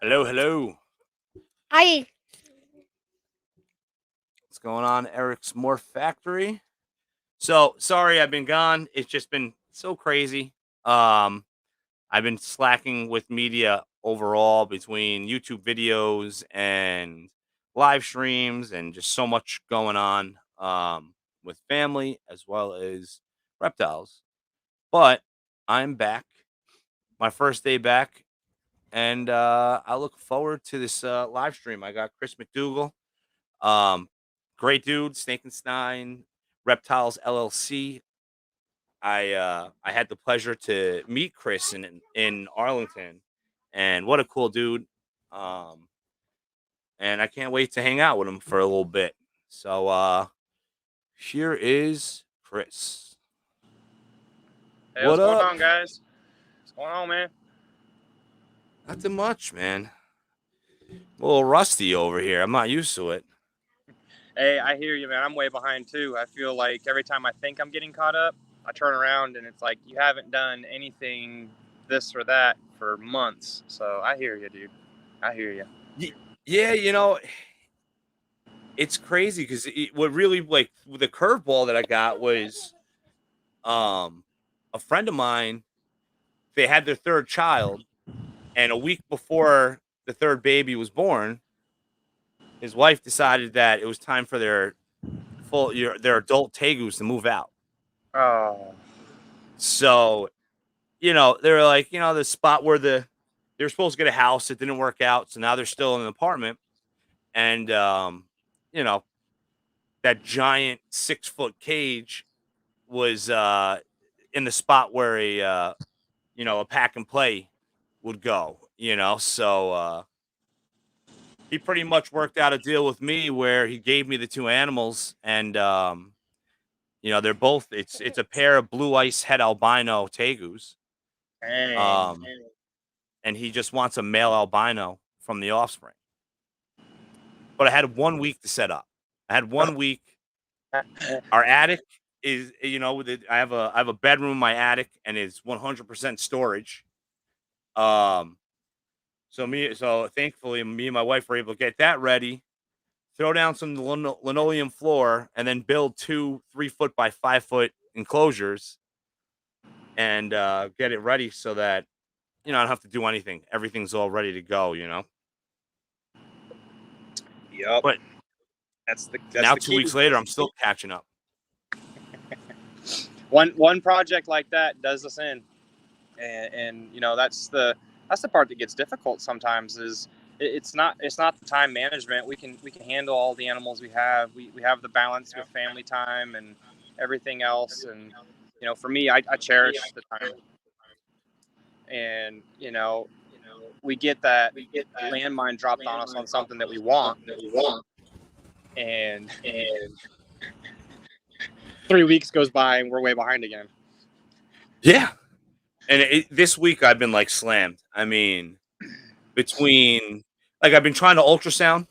Hello, hello. Hi. What's going on, Eric's Morph Factory? So sorry I've been gone. It's just been so crazy. Um, I've been slacking with media overall between YouTube videos and live streams and just so much going on with family as well as reptiles. But I'm back. My first day back, and I look forward to this live stream. I got Chris McDougle. Um, Great dude, Snake and Snine, Reptiles LLC. I had the pleasure to meet Chris in Arlington, and what a cool dude. Um, and I can't wait to hang out with him for a little bit. So here is Chris. Hey, What what's going up? on, guys? What's going on, man? Nothing much, man. A little rusty over here. I'm not used to it. Hey, I hear you, man. I'm way behind too. I feel like every time I think I'm getting caught up, I turn around and it's like you haven't done anything this or that for months. So I hear you, dude. I hear you. Yeah, it's crazy because what really like the curveball that I got was um a friend of mine, they had their third child, and a week before the third baby was born, his wife decided that it was time for their adult tegus to move out. Oh, So they were like, the spot where they were supposed to get a house, it didn't work out, so now they're still in an apartment. And you know that giant 6-foot cage was in the spot where a pack and play would go. So he pretty much worked out a deal with me where he gave me the two animals, and they're both, it's a pair of blue ice head albino tegus. dang. um and he just wants a male albino from the offspring. But I had 1 week to set up. I had 1 week. Our attic is, I have a bedroom in my attic, and it's 100% storage. um so thankfully me and my wife were able to get that ready, throw down some linoleum floor, and then build two 3 foot by 5 foot enclosures, and get it ready so that I don't have to do anything. Everything's all ready to go. Yep. But That's now the 2 weeks key. later, I'm still catching up. One project like that does us in, and that's the part that gets difficult sometimes. Is it's not the time management. We can handle all the animals we have. We have the balance with family time and everything else. And for me, I cherish the time. And we get that landmine dropped on us on something that we want, and 3 weeks goes by and we're way behind again. Yeah. And this week I've been like slammed. I mean, between, like, I've been trying to ultrasound,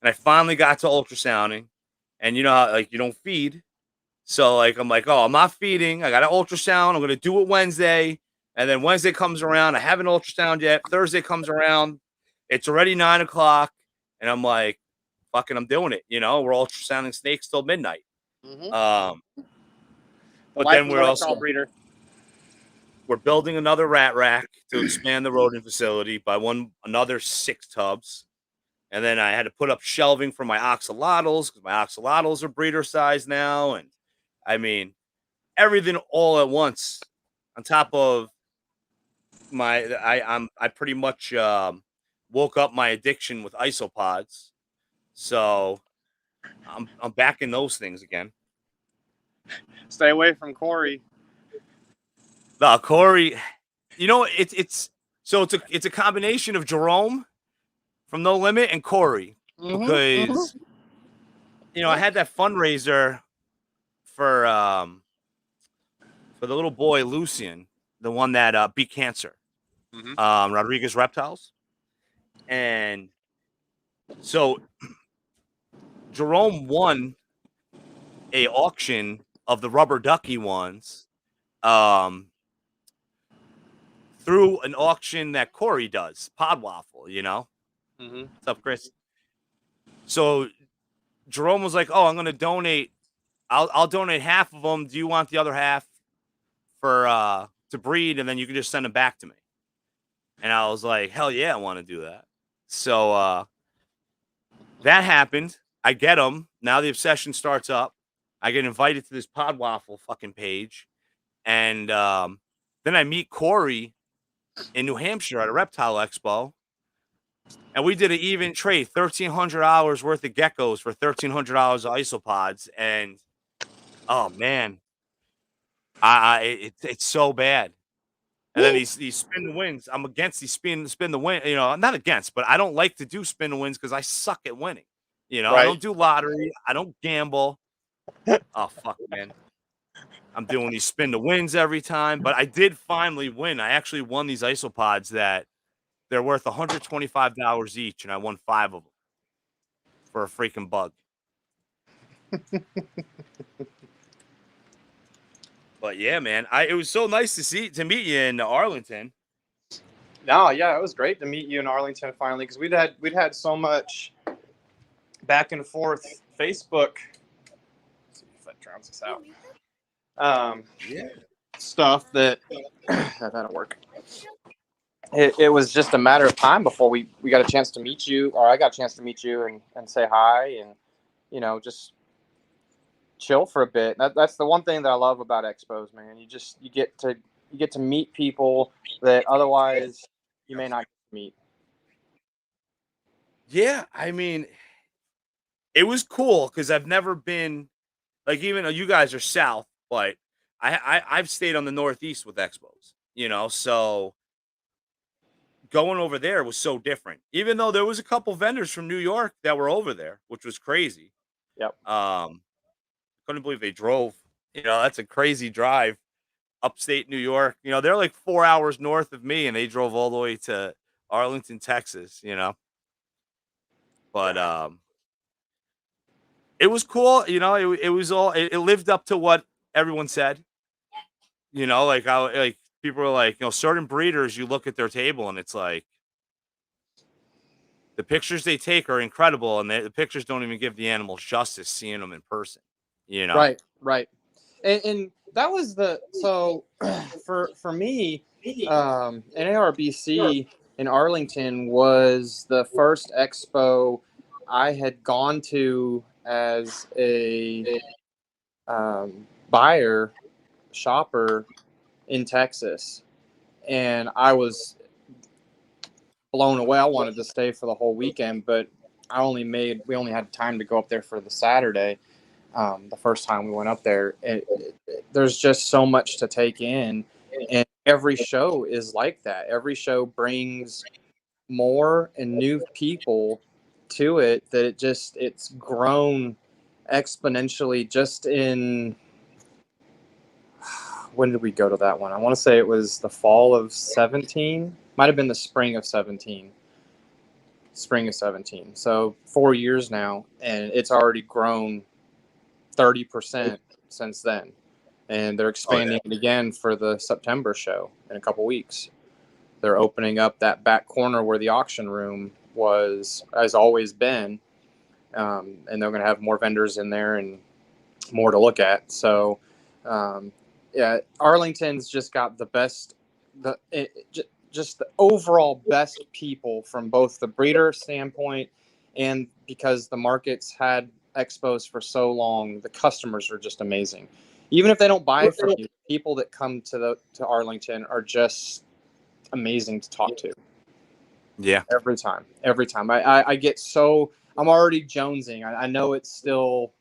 and I finally got to ultrasounding, and you know how, like, you don't feed. So, like, I'm like, oh, I'm not feeding. I got an ultrasound. I'm going to do it Wednesday. And then Wednesday comes around. I haven't ultrasound yet. Thursday comes around. It's already 9 o'clock. And I'm like, fucking, I'm doing it. We're ultrasounding snakes till midnight. Mm-hmm. Um, The but life then of a reptile breeder. we're building another rat rack to expand the rodent facility by another 6 tubs. And then I had to put up shelving for my axolotls because my axolotls are breeder size now. And I mean, everything all at once, on top of I pretty much woke up my addiction with isopods. So I'm back in those things again. Stay away from Corey. Corey, it's a combination of Jerome from No Limit and Corey, because I had that fundraiser for the little boy Lucian, the one that beat cancer, Rodriguez Reptiles. And so Jerome won a auction of the rubber ducky ones, through an auction that Corey does, Pod Waffle, you know? Mm-hmm. What's up, Chris? So Jerome was like, "Oh, I'm going to donate. I'll donate half of them. Do you want the other half for to breed, and then you can just send them back to me?" And I was like, "Hell yeah, I want to do that." So that happened. I get them. Now the obsession starts up. I get invited to this Pod Waffle fucking page, and then I meet Corey in New Hampshire at a reptile expo. And we did an even trade, $1,300 worth of geckos for $1,300 of isopods. And oh man, it's so bad. And then these spin the wins. I'm against these spin the win. You know, I'm not against, but I don't like to do spin the wins because I suck at winning. You know, I Right. don't do lottery. I don't gamble. Oh fuck, man. I'm doing these spin the wins every time, but I did finally win. I actually won these isopods that they're worth $125 each, and I won 5 of them for a freaking bug. But yeah, man, it was so nice to meet you in Arlington. No, yeah, it was great to meet you in Arlington finally, because we'd had so much back and forth Facebook. Let's see if that drowns us out. Yeah. Stuff that that'll work. It was just a matter of time before we got a chance to meet you, or I got a chance to meet you and say hi and, you know, just chill for a bit. That's the one thing that I love about expos, man. You get to meet people that otherwise you may not meet. Yeah, I mean, it was cool because I've never been like, even though you guys are south, but I've stayed on the northeast with expos, you know, so going over there was so different. Even though there was a couple vendors from New York that were over there, which was crazy. Yep. Couldn't believe they drove. You know, that's a crazy drive. Upstate New York. You know, they're like 4 hours north of me, and they drove all the way to Arlington, Texas. You know, but it was cool. You know, it was all it lived up to what everyone said. You know, like people were like, you know, certain breeders, you look at their table and it's like the pictures they take are incredible, and the pictures don't even give the animals justice seeing them in person. You know, Right. And that was so for me, NARBC in Arlington was the first expo I had gone to as a buyer shopper in Texas, and I was blown away. I wanted to stay for the whole weekend, but we only had time to go up there for the Saturday. The first time we went up there, there's just so much to take in, and every show is like that. Every show brings more and new people to it, that it's grown exponentially. Just in, when did we go to that one? I want to say it was the fall of 17, might have been the spring of 17. So 4 years now, and it's already grown 30% since then, and they're expanding it again for the September show in a couple weeks. They're opening up that back corner where the auction room has always been, and they're going to have more vendors in there and more to look at. So yeah, Arlington's just got the best, just the overall best people from both the breeder standpoint, and because the market's had expos for so long, the customers are just amazing. Even if they don't buy from you, people that come to Arlington are just amazing to talk to. yeah. Every time. I get so, I'm already jonesing. I know it's still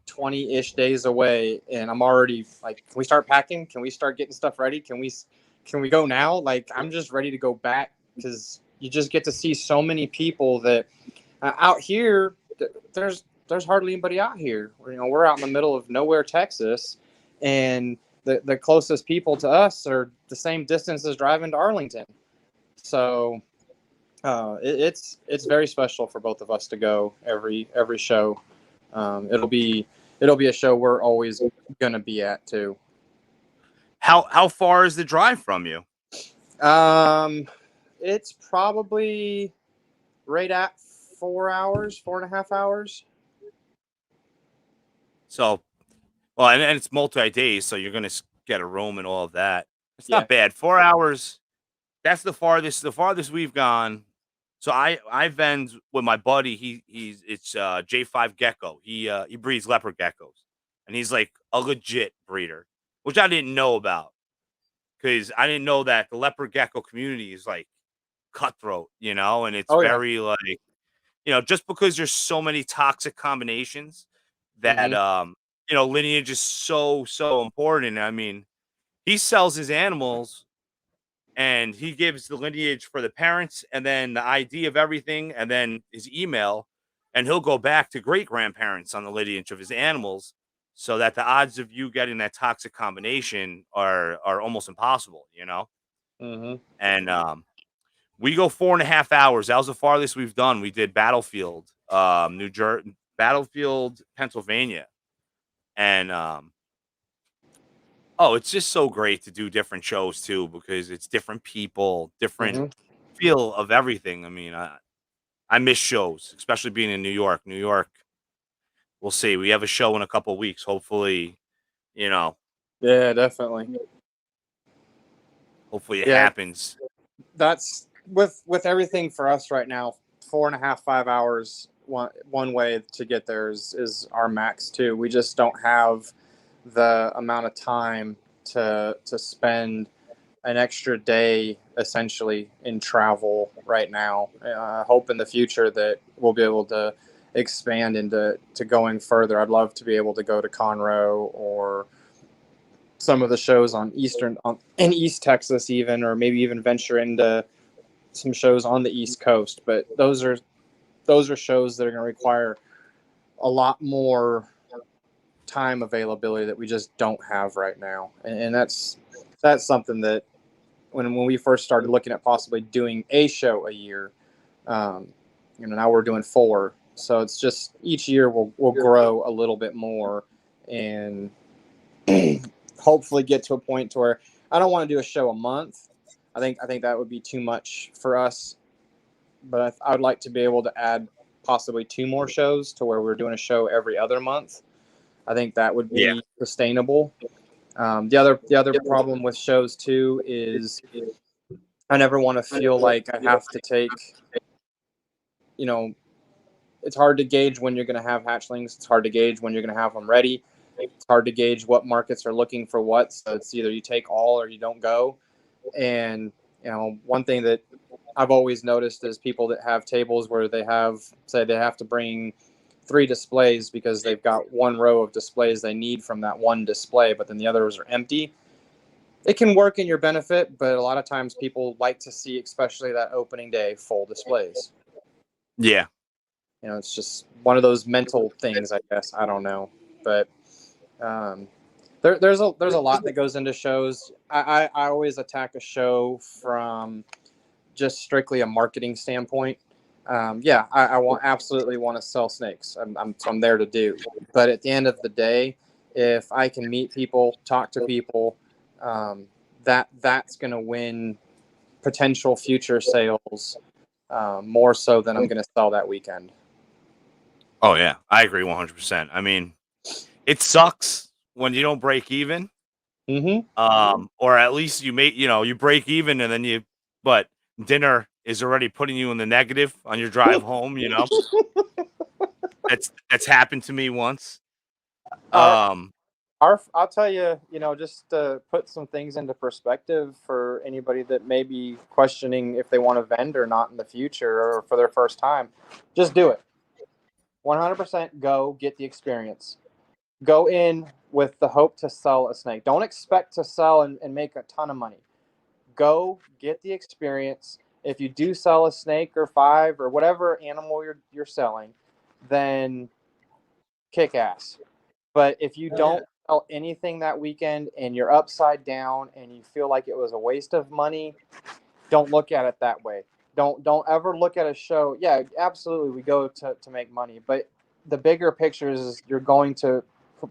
20-ish days away, and I'm already like, can we start packing? Can we start getting stuff ready? Can we go now? Like, I'm just ready to go back, because you just get to see so many people that out here, there's hardly anybody out here. You know, we're out in the middle of nowhere, Texas, and the closest people to us are the same distance as driving to Arlington. So it's very special for both of us to go every show. It'll be a show we're always gonna be at too. How far is the drive from you? It's probably right at 4 hours, 4.5 hours. So, well, and it's multi-days, so you're gonna get a room and all of that. It's Yeah. not bad. 4 hours. That's the farthest. The farthest we've gone. So I vend with my buddy. It's J5 Gecko. He breeds leopard geckos, and he's like a legit breeder, which I didn't know about because I didn't know that the leopard gecko community is like cutthroat, and it's Oh yeah. very like just because there's so many toxic combinations that Mm-hmm. lineage is so important. I mean, he sells his animals and he gives the lineage for the parents and then the ID of everything and then his email, and he'll go back to great grandparents on the lineage of his animals so that the odds of you getting that toxic combination are almost impossible. Mm-hmm. And we go 4.5 hours. That was the farthest we've done. We did Battlefield, New Jersey, Battlefield, Pennsylvania, and oh, it's just so great to do different shows too because it's different people, different Mm-hmm. feel of everything. I mean, I miss shows, especially being in New York. New York, we'll see. We have a show in a couple weeks. Hopefully, you know, Yeah, definitely. hopefully it Yeah, happens. that's with everything for us right now. 4.5, 5 hours one way to get there is our max too. We just don't have the amount of time to spend an extra day essentially in travel right now. I hope in the future that we'll be able to expand into going further. I'd love to be able to go to Conroe or some of the shows in East Texas even, or maybe even venture into some shows on the East Coast. But those are shows that are going to require a lot more time availability that we just don't have right now, and that's something that when we first started looking at possibly doing a show a year, um, now we're doing 4. So it's just each year we'll grow a little bit more and hopefully get to a point to where I don't want to do a show a month. I think that would be too much for us. But I would like to be able to add possibly 2 more shows to where we're doing a show every other month. I think that would Yeah. be sustainable. The other problem with shows too is I never want to feel like I have to take, you know, it's hard to gauge when you're going to have hatchlings. It's hard to gauge when you're going to have them ready. It's hard to gauge what markets are looking for what. So it's either you take all or you don't go. And, one thing that I've always noticed is people that have tables where they have to bring 3 displays because they've got one row of displays they need from that one display, but then the others are empty. It can work in your benefit, but a lot of times people like to see, especially that opening day, full displays. Yeah. It's just one of those mental things, I guess. I don't know, but um, there's a lot that goes into shows. I always attack a show from just strictly a marketing standpoint. Yeah, I absolutely want to sell snakes. I'm there to do. But at the end of the day, if I can meet people, talk to people, that's going to win potential future sales more so than I'm going to sell that weekend. Oh yeah, I agree 100%. I mean, it sucks when you don't break even. Mm-hmm. Or at least you break even and then but dinner is already putting you in the negative on your drive home. That's happened to me once. Our Um, I'll tell you, just to put some things into perspective for anybody that may be questioning if they want to vend or not in the future or for their first time, just do it. 100% go get the experience. Go in with the hope to sell a snake. Don't expect to sell and make a ton of money. Go get the experience. If you do sell a snake or 5 or whatever animal you're selling, then kick ass. But if you don't sell anything that weekend and you're upside down and you feel like it was a waste of money, don't look at it that way. Don't ever look at a show. Yeah, absolutely, we go to make money, but the bigger picture is you're going to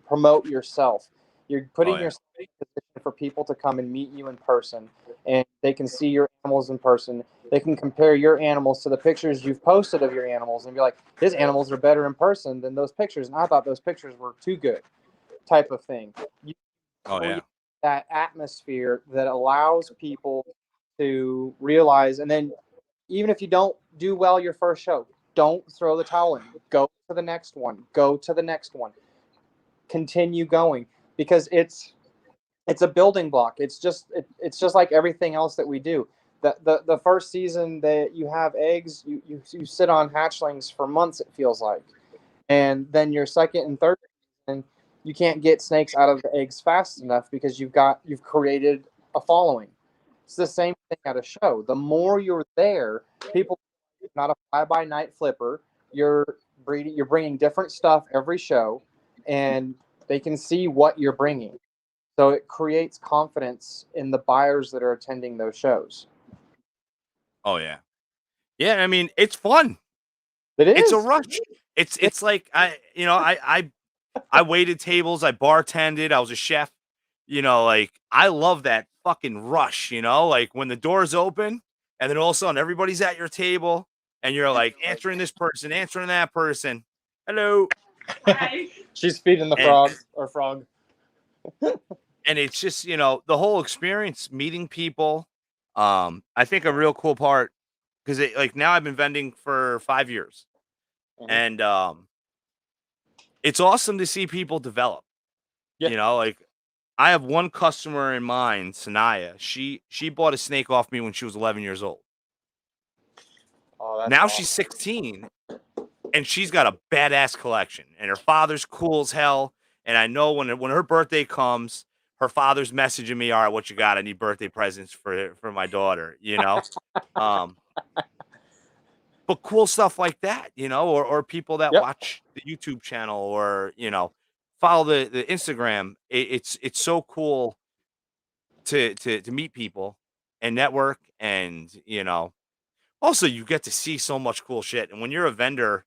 promote yourself. You're oh putting yeah, yourself in a position for people to come and meet you in person, and they can see your animals in person. They can compare your animals to the pictures you've posted of your animals and be like, his animals are better in person than those pictures, and I thought those pictures were too good, type of thing. You Oh yeah. create that atmosphere that allows people to realize, and then even if you don't do well your first show, don't throw the towel in. Go to the next one. Go to the next one. Continue going, because it's a building block. It's just like everything else that we do. The first season that you have eggs, you sit on hatchlings for months, it feels like, and then your second and third season, you can't get snakes out of the eggs fast enough because you've created a following. It's the same thing at a show. The more you're there, people, not a fly by night flipper. You're breeding. You're bringing different stuff every show, and they can see what you're bringing. So it creates confidence in the buyers that are attending those shows. Oh yeah. Yeah, I mean, it's fun. It It's a is. rush. It's like I waited tables, I bartended, I was a chef. Like I love that fucking rush, like when the doors open and then all of a sudden everybody's at your table and you're like answering this person, answering that person. Hello. She's feeding the And frog. and it's just, the whole experience, meeting people. I think a real cool part, because like now I've been vending for 5 years. Mhm. And it's awesome to see people develop. Yeah. Like I have one customer in mind, Sanaya. She bought a snake off me when she was 11 years old. Oh, that's Now awesome. she's 16 and she's got a badass collection. And her father's cool as hell. And I know when her birthday comes, her father's messaging me, "All right, what you got? I need birthday presents for my daughter." Um, but cool stuff like that, or people that Yep. watch the YouTube channel or, follow the Instagram. It's so cool to meet people and network, and also you get to see so much cool shit. And when you're a vendor,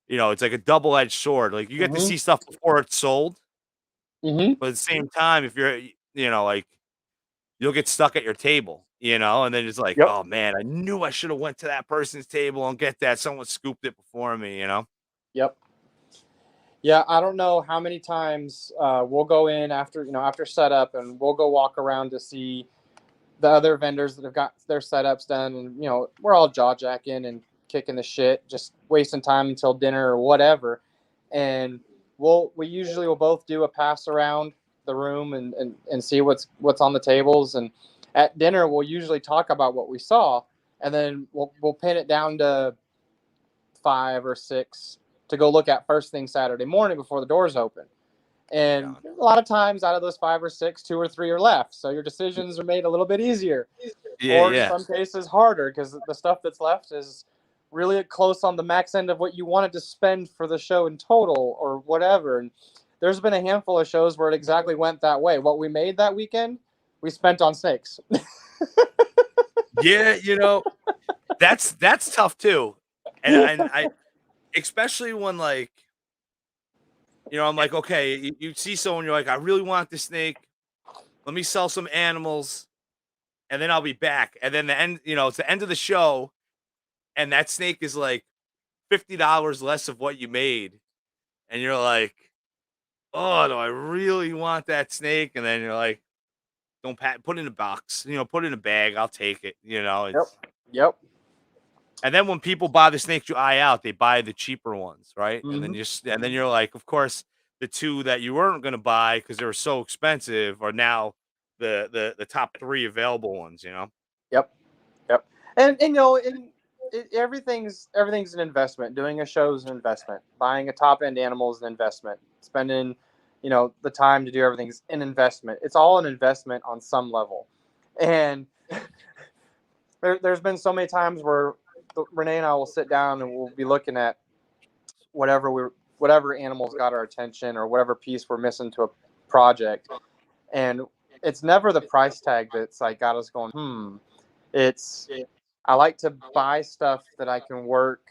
it's like a double-edged sword. Like you get to Mhm. see stuff before it's sold, Mhm. but at the same time, if you're like you'll get stuck at your table, and then it's like, Yep. oh man, I knew I should have went to that person's table and get that. Someone scooped it before me. Yep. Yeah, I don't know how many times we'll go in after setup, and we'll go walk around to see the other vendors that have got their setups done, and we're all jaw jacking and kicking the shit, just wasting time until dinner or whatever. And we usually will both do a pass around the room and see what's on the tables. And at dinner we'll usually talk about what we saw, and then we'll pin it down to 5 or 6 to go look at first thing Saturday morning before the doors open. Right And on. a lot of times out of those 5 or 6, 2 or 3 are left. So your decisions are made a little bit easier, Yeah, or in yeah. some cases harder, because the stuff that's left is really close on the max end of what you wanted to spend for the show in total or whatever. And there's been a handful of shows where it exactly went that way. What we made that weekend, we spent on snakes. Yeah, that's tough too. And I especially when, like, I'm like, okay, you see someone, you're like, I really want this snake. Let me sell some animals and then I'll be back. And then it's the end of the show and that snake is like $50 less of what you made. And you're like, oh, do I really want that snake? And then you're like, don't put it in a box, put it in a bag. I'll take it. Yep. It's, Yep. and then when people buy the snakes you eye out, they buy the cheaper ones, right? And then Mm-hmm. you're like, of course, the two that you weren't going to buy because they were so expensive are now the top three available ones. Yep. Yep. Everything's an investment. Doing a show is an investment. Buying a top end animal is an investment. Spending, the time to do everything is an investment. It's all an investment on some level. And there's been so many times where Renee and I will sit down and we'll be looking at whatever animals got our attention or whatever piece we're missing to a project, and it's never the price tag that's like got us going. It's I like to buy stuff that I can work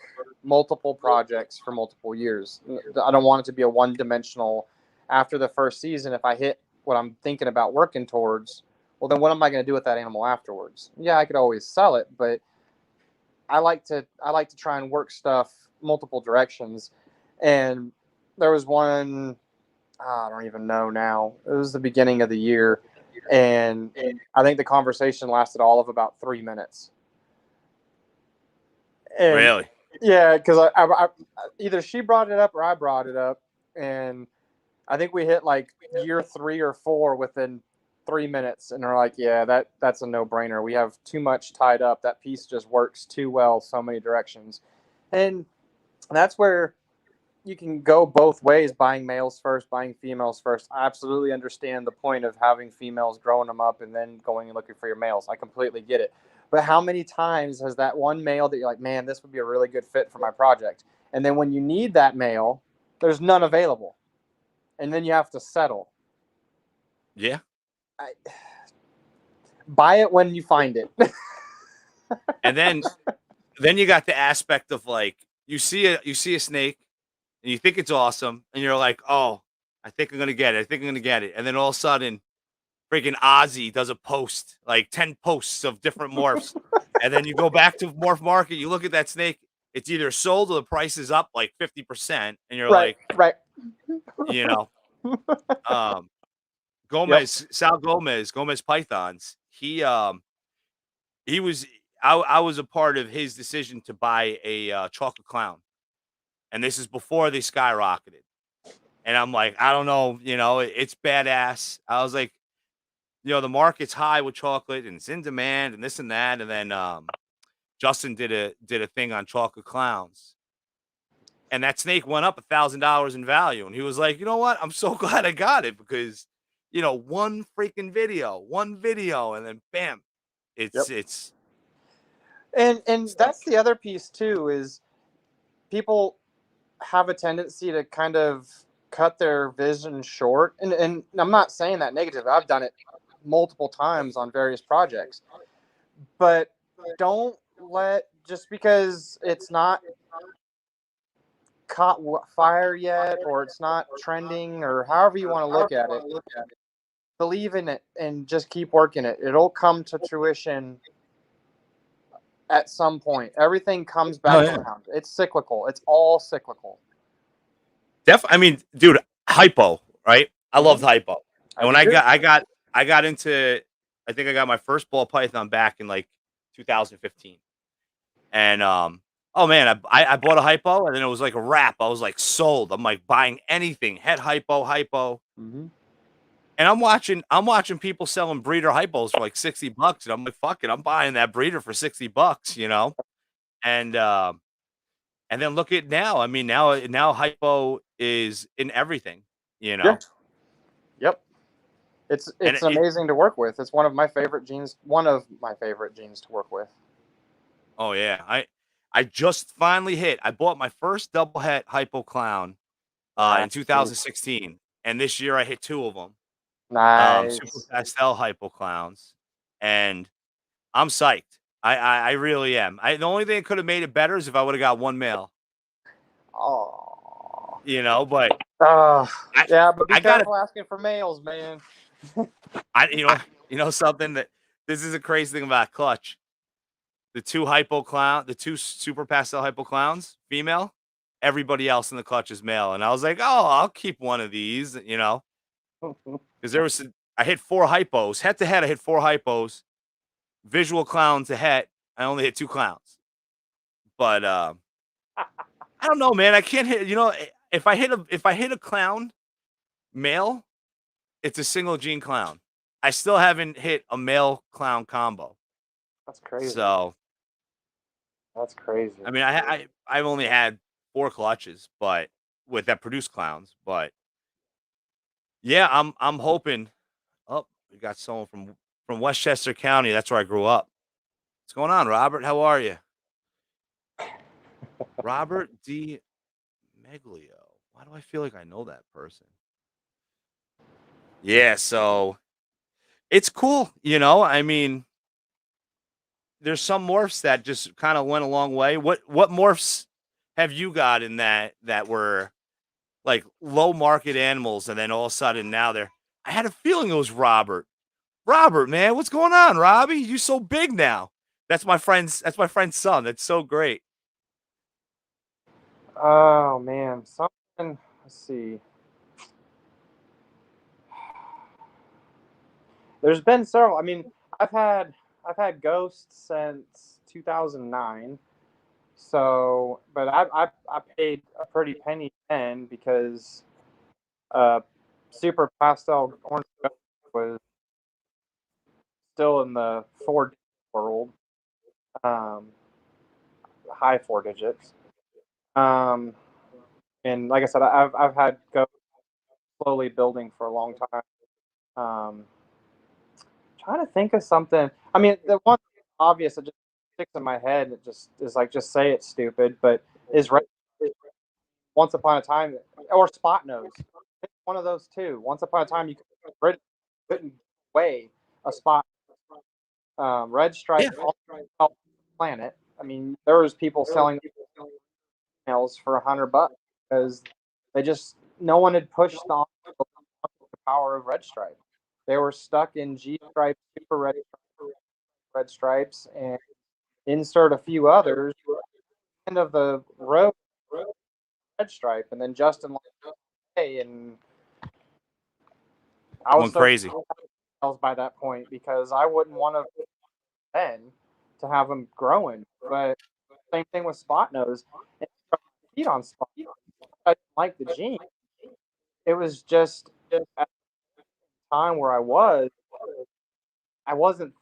multiple projects for multiple years. I don't want it to be a one-dimensional. After the first season, if I hit what I'm thinking about working towards, well, then what am I going to do with that animal afterwards? Yeah, I could always sell it, but I like to try and work stuff multiple directions. And there was one, I don't even know now. It was the beginning of the year, and I think the conversation lasted all of about 3 minutes. And Really? yeah, because I either she brought it up or I brought it up, and I think we hit like year 3 or 4 within 3 minutes, and they're like, "Yeah, that's a no-brainer. We have too much tied up. That piece just works too well, so many directions," and that's where you can go both ways, buying males first, buying females first. I absolutely understand the point of having females, growing them up, and then going and looking for your males. I completely get it. But how many times has that one male that you're like, man, this would be a really good fit for my project, and then when you need that male, there's none available, and then you have to settle. Yeah. Buy it when you find it. And then you got the aspect of like you see a snake and you think it's awesome and you're like, oh, I think I'm gonna get it. I think I'm gonna get it. And then all of a sudden, freaking Ozzy does a post, like 10 posts of different morphs. And then you go back to Morph Market, you look at that snake, it's either sold or the price is up like 50%, and you're right, like, right. you know, um Yep. Sal Gomez Pythons, he was I was a part of his decision to buy a chocolate clown. And this is before they skyrocketed. And I'm like, I don't know, it's badass. I was like, the market's high with chocolate and it's in demand and this and that. And then Justin did a thing on chocolate clowns. And that snake went up $1,000 in value. And he was like, you know what? I'm so glad I got it because, one freaking video, and then bam, it's and that's the other piece too, is people have a tendency to kind of cut their vision short, and I'm not saying that negative. I've done it multiple times on various projects, but don't let, just because it's not caught fire yet, or it's not trending, or however you want to look at it, believe in it and just keep working it. It'll come to fruition at some point. Everything comes back around. It's cyclical. It's all cyclical. I mean, dude, hypo, right? I loved hypo. And when I got into, I think I got my first ball python back in like 2015. And oh man, I bought a hypo and then it was like a wrap. I was like sold. I'm like buying anything. Head hypo. Mm-hmm. And I'm watching people selling breeder hypos for like $60. And I'm like, fuck it, I'm buying that breeder for $60, And then look at now. I mean, now hypo is in everything, Yeah. Yep. It's And amazing to work with. It's one of my favorite genes. One of my favorite genes to work with. Oh yeah, I just finally hit. I bought my first double het hypo clown in 2016, and this year I hit 2 of them. Nice. Super pastel hypo clowns, and I'm psyched. I really am. The only thing that could have made it better is if I would have got one male. Oh. But yeah, but be I got careful asking for males, man. Something that this is a crazy thing about Clutch. The two super pastel hypo clowns, female. Everybody else in the clutch is male, and I was like, oh, I'll keep one of these, because I hit 4 hypos head to head. I hit 4 hypos. Visual clown to het, I only hit 2 clowns. But I don't know, man. I can't hit. If I hit a clown male, it's a single gene clown. I still haven't hit a male clown combo. That's crazy. So that's crazy. I mean, I've only had 4 clutches, but that produce clowns. But yeah, I'm hoping. Oh, we got someone from Westchester County. That's where I grew up. What's going on, Robert? How are you? Robert D. Meglio. Why do I feel like I know that person? Yeah, so it's cool. I mean, there's some morphs that just kind of went a long way. What morphs have you got in that were like low market animals, and then all of a sudden now I had a feeling it was Robert. Robert, man, what's going on, Robbie? You so big now. That's my friend's son. That's so great. Oh man, something. Let's see. There's been several. I mean, I've had ghosts since 2009. So, but I paid a pretty penny then because Super Pastel Orange Ghost was still in the world, um, high four digits. Um, and like I said, I've had ghosts slowly building for a long time. Trying to think of something. I mean, the one obvious that just sticks in my head, it just is like, just say it's stupid, but is Once Upon a Time or Spot Nose. One of those two. Once Upon a Time, you couldn't weigh a spot. Red Stripe Yeah. on the planet. I mean, there was people selling nails for $100 because no one had pushed the power of Red Stripe. They were stuck in G Stripe, Super Red Stripes, and insert a few others. End of the road, Red Stripe, and then Justin Lay, and I was Went so crazy. by that point because I wouldn't want to then to have them growing. But same thing with Spot Nose. And feed on Spot. I didn't like the gene. It was just at the time where I wasn't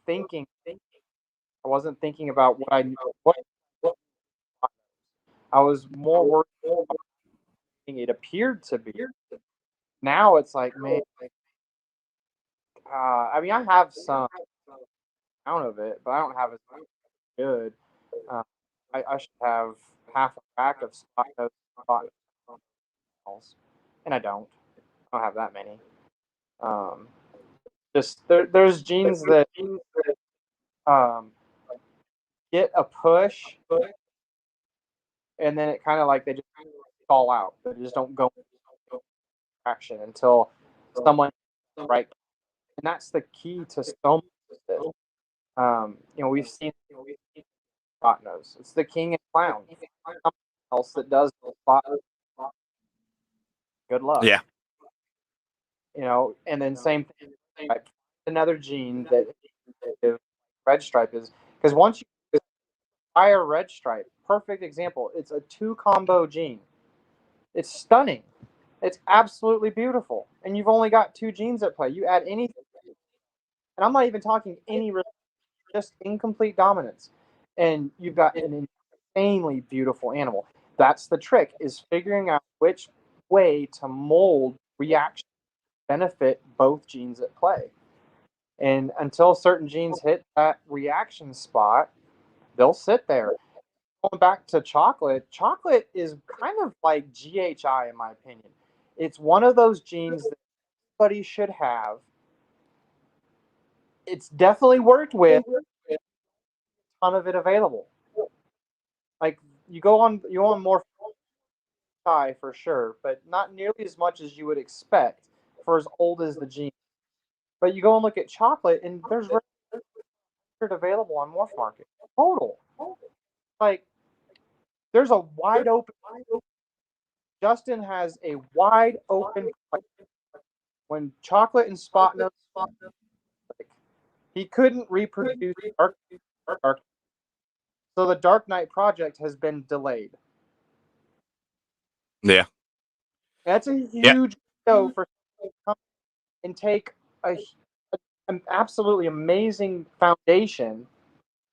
thinking. I wasn't thinking about what I knew. What I was more worried about it appeared to be. Now it's like, man, I mean, I have some amount of it, but I don't have as good. Uh, I should have half a pack of spot nose, and I don't. I don't have that many. Um, just there's genes that um, get a push, and then it kind of like they just fall out. They just don't go into action until someone right. And that's the key to so much of this. We've seen spot nose. It's the king and clown. Something else that does spot. Good luck. Yeah. And then same thing. Another gene that red stripe is because once you fire red stripe, perfect example. It's a 2 combo gene. It's stunning. It's absolutely beautiful, and you've only got 2 genes at play. You add anything, and I'm not even talking any, just incomplete dominance, and you've got an insanely beautiful animal. That's the trick: is figuring out which way to mold reaction benefit both genes at play. And until certain genes hit that reaction spot, they'll sit there. Going back to chocolate, chocolate is kind of like GHI in my opinion. It's one of those genes that everybody should have. It's definitely worked with a ton of it available. Like you go on more high for sure, but not nearly as much as you would expect for as old as the gene. But you go and look at chocolate, and there's available on Morph Market total. Like there's a wide open. Justin has a wide open. When chocolate and spot nose, he couldn't reproduce dark, so the Dark Knight project has been delayed. Yeah. That's a huge go for and take an absolutely amazing foundation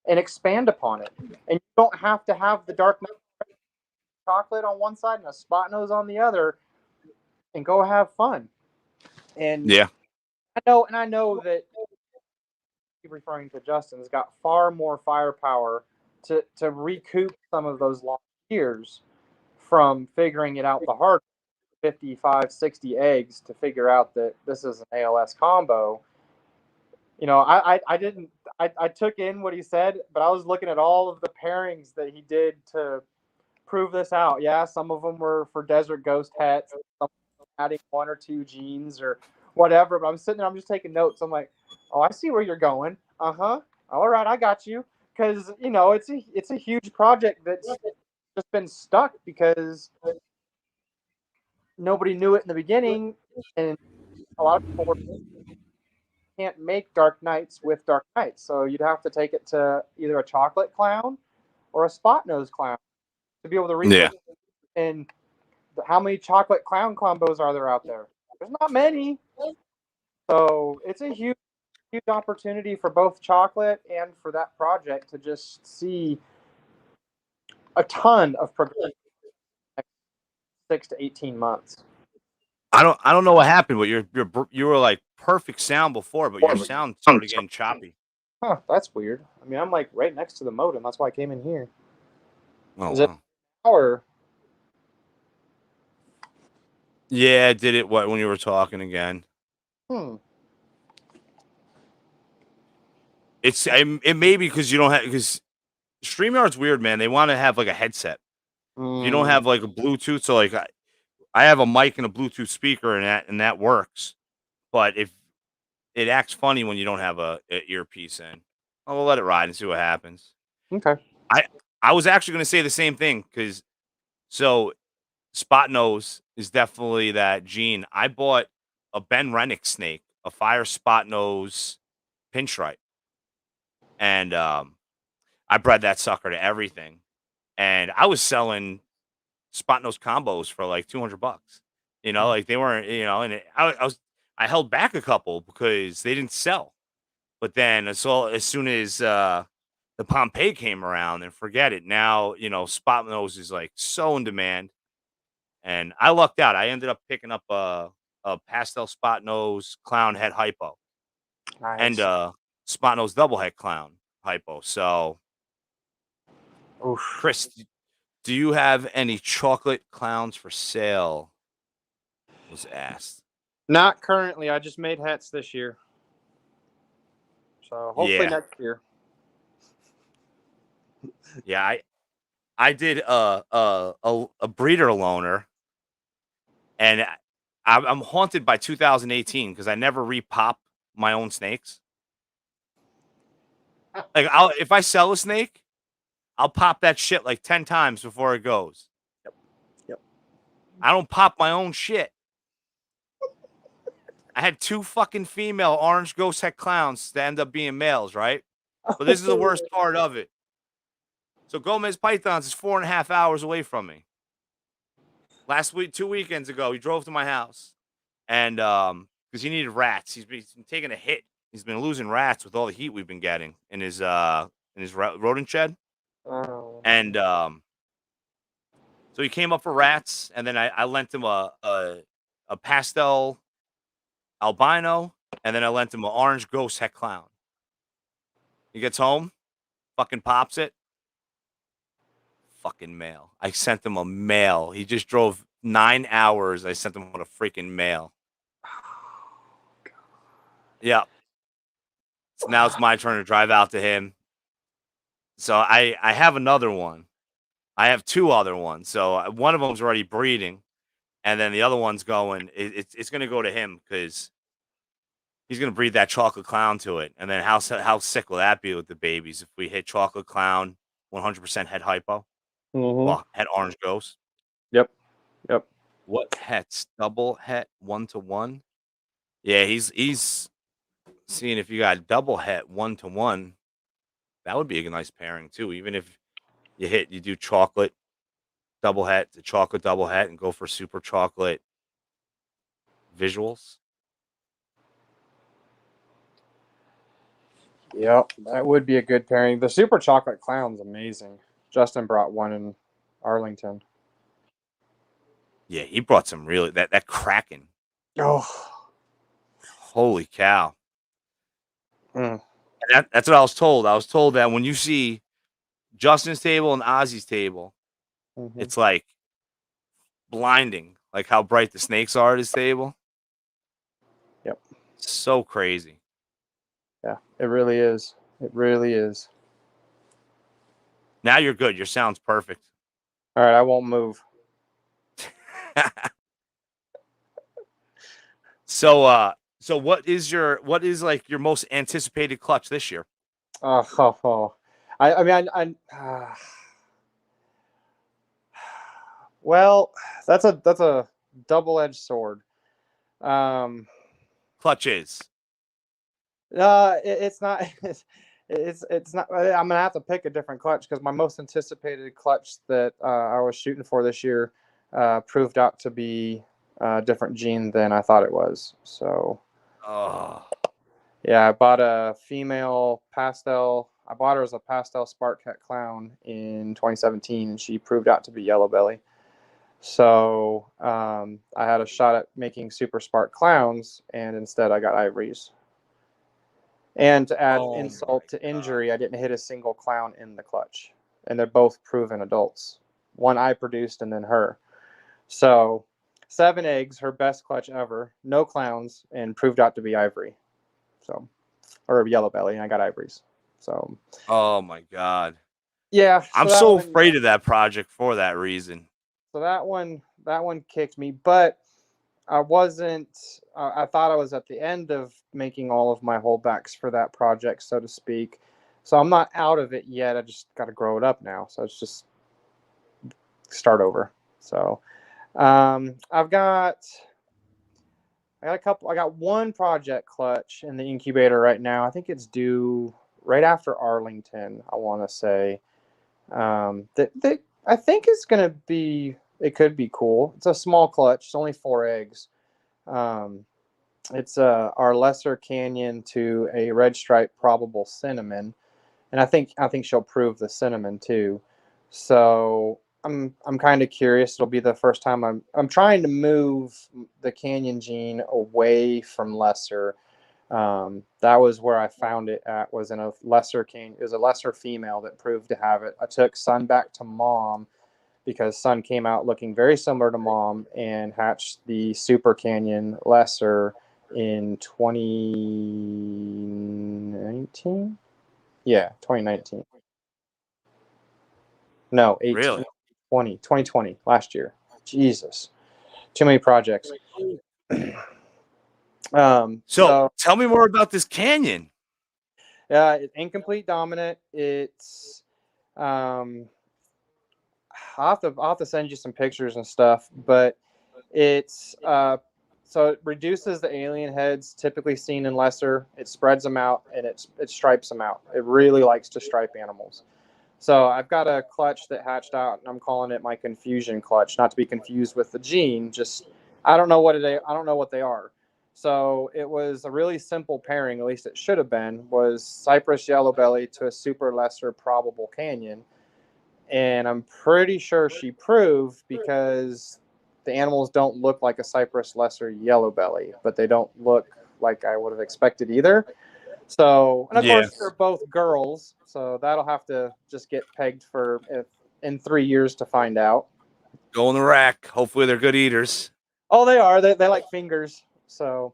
and expand upon it. And you don't have to have the Dark Knight chocolate on one side and a spot nose on the other, and go have fun. And Yeah. I know that referring to Justin's got far more firepower to recoup some of those lost years from figuring it out the hard 55, 60 eggs to figure out that this is an ALS combo. I didn't I took in what he said, but I was looking at all of the pairings that he did to prove this out. Yeah, some of them were for Desert Ghost hats, some adding 1 or 2 genes or whatever. But I'm sitting there, I'm just taking notes. I'm like, oh, I see where you're going. Uh-huh. All right, I got you. Because it's a huge project that's just been stuck because nobody knew it in the beginning, and a lot of people can't make dark nights with dark nights. So you'd have to take it to either a chocolate clown or a spot nose clown to be able to Yeah. recreate. And how many chocolate clown combos are there out there? There's not many. So it's a huge, huge opportunity for both chocolate and for that project to just see a ton of progression in the next 6 to 18 months. I don't know what happened, but you were like perfect sound before, but your sound started getting choppy. Huh, that's weird. I mean, I'm like right next to the modem. That's why I came in here. Oh, Is it wow. or Yeah, I did it when you were talking again. hmm. It may be because you don't have because StreamYard's weird, man. They want to have like a headset. If you don't have like a Bluetooth, so like I have a mic and a Bluetooth speaker, and that works. But if it acts funny when you don't have a earpiece in, I'll let it ride and see what happens. Okay. I I was actually going to say the same thing because so Spot Nose is definitely that gene. I bought a Ben Rennick snake, a fire spot nose pinstripe, and I bred that sucker to everything. And I was selling spot nose combos for like $200. Like they weren't, and I held back a couple because they didn't sell. But then as soon as the Pompeii came around, and forget it. Now, spot nose is like so in demand. And I lucked out. I ended up picking up a pastel spot nose clown head hypo and Nice. spot nose double head clown hypo. So, Oof. Chris, do you have any chocolate clowns for sale? Was asked. Not currently. I just made hats this year. So hopefully Yeah, next year. yeah. I did a breeder loaner, and I'm haunted by 2018 because I never repop my own snakes. Like if I sell a snake, I'll pop that shit like 10 times before it goes. Yep. Yep. I don't pop my own shit. I had 2 fucking female orange ghost head clowns that end up being males, right? But this is the worst part of it. So Gomez Pythons is 4.5 hours away from me. Last week, 2 weekends ago, he drove to my house, and because he needed rats, he's been taking a hit. He's been losing rats with all the heat we've been getting in his rodent shed, Oh. and so he came up for rats, and then I lent him a pastel albino, and then I lent him an orange ghost head clown. He gets home, fucking pops it. Fucking mail. I sent him a mail. He just drove 9 hours. I sent him a freaking mail. Yeah. So now it's my turn to drive out to him. So I have another one. I have 2 other ones. So one of them's already breeding, and then the other one's going. It's going to go to him because he's going to breed that chocolate clown to it. And then how sick will that be with the babies if we hit chocolate clown, 100% head hypo, well, head orange ghost. Yep. Yep. What hets? Double het 1-to-1? Yeah, he's seeing if you got double het 1-to-1. That would be a nice pairing too. Even if you do chocolate double het to chocolate double het and go for super chocolate visuals. Yep. That would be a good pairing. The super chocolate clown's amazing. Justin brought one in Arlington. Yeah, he brought some really that Kraken. Oh. Holy cow. Mm. That's what I was told. I was told that when you see Justin's table and Ozzy's table, Mm-hmm. it's like blinding, like how bright the snakes are at his table. Yep. So crazy. Yeah, it really is. It really is. Now you're good. Your sound's perfect. All right, I won't move. So So what is like your most anticipated clutch this year? I mean, well, that's a double-edged sword. Um, Clutches. it's not. It's not. I'm gonna have to pick a different clutch because my most anticipated clutch that I was shooting for this year proved out to be a different gene than I thought it was. So Oh. yeah, I bought a female pastel. I bought her as a pastel Spark Cat Clown in 2017, and she proved out to be yellow belly. So I had a shot at making super Spark Clowns, and instead I got ivories. And to add Oh insult to my God. injury, I didn't hit a single clown in the clutch. And they're both proven adults. One I produced and then her. So 7 eggs, her best clutch ever, no clowns, and proved out to be ivory. So, or yellow belly, and I got ivories. So, Oh my God. yeah. I'm So that so one, afraid of that project for that reason. so that one kicked me. But I wasn't. I thought I was at the end of making all of my holdbacks for that project, so to speak. So I'm not out of it yet. I just got to grow it up now. So it's just start over. So I've got I got a couple. I got one project clutch in the incubator right now. I think it's due right after Arlington. I want to say that I think it's gonna be. It could be cool. It's a small clutch. It's only 4 eggs. Um, it's our lesser canyon to a red stripe probable cinnamon, and I think she'll prove the cinnamon too. So I'm kind of curious. It'll be the first time I'm trying to move the canyon gene away from lesser. That was where I found it at, was in a lesser canyon. It was a lesser female that proved to have it. I took Sun back to mom because Sun came out looking very similar to mom and hatched the super canyon lesser in 2019. Yeah, 2019. No, 18, Really? 20, 2020, last year. Jesus. Too many projects. So So tell me more about this canyon. it's incomplete dominant. It's um I'll have to send you some pictures and stuff, but it's so it reduces the alien heads typically seen in lesser. It spreads them out and it stripes them out. It really likes to stripe animals. So I've got a clutch that hatched out, and I'm calling it my confusion clutch, not to be confused with the gene. Just I don't know what I don't know what they are. So it was a really simple pairing, at least it should have been, was Cypress yellow belly to a super lesser probable canyon, and I'm pretty sure she proved because the animals don't look like a Cypress lesser yellow belly, but they don't look like I would have expected either. So, and of Yeah. course, they're both girls, so that'll have to just get pegged for in 3 years to find out. Go in the rack. Hopefully they're good eaters. Oh, they are. They like fingers. So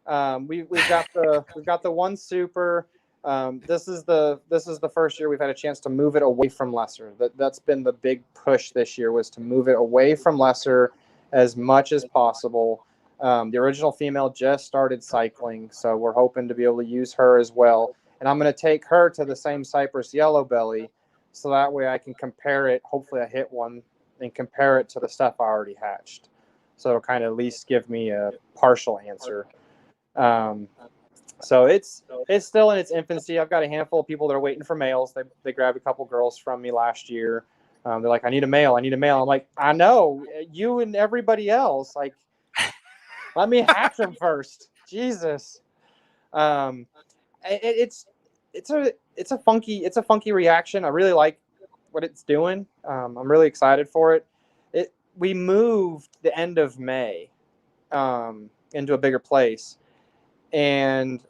we've got the one super. This is the first year we've had a chance to move it away from lesser. That's been the big push this year, was to move it away from lesser as much as possible. The original female just started cycling, so we're hoping to be able to use her as well. And I'm going to take her to the same Cypress yellow belly, so that way I can compare it. Hopefully, I hit one and compare it to the stuff I already hatched. So it'll kind of at least give me a partial answer. Um, so it's still in its infancy. I've got a handful of people that are waiting for males. They grabbed a couple girls from me last year. They're like, I need a male. I need a male. I'm like, I know, you and everybody else. Like, let me hatch them first. Jesus. Um, it's it's a funky reaction. I really like what it's doing. I'm really excited for it. We moved the end of May into a bigger place, and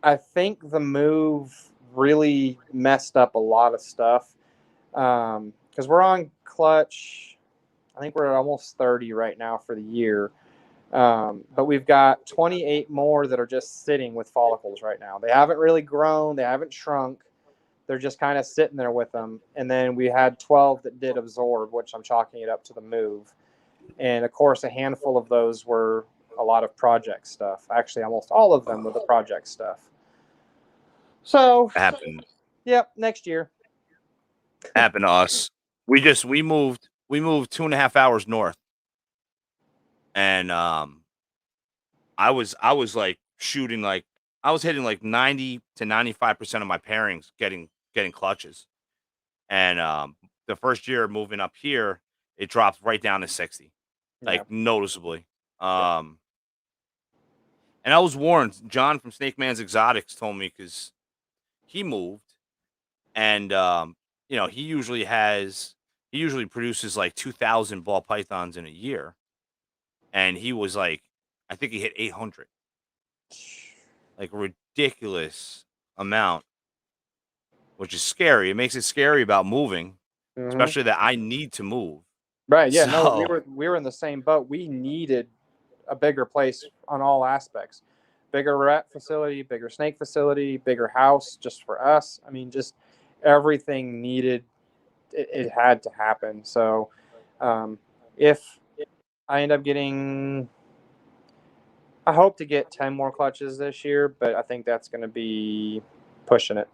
I think the move really messed up a lot of stuff because we're on clutch. I think we're at almost 30 right now for the year. But we've got 28 more that are just sitting with follicles right now. They haven't really grown. They haven't shrunk. They're just kind of sitting there with them. And then we had 12 that did absorb, which I'm chalking it up to the move. And of course, a handful of those were a lot of project stuff. Actually, almost all of them with the project stuff. So, Happened yep, next year. happened to us. We moved 2.5 hours north, and I was like shooting like I was hitting like 90 to 95% of my pairings getting clutches. And the first year moving up here, it dropped right down to 60, Yeah. like noticeably. Yeah. And I was warned. John from Snake Man's Exotics told me because he moved, and he usually produces like 2,000 ball pythons in a year, and he was like, I think he hit 800, like a ridiculous amount, which is scary. It makes it scary about moving, Mhm. especially that I need to move. Right. Yeah. No, So we were in the same boat. We needed a bigger place on all aspects. Bigger rat facility, bigger snake facility, bigger house just for us. I mean, just everything needed. It had to happen. So, if I end up getting, I hope to get 10 more clutches this year, but I think that's going to be pushing it,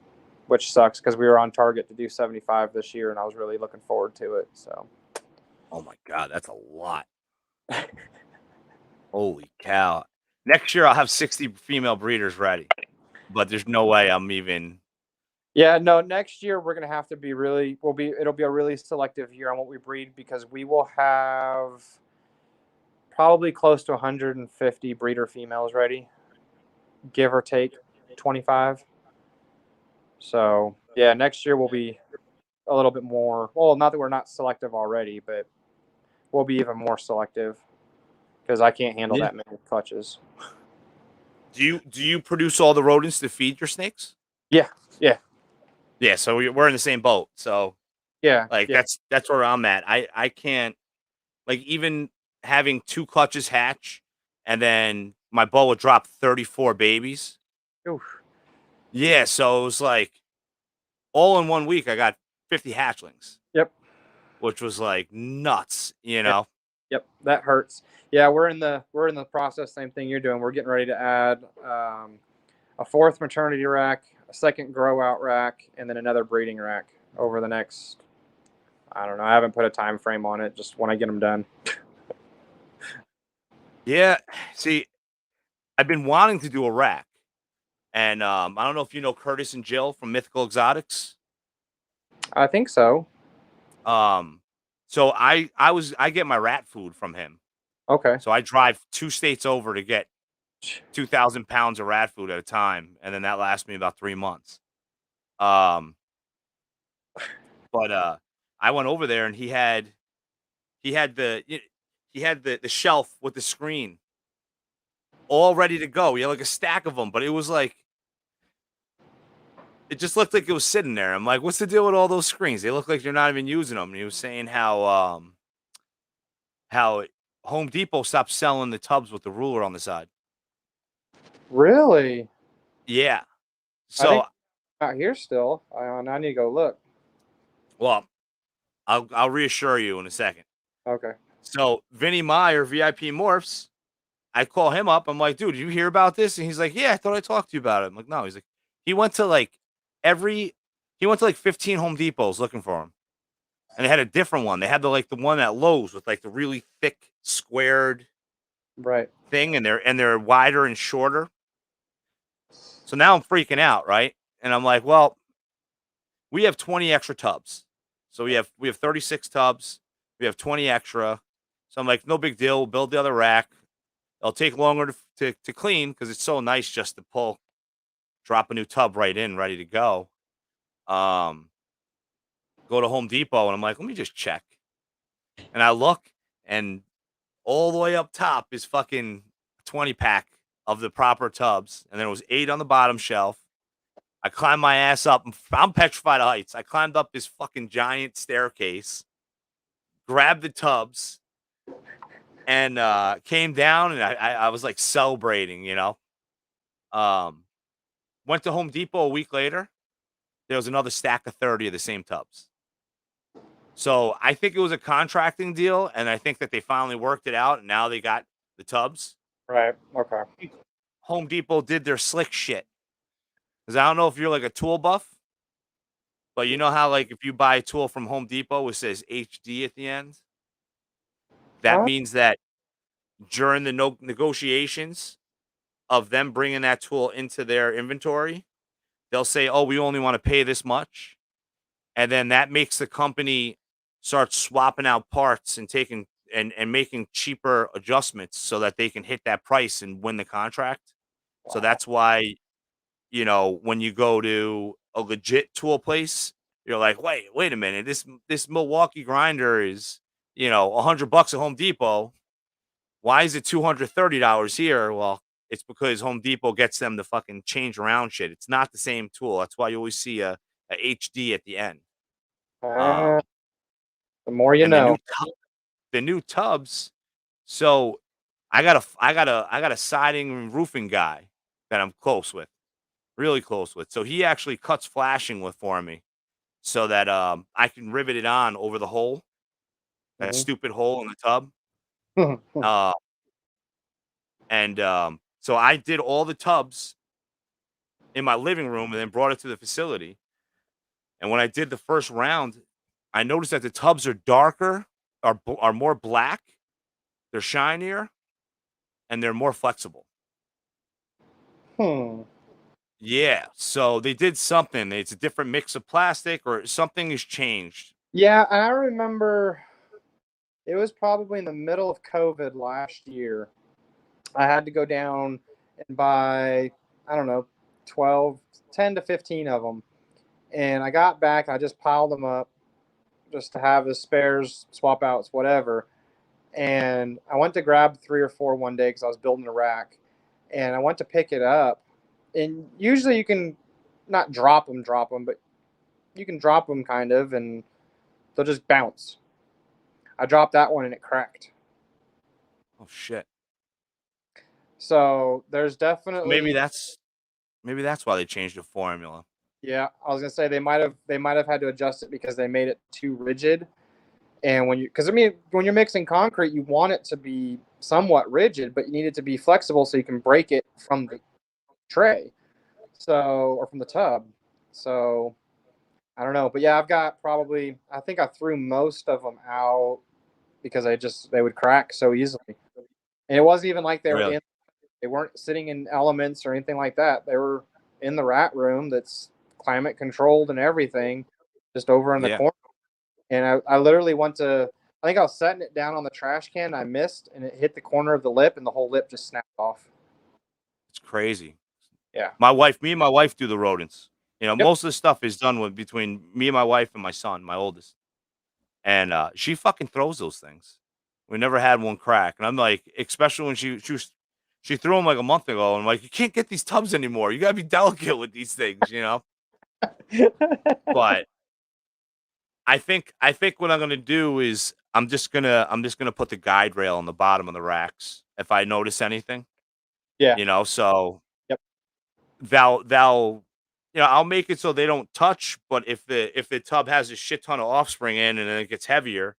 which sucks because we were on target to do 75 this year, and I was really looking forward to it. So. oh my god, that's a lot. Holy cow. Next year I'll have 60 female breeders ready. But there's no way I'm even Yeah, no, next year we're gonna have to be it'll be a really selective year on what we breed because we will have probably close to 150 breeder females ready, give or take 25. So yeah, next year will be a little bit more, well, not that we're not selective already, but we'll be even more selective because I can't handle Yeah. that many clutches. Do you produce all the rodents to feed your snakes? Yeah, yeah, Yeah, so we're in the same boat. So yeah, like yeah. that's where I'm at. I can't, like, even having 2 clutches hatch and then my boa would drop 34 babies. Oof. Yeah, so it was like all in 1 week I got 50 hatchlings, Yep. which was like nuts, you Yep. know. Yep, that hurts. Yeah, we're in the process. Same thing you're doing. We're getting ready to add a fourth maternity rack, a second grow out rack, and then another breeding rack over the next. I don't know. I haven't put a time frame on it. Just when I get them done. Yeah, see, I've been wanting to do a rack. And I don't know if you know Curtis and Jill from Mythical Exotics. I think so. Um, so I get my rat food from him. Okay. So I drive 2 states over to get 2,000 pounds of rat food at a time, and then that lasts me about 3 months. Um, but I went over there and he had the y- he had the shelf with the screen all ready to go. He had like a stack of them, but it was like it just looked like it was sitting there. I'm like, what's the deal with all those screens? They look like you're not even using them. And he was saying how Home Depot stopped selling the tubs with the ruler on the side. Really? Yeah. I think So, out here still. I need to go look. well, I'll reassure you in a second. Okay. So Vinny Meyer, VIP Morphs, I call him up. I'm like, dude, did you hear about this? And he's like, yeah, I thought I talked to you about it. I'm like, no. He's like, he went to like every he went to like 15 Home Depots looking for him. And they had a different one. They had the one at Lowe's with like the really thick squared Right. thing, and they're wider and shorter. So now I'm freaking out, right? And I'm like, well, we have 20 extra tubs. So we have 36 tubs. We have 20 extra. So I'm like, no big deal. We'll build the other rack. It'll take longer to clean because it's so nice just to drop a new tub right in, ready to go. Go to Home Depot and I'm like, let me just check. And I look, and all the way up top is fucking 20 pack of the proper tubs. And there was 8 on the bottom shelf. I climbed my ass up. I'm petrified of heights. I climbed up this fucking giant staircase, grabbed the tubs, and came down, and I was like celebrating, you know. Went to Home Depot a week later. There was another stack of 30 of the same tubs. So I think it was a contracting deal, and I think that they finally worked it out, and now they got the tubs. Right. Okay. Home Depot did their slick shit. Because I don't know if you're like a tool buff, but you know how like if you buy a tool from Home Depot, it says HD at the end. That Uh, means that during the negotiations of them bringing that tool into their inventory, they'll say, "Oh, we only want to pay this much," and then that makes the company start swapping out parts and taking and making cheaper adjustments so that they can hit that price and win the contract. So wow. that's why, when you go to a legit tool place, you're like, wait a minute, this Milwaukee grinder is, $100 at Home Depot. Why is it $230 here? Well, it's because Home Depot gets them to fucking change around shit. It's not the same tool. That's why you always see a HD at the end. Uh, Um, the more you and the know. new tubs. So I got a siding and roofing guy that I'm close with, really close with. So he actually cuts flashing with for me so that I can rivet it on over the hole, that Mhm. stupid hole in the tub. Uh, and so I did all the tubs in my living room and then brought it to the facility. And when I did the first round, I noticed that the tubs are darker, are more black, they're shinier, and they're more flexible. Hmm. Yeah, so they did something. It's a different mix of plastic or something has changed. Yeah, and I remember it was probably in the middle of COVID last year. I had to go down and buy, I don't know, 12, 10 to 15 of them. And I got back, I just piled them up just to have as spares, swap outs, whatever. And I went to grab 3 or 4 one day because I was building a rack. And I went to pick it up. And usually you can not drop them, but you can drop them kind of, and they'll just bounce. I dropped that one and it cracked. Oh shit. So there's So maybe definitely, that's why they changed the formula. yeah. I was gonna say they might have had to adjust it because they made it too rigid. And because I mean, when you're mixing concrete, you want it to be somewhat rigid, but you need it to be flexible so you can break it from the tray, or from the tub. So I don't know, but yeah, I've got probably. I think I threw most of them out because they would crack so easily, and it wasn't even like Really? they weren't sitting in elements or anything like that. They were in the rat room that's climate controlled and everything, just over in the Yeah. corner. And I literally went to, I think I was setting it down on the trash can. I missed and it hit the corner of the lip and the whole lip just snapped off. It's crazy. Yeah. Me and my wife do the rodents. Yep. Most of the stuff is done with between me and my wife and my son, my oldest. And she fucking throws those things. We never had one crack. And I'm like, especially when she threw them like a month ago. And I'm like, you can't get these tubs anymore. You gotta be delicate with these things. But I think what I'm gonna do is I'm just gonna put the guide rail on the bottom of the racks if I notice anything. Yeah. So Yep. they'll I'll make it so they don't touch, but if the tub has a shit ton of offspring in and then it gets heavier,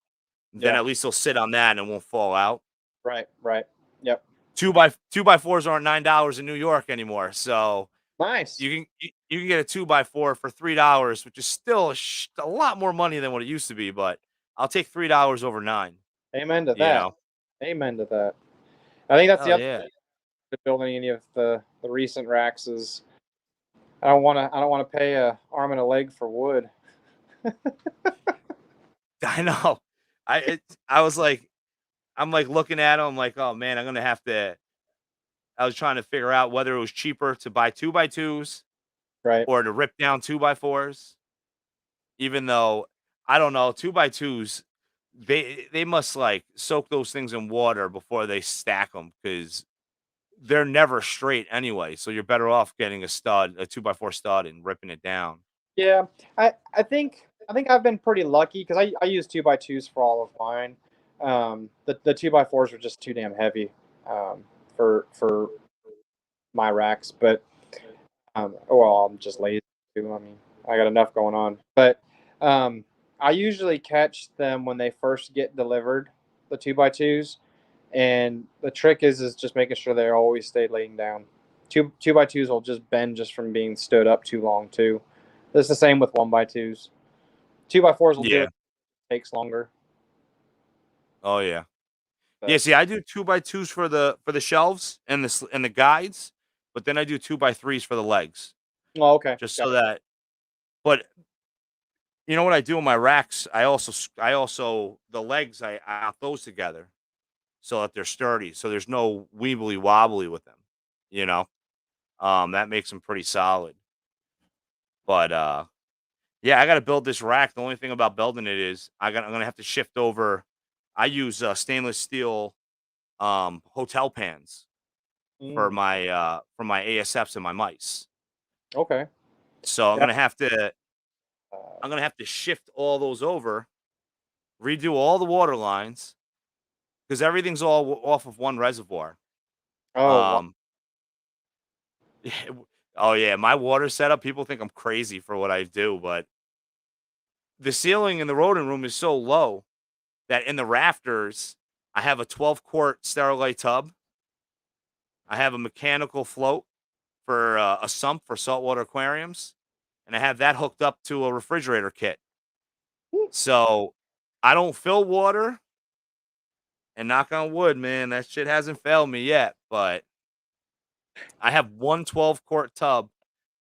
then Yeah. at least they'll sit on that and it won't fall out. Right. Right. Yep. Two by fours aren't $9 in New York anymore, so Nice. you can get a 2x4 for $3, which is still a lot more money than what it used to be, but I'll take $3 over 9, Amen to you that. know? Amen to that. I think that's the Hell other yeah. thing with building any of the recent racks is I don't want to pay a arm and a leg for wood. I know. I was like I'm like looking at them like, "Oh man, I'm gonna have to." I was trying to figure out whether it was cheaper to buy 2x2s Right. or to rip down 2x4s, even though I don't know, 2x2s, they must like soak those things in water before they stack them because they're never straight anyway. So you're better off getting a 2x4 stud and ripping it down. Yeah, I think I've been pretty lucky because I use 2x2s for all of mine. The 2x4s are just too damn heavy for my racks, but well, I'm just lazy too. I mean, I got enough going on, but I usually catch them when they first get delivered, the 2x2s, And the trick is just making sure they're always stay laying down. Two by twos will just bend just from being stood up too long too. It's the same with 1x2s. 2x4s will do Yeah. it. Takes longer. Oh yeah. But, Yeah. See, I do 2x2s for the shelves and the guides, but then I do 2x3s for the legs, oh, okay. just Got so it. that. But you know what I do in my racks? I also the legs I out those together so that they're sturdy, so there's no weebly wobbly with them. You know, that makes them pretty solid. But yeah, I got to build this rack. The only thing about building it is I'm gonna have to shift over. I use stainless steel hotel pans Mm, for my ASFs and my mice. okay. So Yeah. I'm gonna have to shift all those over, redo all the water lines because everything's all off of one reservoir. Oh, wow. Um, oh yeah, my water setup. People think I'm crazy for what I do, but the ceiling in the rodent room is so low that in the rafters, I have a 12-quart Sterilite tub. I have a mechanical float for a sump for saltwater aquariums, and I have that hooked up to a refrigerator kit. So I don't fill water, and knock on wood, man, that shit hasn't failed me yet. But I have one 12-quart tub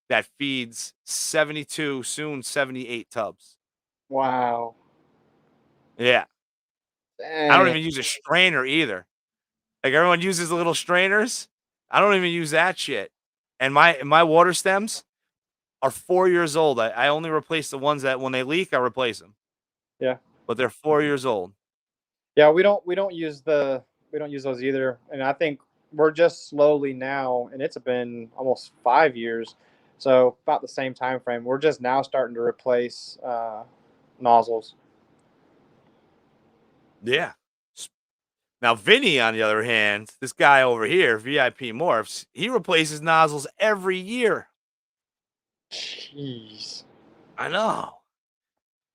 that feeds 72, soon 78 tubs. Wow. Yeah. I don't Dang. even use a strainer either. Like everyone uses the little strainers. I don't even use that shit. And my water stems are 4 years old. I only replace the ones that when they leak, I replace them. Yeah. But they're 4 years old. Yeah, we don't use those either. And I think we're just slowly now, and it's been almost 5 years, so about the same time frame. We're just now starting to replace nozzles. Yeah. Now Vinny, on the other hand, this guy over here, VIP Morphs, he replaces nozzles every year. Jeez. I know.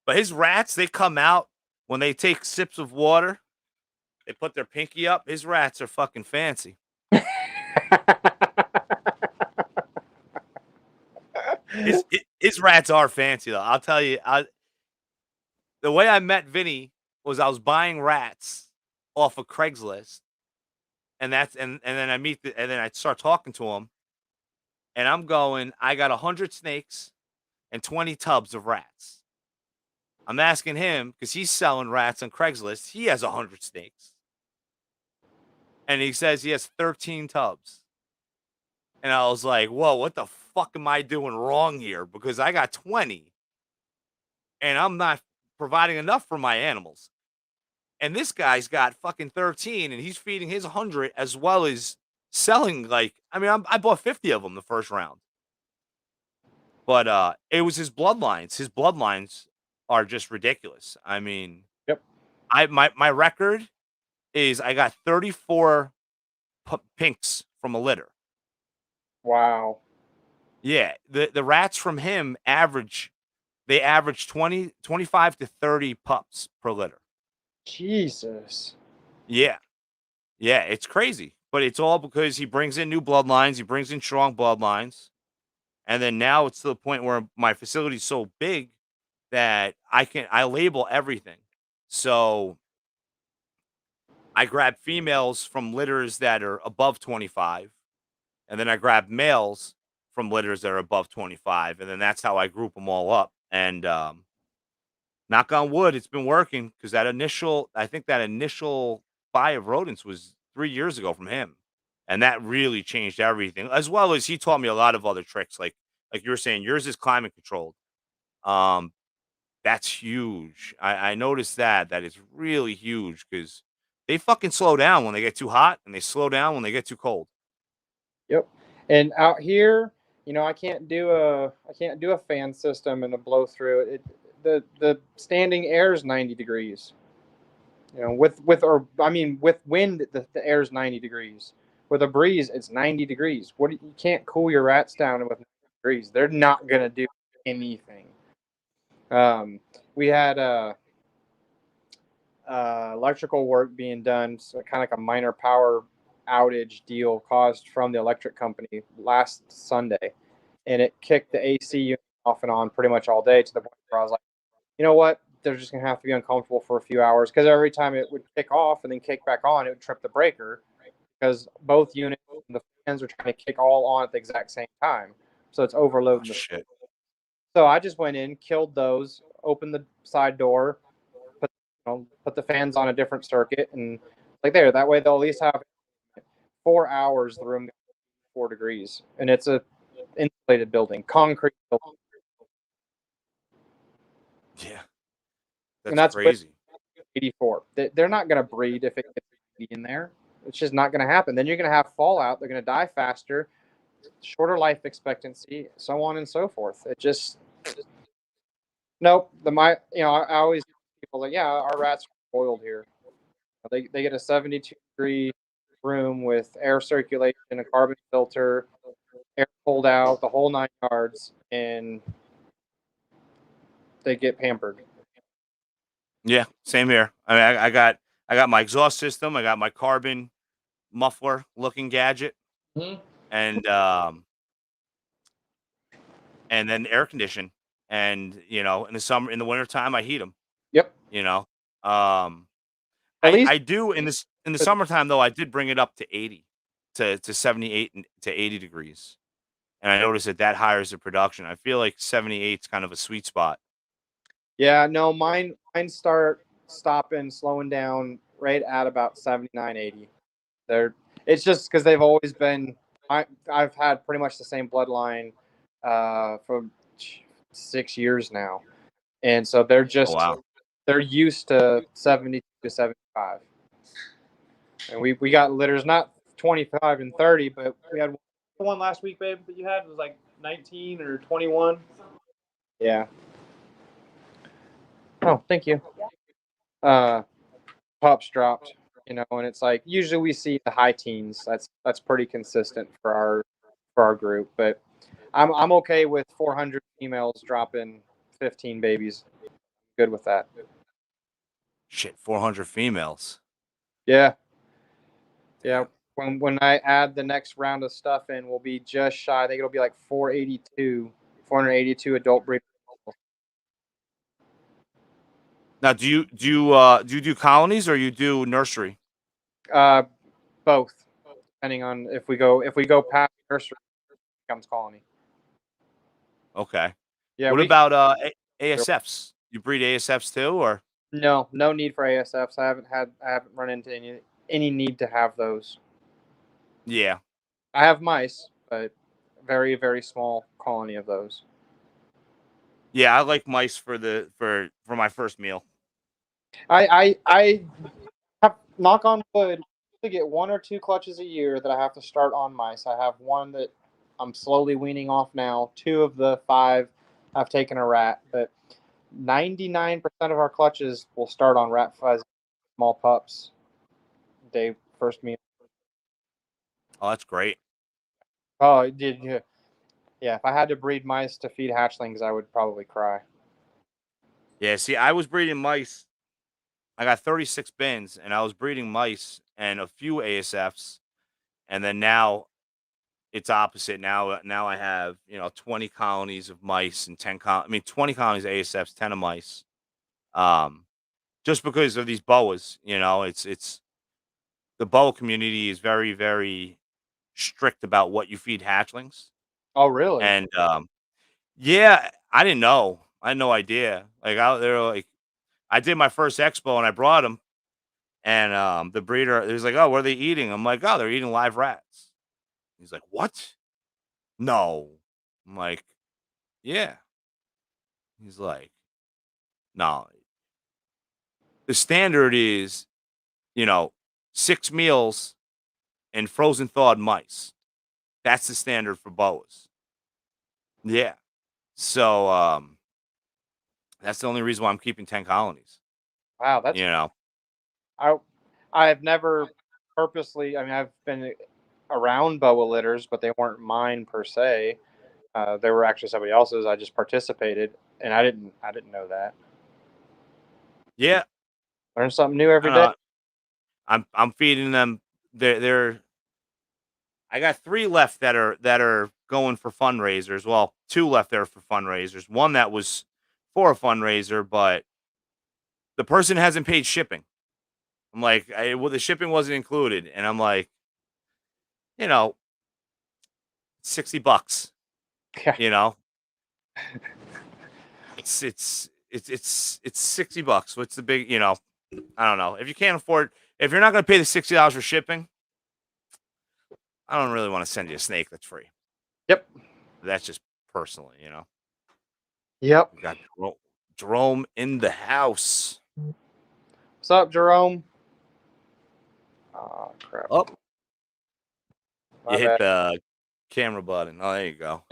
But his rats, they come out when they take sips of water. They put their pinky up. His rats are fucking fancy. His rats are fancy though. I'll tell you. The way I met Vinny was I was buying rats off of Craigslist, and then and then I start talking to him, and I'm going. I got 100 snakes and 20 tubs of rats. I'm asking him because he's selling rats on Craigslist. He has 100 snakes, and he says he has 13 tubs. And I was like, "Whoa, what the fuck am I doing wrong here? Because I got 20, and I'm not providing enough for my animals." And this guy's got fucking 13 and he's feeding his 100 as well as selling like I mean, I bought 50 of them the first round. But it was his bloodlines. His bloodlines are just ridiculous. I mean, Yep. my record is I got 34 pinks from a litter. Wow. Yeah, the rats from him average 25 to 30 pups per litter. Jesus. Yeah. Yeah, it's crazy, but it's all because he brings in new bloodlines, he brings in strong bloodlines, and then now it's to the point where my facility's so big that I label everything. So I grab females from litters that are above 25, and then I grab males from litters that are above 25, and then that's how I group them all up. And knock on wood, it's been working because I think that initial buy of rodents was 3 years ago from him. And that really changed everything, as well as he taught me a lot of other tricks. Like you were saying, yours is climate controlled. Um, that's huge. I noticed that is really huge because they fucking slow down when they get too hot and they slow down when they get too cold. Yep. And out here, I can't do a fan system and a blow through it. The standing air is 90 degrees. You know, with wind, the air is 90 degrees. With a breeze, it's 90 degrees. You can't cool your rats down with 90 degrees. They're not gonna do anything. We had electrical work being done, so kind of like a minor power outage deal caused from the electric company last Sunday, and it kicked the AC unit off and on pretty much all day to the point where I was like, you know what? They're just gonna have to be uncomfortable for a few hours because every time it would kick off and then kick back on, it would trip the breaker because both units and the fans are trying to kick all on at the exact same time, so it's Oh, overloading the. shit. So I just went in, killed those, opened the side door, put the fans on a different circuit, and like there. That way they'll at least have 4 hours. The room 4 degrees, and it's a insulated building, concrete building, Yeah, and that's that's crazy. 84. They're not going to breed if it gets in there. It's just not going to happen. Then you're going to have fallout. They're going to die faster, shorter life expectancy, so on and so forth. It just nope. I always tell people like, yeah, our rats are spoiled here. They get a 72-degree room with air circulation, a carbon filter, air pulled out, the whole 9 yards, and they get pampered. Yeah, same here. I mean, I got my exhaust system, I got my carbon muffler looking gadget, Mm-hmm. and then air condition, and in the summer, in the wintertime, I heat them. Yep. Um, At least I do in the summertime though. I did bring it up to 80, to 78 and to 80 degrees, and I noticed that higher the production. I feel like 78 is kind of a sweet spot. yeah, no, mine start stopping, slowing down right at about 79, 80. It's just because they've always been. I've had pretty much the same bloodline for 6 years now, and so Oh wow. they're used to 70 to 75. And we got litters not 25 and 30, but we had one last week, babe, that you had was like 19 or 21. Yeah. Oh, thank you. Uh, Pups dropped, and it's like usually we see the high teens. That's pretty consistent for our group, but I'm okay with 400 females dropping 15 babies. Good with that. Shit, 400 females. Yeah, yeah. Damn. When I add the next round of stuff in, we'll be just shy. I think it'll be like 482 adult breeders. Now, do you do colonies or you do nursery? Uh, both, depending on if we go past nursery, it becomes colony. Okay. Yeah, What we about ASFs? You breed ASFs too, or? no need for ASFs. I haven't run into any need to have those. Yeah. I have mice, but very very small colony of those. Yeah, I like mice for my first meal. I have, knock on wood, to get 1 or 2 clutches a year that I have to start on mice. I have one that I'm slowly weaning off now. 2 of the 5 I've taken a rat, but 99% of our clutches will start on rat fuzzy small pups. Day first meal. Oh, that's great. Oh, it did. Yeah. Yeah, if I had to breed mice to feed hatchlings, I would probably cry. Yeah, see, I was breeding mice. I got 36 bins, and I was breeding mice and a few ASFs, and then now it's opposite. Now I have 20 colonies of mice and 20 colonies of ASFs, 10 of mice. Um, just because of these boas, it's the boa community is very very strict about what you feed hatchlings, Oh, really? and yeah, I didn't know. I had no idea. Like they were like, I did my first expo and I brought them, and the breeder he was like, "Oh, what are they eating?" I'm like, "Oh, they're eating live rats." He's like, "What? No." I'm like, "Yeah." He's like, "No, the standard is, you know, 6 meals and frozen thawed mice. That's the standard for boas." Yeah. So that's the only reason why I'm keeping 10 colonies. Wow, that's You know. I I've never purposely. I mean, I've been around boa litters, but they weren't mine per se. They were actually somebody else's. I just participated, and I didn't know that. Yeah. Learn something new every I day. don't know. I'm feeding them. They're I got 3 left that are going for fundraisers. Well, 2 left there for fundraisers. One that was for a fundraiser, but the person hasn't paid shipping. I'm like, well, the shipping wasn't included, and I'm like, you know, $60. Yeah. You know, it's $60. What's the big? I don't know. If you can't afford, if you're not going to pay the $60 for shipping, I don't really want to send you a snake that's free. Yep. That's just personally. Yep. We got Jerome in the house. What's up, Jerome? Oh crap. Oh, My you hit bad. the camera button. Oh, there you go.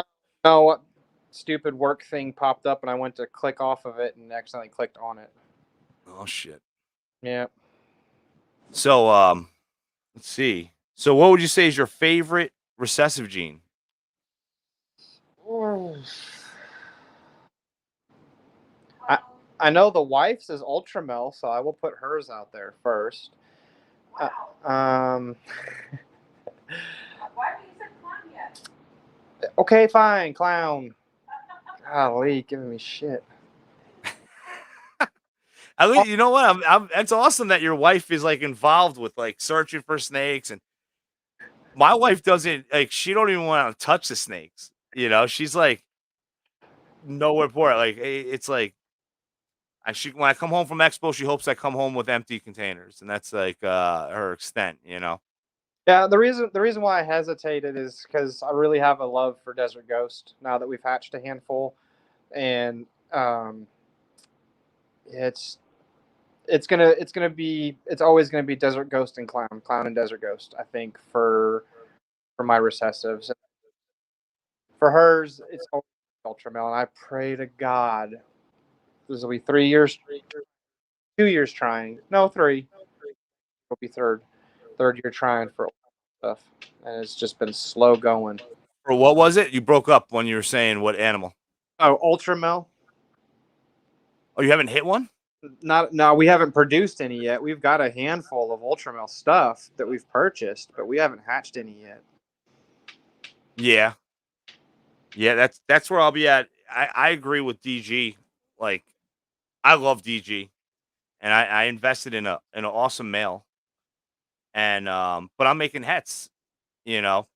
No, what stupid work thing popped up and I went to click off of it and accidentally clicked on it. Oh shit. Yeah. So let's see. So what would you say is your favorite recessive gene? I know the wife's is Ultramel, so I will put hers out there first. Why haven't you said clown yet? Okay, fine, clown. Golly, giving me shit. At least you know what? It's awesome that your wife is like involved with like searching for snakes, and my wife doesn't like. She don't even want to touch the snakes. She's like nowhere for it. Like it's like when I come home from Expo, she hopes I come home with empty containers, and that's like her extent. Yeah, the reason why I hesitated is because I really have a love for Desert Ghost now that we've hatched a handful, and it's always gonna be Desert Ghost and Clown and Desert Ghost. I think for my recessives. For hers, it's always Ultramel, and I pray to God this will be 3 years, 2 years trying. No, 3. It'll be third year trying for stuff, and it's just been slow going. Or what was it? You broke up when you were saying what animal? Oh, Ultramel. Oh, you haven't hit one? No, we haven't produced any yet. We've got a handful of Ultramel stuff that we've purchased, but we haven't hatched any yet. Yeah. Yeah, that's where I'll be at. I agree with DG. Like, I love DG, and I invested in an awesome male, and but I'm making hets. You know,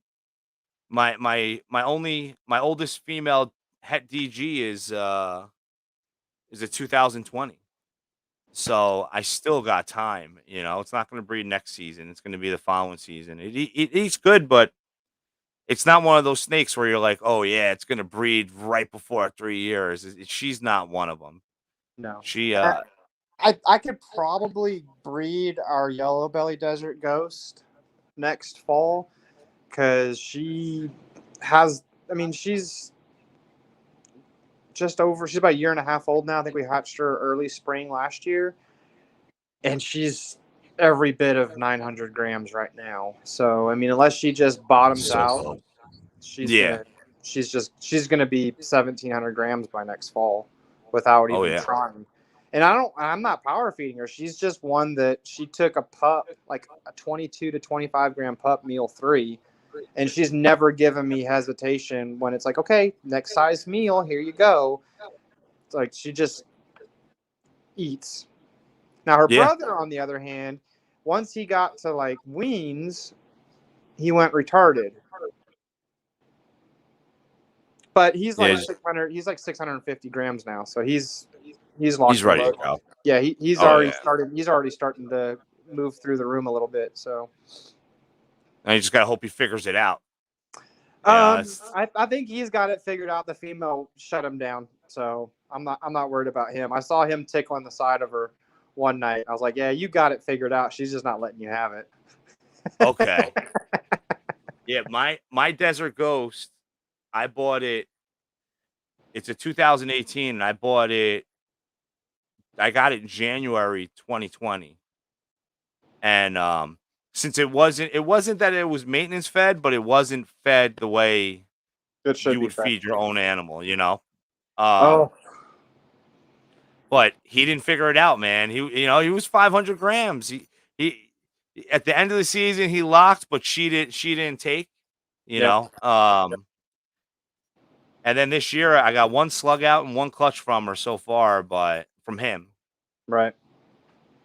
my oldest female het DG is a 2020. So I still got time. It's not going to breed next season. It's going to be the following season. It eats good, but it's not one of those snakes where you're like, oh yeah, it's going to breed right before 3 years. She's not one of them. No. She I could probably breed our yellow belly desert ghost next fall because she has. I mean, she's she's about a year and a half old now. I think we hatched her early spring last year, and she's every bit of 900 grams right now. So I mean, unless she just bottoms out, she's yeah. gonna be 1,700 grams by next fall without Oh even yeah. trying. And I'm not power feeding her. She's just one that she took a pup, like a 22 to 25 gram pup, meal 3, and she's never given me hesitation when it's like, okay, next size meal, here you go. It's like she just eats. Now her Yeah. brother, on the other hand, once he got to like weans, he went retarded. But he's like Yeah. 600. He's like 650 grams now, so he's locked He's ready and to loaded. go. Yeah, he's Oh, already yeah. started. He's already starting to move through the room a little bit. So, And you just gotta hope he figures it out. It's- I think he's got it figured out. The female shut him down, so I'm not worried about him. I saw him tickling the side of her one night. I was like, yeah, you got it figured out. She's just not letting you have it. okay. Yeah, my Desert Ghost, I bought it. It's a 2018, and I bought it. I got it in January 2020, and since it wasn't that it was maintenance fed, but it wasn't fed the way It should you be would fed. feed your own animal. Um, Oh, but he didn't figure it out, man. He was 500 grams. He at the end of the season he locked, but she didn't take. Yep. And then this year I got one slug out and one clutch from her so far, but from him. Right.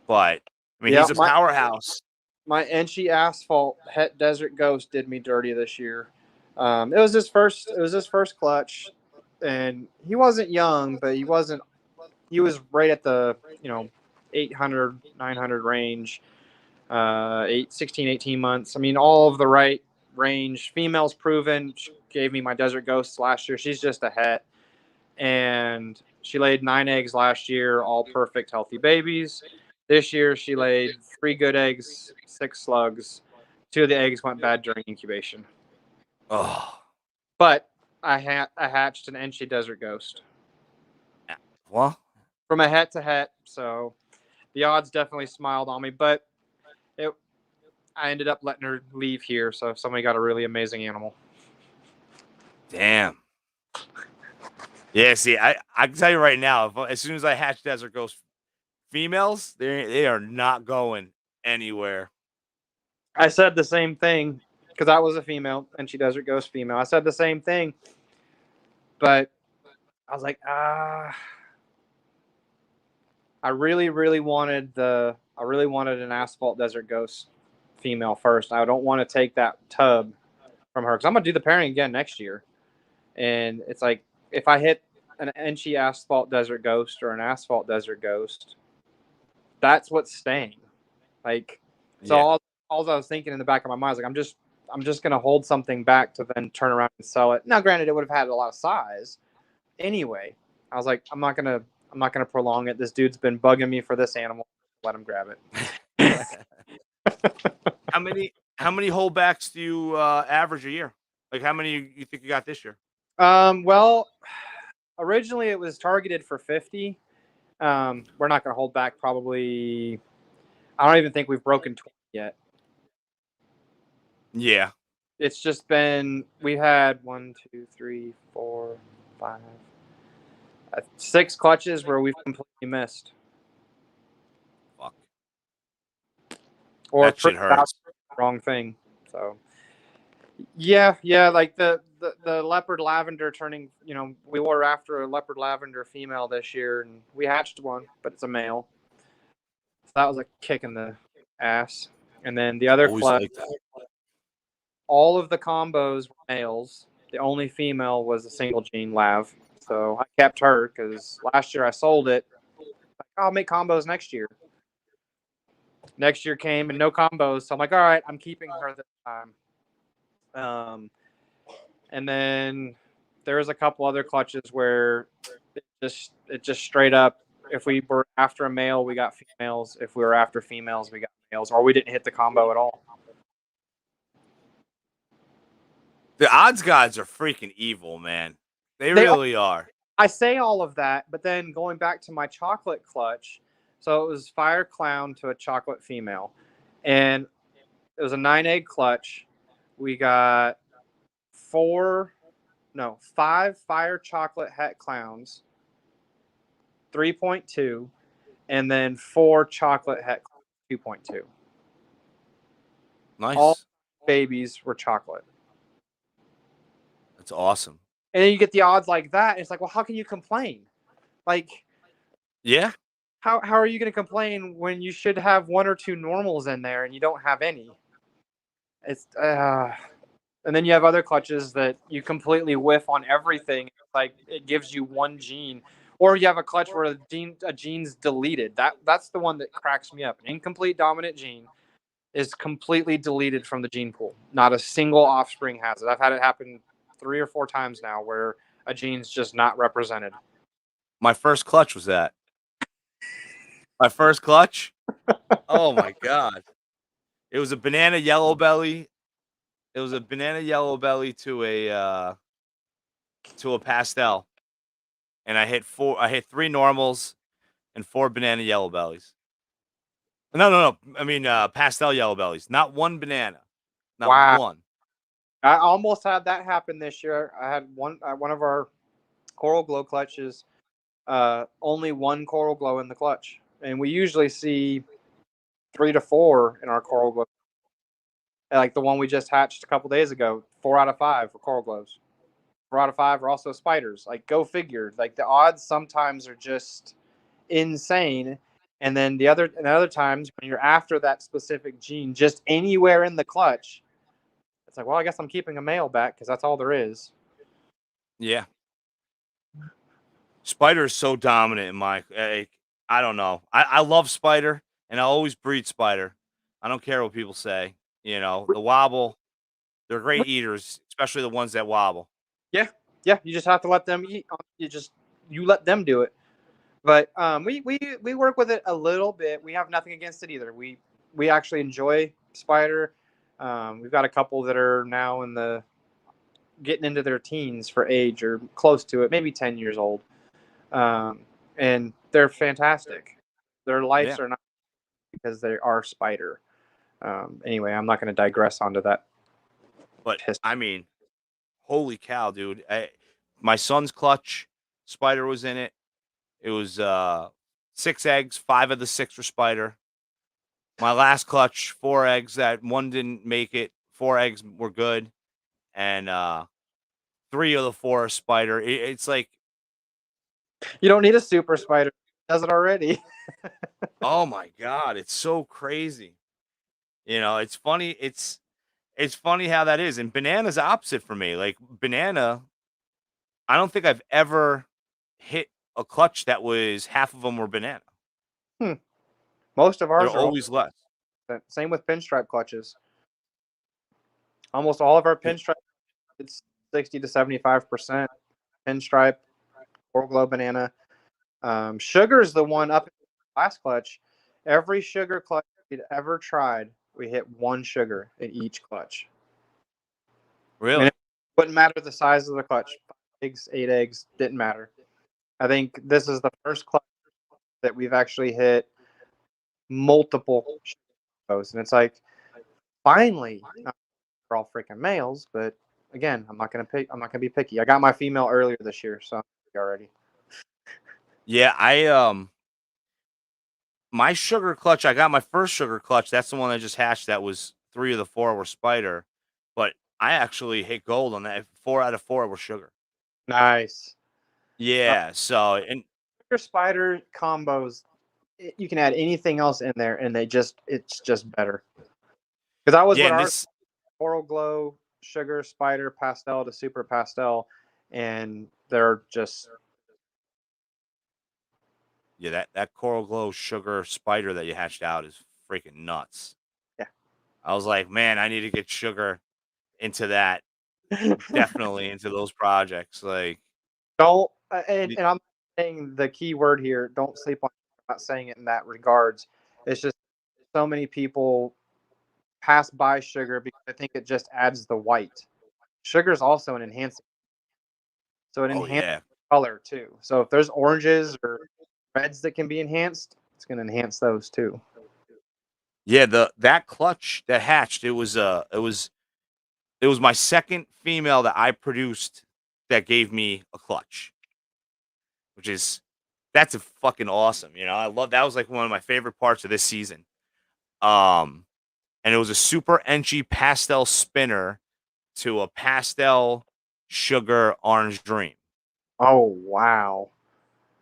But I mean, Yeah, he's a powerhouse. My Enchi Asphalt Het Desert Ghost did me dirty this year. It was his first clutch, and he wasn't young, but he was right at the 800 900 range. 16 18 months. I mean, all of the right range. Females proven. She gave me my Desert Ghosts last year. She's just a het, and she laid 9 eggs last year, all perfect, healthy babies. This year, she laid 3 good eggs, 6 slugs. 2 of the eggs went bad during incubation. Oh, But I hatched an Enchi Desert Ghost. well, From a het to het, so the odds definitely smiled on me. But I ended up letting her leave here, so somebody got a really amazing animal. damn. Yeah, see, I can tell you right now, as soon as I hatch Desert Ghost females, they are not going anywhere. I said the same thing because I was a female and she Desert Ghost female. I said the same thing, but I was like, I really, really wanted an Asphalt Desert Ghost female first. I don't want to take that tub from her because I'm gonna do the pairing again next year, and it's like if I hit an Enchi Asphalt Desert Ghost or an Asphalt Desert Ghost, that's what's staying. Like, so Yeah. all I was thinking in the back of my mind is like, I'm just gonna hold something back to then turn around and sell it. Now, granted, it would have had a lot of size anyway. I was like, I'm not gonna prolong it. This dude's been bugging me for this animal. Let him grab it. How many holdbacks do you average a year? Like, how many you think you got this year? Well, originally it was targeted for 50. We're not going to hold back probably. I don't even think we've broken 20 yet. Yeah. It's just been, we had 1, 2, 3, 4, 5, 6 clutches where we've completely missed. Fuck. Or That shit hurts. wrong thing. So yeah, like the leopard lavender turning, we were after a leopard lavender female this year and we hatched one, but it's a male. So that was a kick in the ass. And then the other Always clutch, like that. all of the combos were males. The only female was a single gene lav. So I kept her because last year I sold it. I'll make combos next year. Next year came and no combos. So I'm like, all right, I'm keeping her this time. And then there was a couple other clutches where it just straight up, if we were after a male, we got females. If we were after females, we got males, or we didn't hit the combo at all. The odds gods are freaking evil, man. They really are. I say all of that, but then going back to my chocolate clutch, so it was Fire Clown to a chocolate female, and it was a 9-egg clutch. We got 5 Fire Chocolate Het Clowns, 3.2, and then 4 Chocolate Het 2.2. Nice. All babies were chocolate. That's awesome. And then you get the odds like that. And it's like, well, how can you complain? Like, yeah. How are you going to complain when you should have 1 or 2 normals in there and you don't have any? It's and then you have other clutches that you completely whiff on everything. It's like it gives you 1 gene, or you have a clutch where a gene's deleted. That's the one that cracks me up. An incomplete dominant gene is completely deleted from the gene pool. Not a single offspring has it. I've had it happen 3 or 4 times now where a gene's just not represented. My first clutch was that. My first clutch? Oh my god. It was a banana yellow belly. It was a banana yellow belly to a pastel. And I hit 3 normals and 4 banana yellow bellies. No. I mean pastel yellow bellies. Not 1 banana. Not 1. I almost had that happen this year. I had one of our coral glow clutches only one coral glow in the clutch, and we usually see 3 to 4 in our coral glow. Like the one we just hatched a couple days ago, 4 out of 5 were coral glows. 4 out of 5 are also spiders. Like, go figure. Like, the odds sometimes are just insane. And then other times when you're after that specific gene, just anywhere in the clutch, it's like, well, I guess I'm keeping a male back because that's all there is. Yeah. Spider is so dominant in my. I don't know. I love spider, and I always breed spider. I don't care what people say. You know, the wobble, they're great eaters, especially the ones that wobble. Yeah, yeah. You just have to let them eat. You let them do it. But we work with it a little bit. We have nothing against it either. We actually enjoy spider. We've got a couple that are now getting into their teens for age or close to it, maybe 10 years old. And they're fantastic. Their lives are not because they are spider. Anyway, I'm not going to digress onto that. But I mean, holy cow, dude! My son's clutch, spider was in it. It was 6 eggs, 5 of the 6 were spider. My last clutch, 4 eggs. That one didn't make it. 4 eggs were good, and 3 of the 4 are spider. It's like, you don't need a super spider; it does it already. oh my god, it's so crazy. You know, it's funny. It's funny how that is. And banana's opposite for me. Like banana, I don't think I've ever hit a clutch that was half of them were banana. Most of They're ours are always less. same with pinstripe clutches. Almost all of our pinstripe, it's 60 to 75% pinstripe, coral glow banana. Sugar is the one up in the last clutch. Every sugar clutch we'd ever tried, we hit 1 sugar in each clutch. Really? And it wouldn't matter the size of the clutch. 5 eggs, 8 eggs, didn't matter. I think this is the first clutch that we've actually hit multiple shows. And it's like, finally, we're all freaking males, but again, I'm not gonna be picky. I got my female earlier this year, so I'm already. Yeah, my sugar clutch, I got my first sugar clutch. That's the one I just hatched. That was 3 of the 4 were spider, but I actually hit gold on that. 4 out of 4 were sugar. Nice. Yeah. So, and Sugar spider combos, you can add anything else in there, and it's just better. Because that was yeah, what and our this, coral glow, sugar, spider, pastel to super pastel, and they're just yeah, that coral glow sugar spider that you hatched out is freaking nuts. yeah. I was like, man, I need to get sugar into that. Definitely into those projects. Like, Don't and I'm saying the key word here. Don't sleep on. I'm not saying it in that regards. It's just so many people pass by sugar because I think it just adds the white. Sugar is also an enhancer, so it oh enhances yeah, color too. So if there's oranges or reds that can be enhanced, it's going to enhance those too. yeah. That clutch that hatched, it was my second female that I produced that gave me a clutch, which is that's a fucking awesome. You know, I love that was like one of my favorite parts of this season. Um, and it was a super enchy pastel spinner to a pastel sugar orange dream. Oh wow!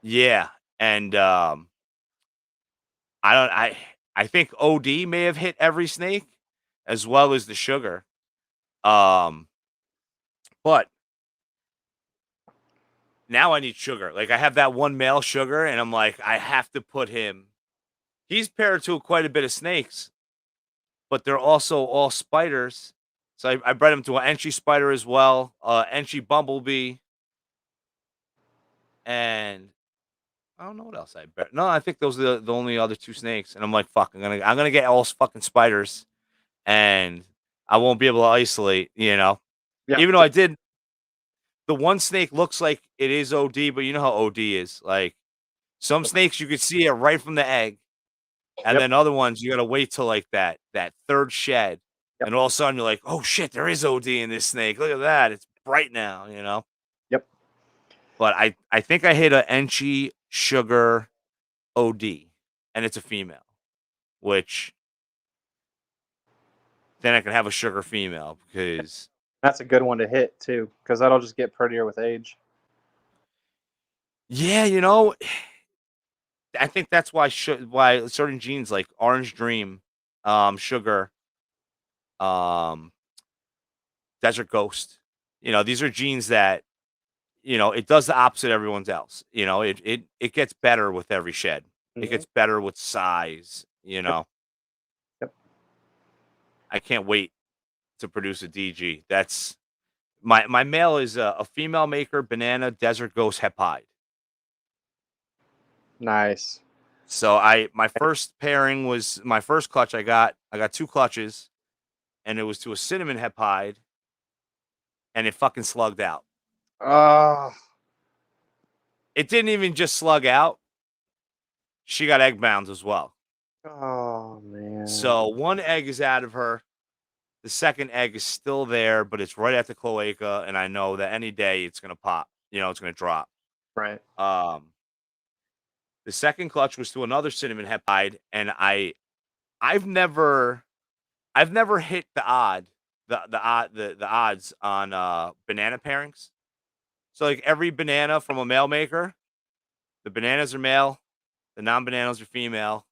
Yeah, and I think OD may have hit every snake as well as the sugar. Um, but now I need sugar. Like I have that one male sugar, and I'm like, I have to put him. He's paired to quite a bit of snakes, but they're also all spiders. So I bred him to an Enchi spider as well, Enchi bumblebee, and I don't know what else I bred. No, I think those are the only other 2 snakes. And I'm like, fuck, I'm gonna get all fucking spiders, and I won't be able to isolate. You know, Yeah, even though I did. The one snake looks like it is OD, but you know how OD is. Like some snakes, you could see it right from the egg, and Yep. then other ones you gotta wait till like that third shed, Yep. and all of a sudden you're like, oh shit, there is OD in this snake. Look at that, it's bright now. You know. Yep. But I think I hit a Enchi Sugar OD, and it's a female, which then I can have a sugar female because That's a good one to hit too, because that'll just get prettier with age. yeah, I think that's why why certain genes like Orange Dream, Sugar, um, Desert Ghost, these are genes that it does the opposite of everyone's else. It gets better with every shed. It Mhm. gets better with size. Yep. I can't wait to produce a DG. That's my male is a female maker banana Desert Ghost Hepide. Nice. So my first pairing was my first clutch. I got 2 clutches, and it was to a cinnamon Hepide, and it fucking slugged out. Oh, It didn't even just slug out. She got egg bounds as well. oh man. So one egg is out of her. The second egg is still there, but it's right at the cloaca, and I know that any day it's gonna pop. It's gonna drop. Right. The second clutch was to another cinnamon Hepide, and I've never hit the odds on banana pairings. So like every banana from a male maker, the bananas are male, the non-bananas are female.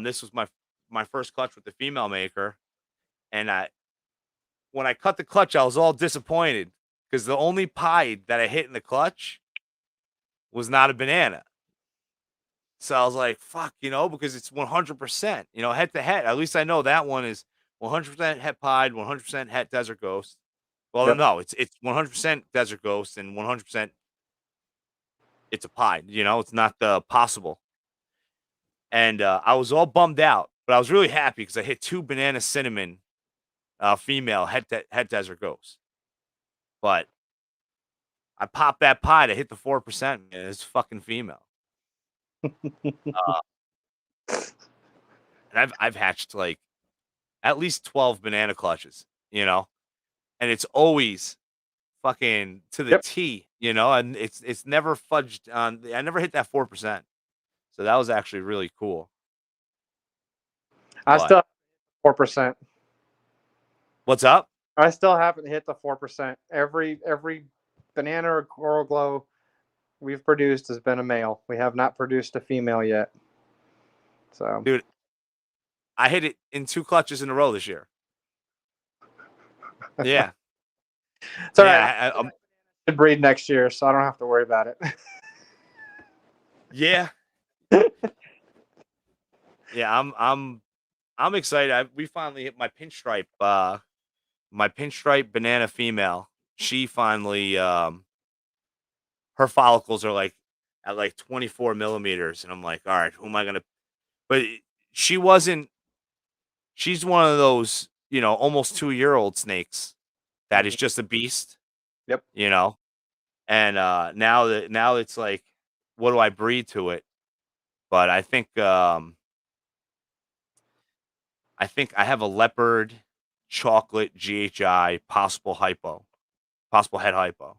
This was my first clutch with the female maker, and when I cut the clutch, I was all disappointed because the only pied that I hit in the clutch was not a banana. So I was like, fuck, because it's 100%, head to head. At least I know that one is 100% het pied, 100% het Desert Ghost. Well, Yep. no, it's 100% Desert Ghost and 100% it's a pied. It's not possible. And I was all bummed out, but I was really happy because I hit 2 banana cinnamon female het Desert Ghost. But I popped that pied. I hit the 4%. Man, it's fucking female. And I've hatched like at least 12 banana clutches, and it's always fucking to the Yep. T, and it's never fudged on. I never hit that 4%, so that was actually really cool. I But- still have 4%. What's up? I still haven't hit the 4%. Every banana or coral glow we've produced has been a male. We have not produced a female yet. So Dude, I hit it in 2 clutches in a row this year. Yeah. it's all Yeah, right. I should breed next year, so I don't have to worry about it. Yeah. Yeah, I'm excited. We finally hit my pinstripe banana female. She finally her follicles are like at like 24 millimeters, and I'm like, all right, who am I gonna? But she's one of those almost 2-year-old snakes that is just a beast. Yep. And now it's like, what do I breed to it? But I think I have a leopard chocolate GHI possible head hypo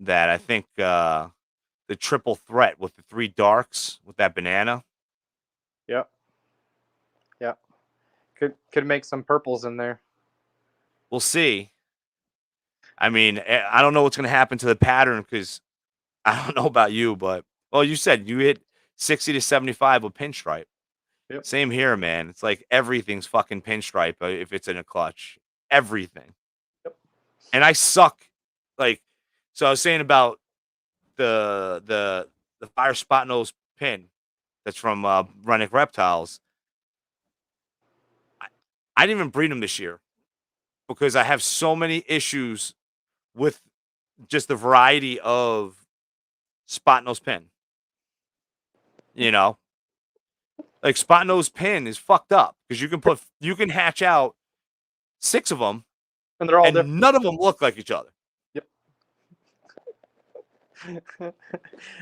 that I think the triple threat with the 3 darks with that banana. Yep. Could make some purples in there. We'll see. I mean, I don't know what's going to happen to the pattern because I don't know about you, but you said you hit 60 to 75 with pinstripe. Yep. Same here, man. It's like everything's fucking pinstripe if it's in a clutch. Everything. Yep. And I suck. Like, so I was saying about the fire spot nose pin that's from Rennick Reptiles. I didn't even breed them this year because I have so many issues with just the variety of spot nose pin. Like spot nose pin is fucked up because you can hatch out 6 of them And they're all and different. none of them look like each other.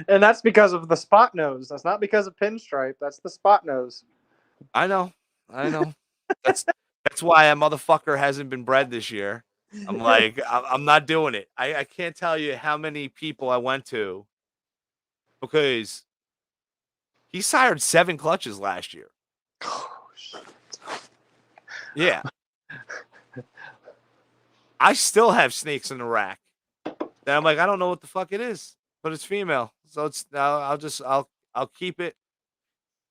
And that's because of the spot nose. That's not because of pinstripe. That's the spot nose. I know. That's why a motherfucker hasn't been bred this year. I'm like, I'm not doing it. I can't tell you how many people I went to because he sired 7 clutches last year. Yeah. I still have snakes in the rack. Then I'm like, I don't know what the fuck it is, but it's female. So it's I'll keep it.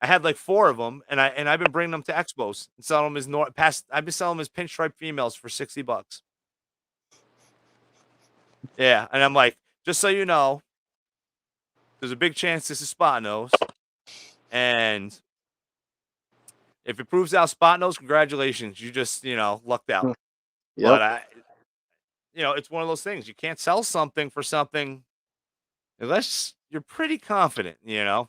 I had like 4 of them, and I've been bringing them to expos and selling them as I've been selling them as pinstripe females for $60. Yeah, and I'm like, just so you know, there's a big chance this is spot nose, and if it proves out spot nose, congratulations, you just lucked out. Yep. But it's one of those things. You can't sell something for something unless you're pretty confident. Yep.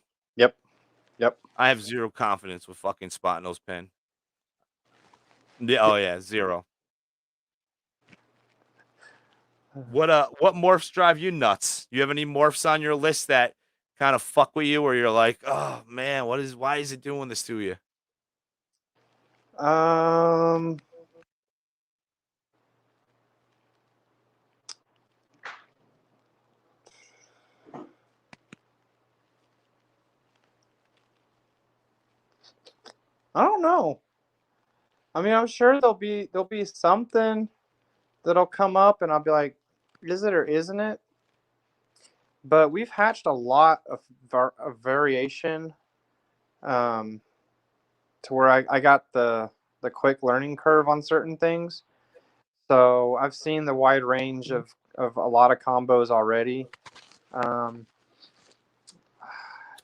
Yep. I have 0 confidence with fucking spot nose pin. Yeah, oh yeah, 0. What morphs drive you nuts? You have any morphs on your list that kind of fuck with you, or you're like, oh man, why is it doing this to you? I don't know. I mean, I'm sure there'll be something that'll come up, and I'll be like, is it or isn't it? But we've hatched a lot of variation, to where I got the quick learning curve on certain things. So I've seen the wide range of a lot of combos already.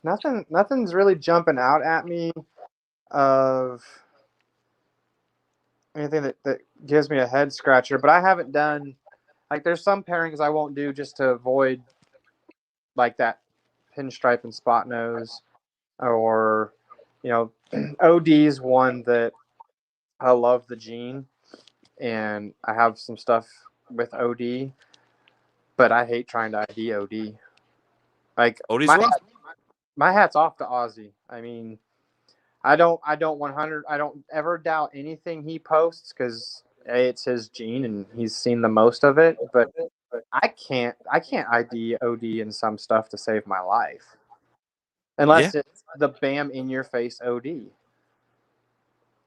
Nothing's really jumping out at me of anything that gives me a head scratcher, but I haven't done, like, there's some pairings I won't do just to avoid like that pinstripe and spot nose, or OD's one that I love the gene, and I have some stuff with OD, but I hate trying to ID OD. Like, Odie's rough. my hat's off to Ozzy. I mean, I don't ever doubt anything he posts, because it's his gene and he's seen the most of it. But I can't ID OD in some stuff to save my life, unless it's the bam in your face OD.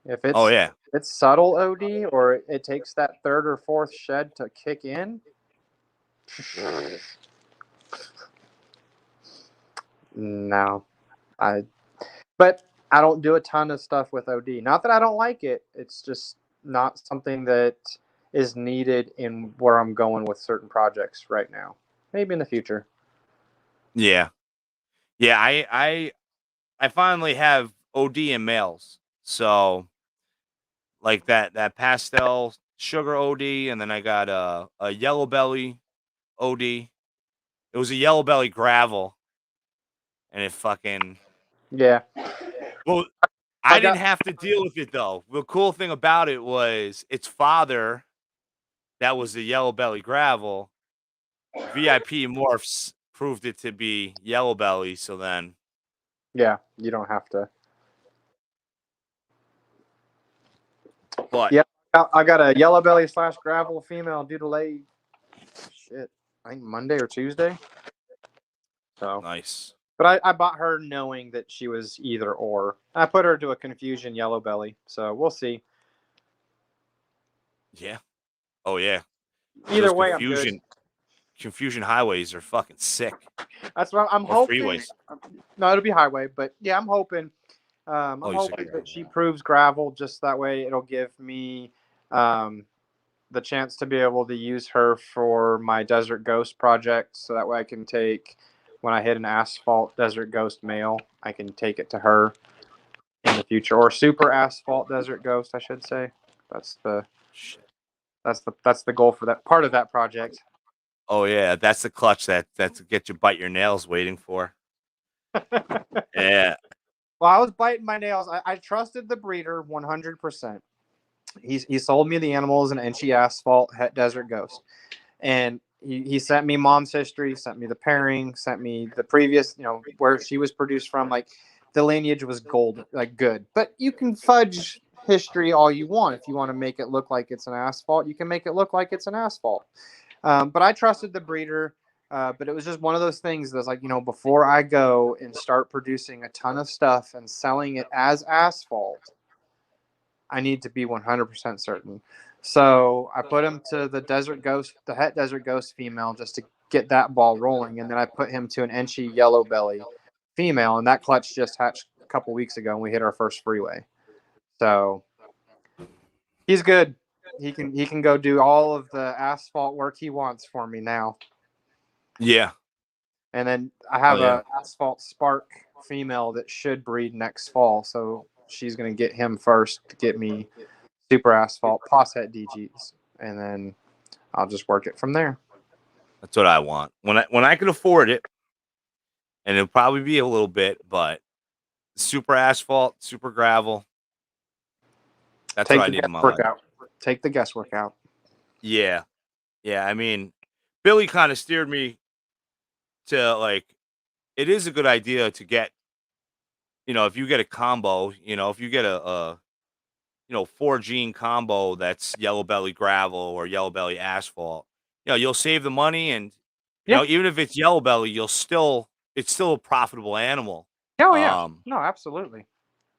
If Oh yeah. it's subtle OD, or it takes that 3rd or 4th shed to kick in. No, but I don't do a ton of stuff with OD. Not that I don't like it. It's just not something that is needed in where I'm going with certain projects right now. Maybe in the future. Yeah. Yeah, I finally have OD in males. So like that pastel sugar OD, and then I got a yellow belly OD. It was a yellow belly gravel, and it fucking Yeah. well, I didn't have to deal with it though. The cool thing about it was its father, that was the yellow belly gravel. VIP morphs proved it to be yellow belly, so then Yeah, you don't have to. but Yeah, I got a yellow belly / gravel female due to lay. Shit, I think Monday or Tuesday. So nice. But I bought her knowing that she was either or. I put her to a confusion yellow belly, so we'll see. Yeah. Oh yeah. Either Those way, I'm good. confusion highways are fucking sick. That's what I'm Or hoping. freeways. No, it'll be highway, but yeah, I'm hoping. I'm Oh, you said hoping gravel. that she proves gravel. Just that way, it'll give me the chance to be able to use her for my Desert Ghost project. So that way, I can take, when I hit an asphalt Desert Ghost male, I can take it to her in the future, or super asphalt Desert Ghost, I should say. That's the goal for that part of that project. Oh yeah, that's the clutch that's get you bite your nails waiting for. Yeah. Well, I was biting my nails. I trusted the breeder 100%. He sold me the animals in Inchy Asphalt Desert Ghost, and he sent me mom's history, sent me the pairing, sent me the previous, where she was produced from. Like, the lineage was gold, like good. But you can fudge history all you want. If you want to make it look like it's an asphalt, you can make it look like it's an asphalt. But I trusted the breeder. But it was just one of those things that's like, before I go and start producing a ton of stuff and selling it as asphalt, I need to be 100% certain. So I put him to the Het Desert Ghost female just to get that ball rolling. And then I put him to an Enchi yellow belly female. And that clutch just hatched a couple weeks ago and we hit our first freeway. So he's good. He can go do all of the asphalt work he wants for me now. Yeah. And then I have a asphalt spark female that should breed next fall. So she's going to get him first to get me super asphalt posset DGs. And then I'll just work it from there. That's what I want. When I can afford it, and it'll probably be a little bit, but super asphalt, super gravel. That's what I need in my life. Take the guesswork out. Yeah. Yeah. I mean, Billy kind of steered me to like, it is a good idea to get, if you get a combo, if you get a 4 gene combo that's yellow belly gravel or yellow belly asphalt, you'll save the money. And, even if it's yellow belly, it's still a profitable animal. Oh, yeah. No, absolutely.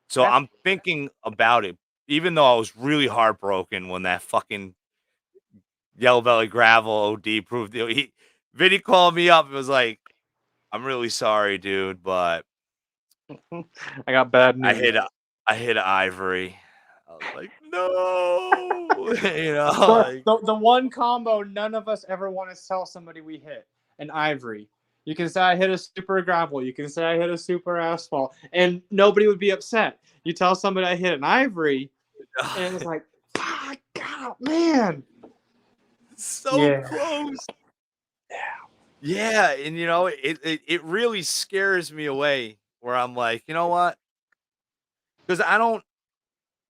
So I'm thinking about it, even though I was really heartbroken when that fucking yellow belly gravel OD proved it. Vinny called me up and was like, "I'm really sorry, dude, but I got bad news. I hit ivory." I was like, "No," the one combo none of us ever want to tell somebody we hit, an ivory. You can say I hit a super gravel. You can say I hit a super asphalt, and nobody would be upset. You tell somebody I hit an ivory, and it's like, God, man, so close. Yeah, and it really scares me away. Where I'm like, you know what? Because I don't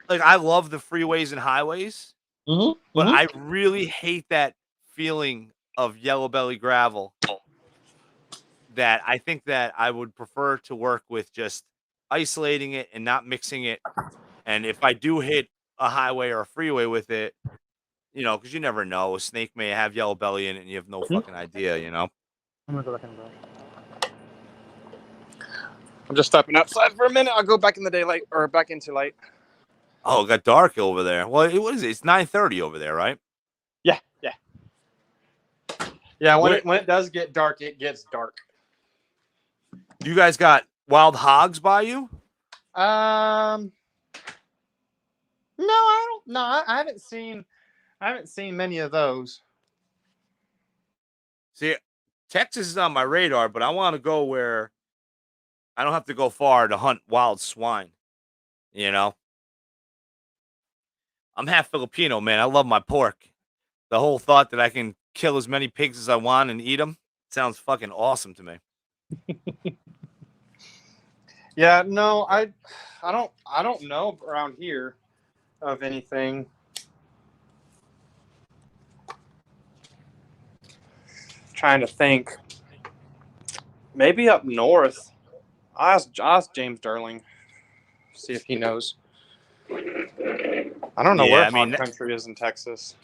I love the freeways and highways, but I really hate that feeling of yellow belly gravel. That I think that I would prefer to work with just isolating it and not mixing it. And if I do hit a highway or a freeway with it, because you never know, a snake may have yellow belly in it and you have no fucking idea, I'm gonna go back in the brush. I'm just stepping outside for a minute. I'll go back in the daylight or back into light. Oh, it got dark over there. Well, what is it? It's 9:30 over there, right? Yeah. Yeah, when it does get dark, it gets dark. You guys got wild hogs by you? No, I don't. No, I haven't seen many of those. See, Texas is on my radar, but I want to go where I don't have to go far to hunt wild swine. I'm half Filipino, man. I love my pork. The whole thought that I can kill as many pigs as I want and eat them sounds fucking awesome to me. Yeah, no, I don't know around here of anything. Trying to think. Maybe up north. I'll ask James Darling. See if he knows. I don't know where hog country is in Texas.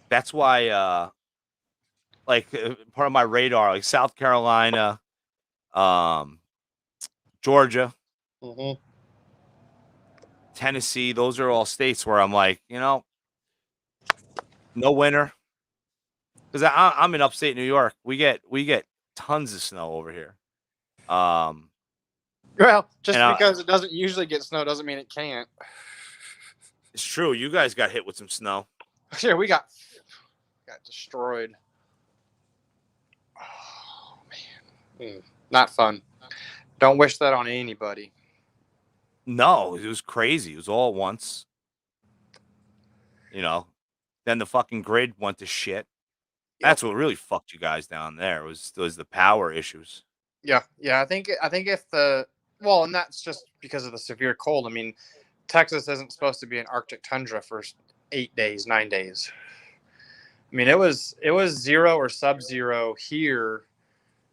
That's why part of my radar, like South Carolina, Georgia, Tennessee, those are all states where I'm like, no winter. Because I'm in upstate New York. We get tons of snow over here. Well, just because it doesn't usually get snow doesn't mean it can't. It's true. You guys got hit with some snow. Yeah, we got destroyed. Oh man, not fun. Don't wish that on anybody. No, it was crazy. It was all at once. Then the fucking grid went to shit. That's what really fucked you guys down there was the power issues. Yeah. I think if and that's just because of the severe cold. I mean, Texas isn't supposed to be an Arctic tundra for 8 days, 9 days. I mean, it was 0 or sub-zero here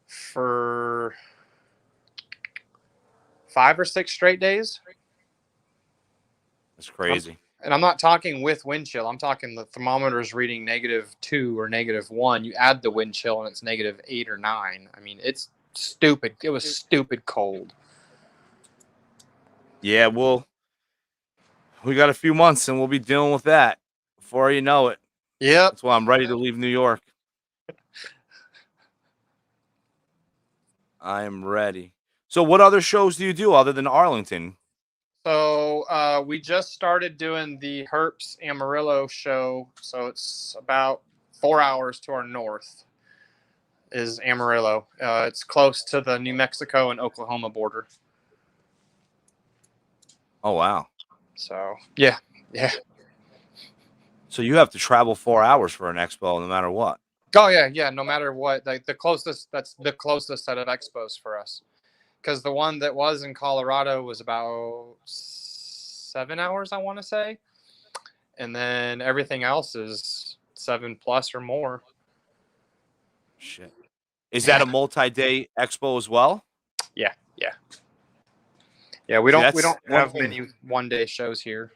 for 5 or 6 straight days. That's crazy. And I'm not talking with wind chill. I'm talking the thermometer's reading -2 or -1. You add the wind chill and it's -8 or 9. I mean, it's stupid. It was stupid cold. Yeah, we got a few months and we'll be dealing with that before you know it. Yep. That's why I'm ready to leave New York. I am ready. So what other shows do you do other than Arlington? So we just started doing the Herps Amarillo show. So it's about 4 hours to our north is Amarillo. It's close to the New Mexico and Oklahoma border. Oh, wow. So yeah. So you have to travel 4 hours for an expo no matter what. Oh yeah. No matter what, like that's the closest set of expos for us. Because the one that was in Colorado was about 7 hours, I want to say, and then everything else is 7+ or more. Shit. Is that a multi-day expo as well? Yeah. We See, don't that's one have thing. many one-day shows here.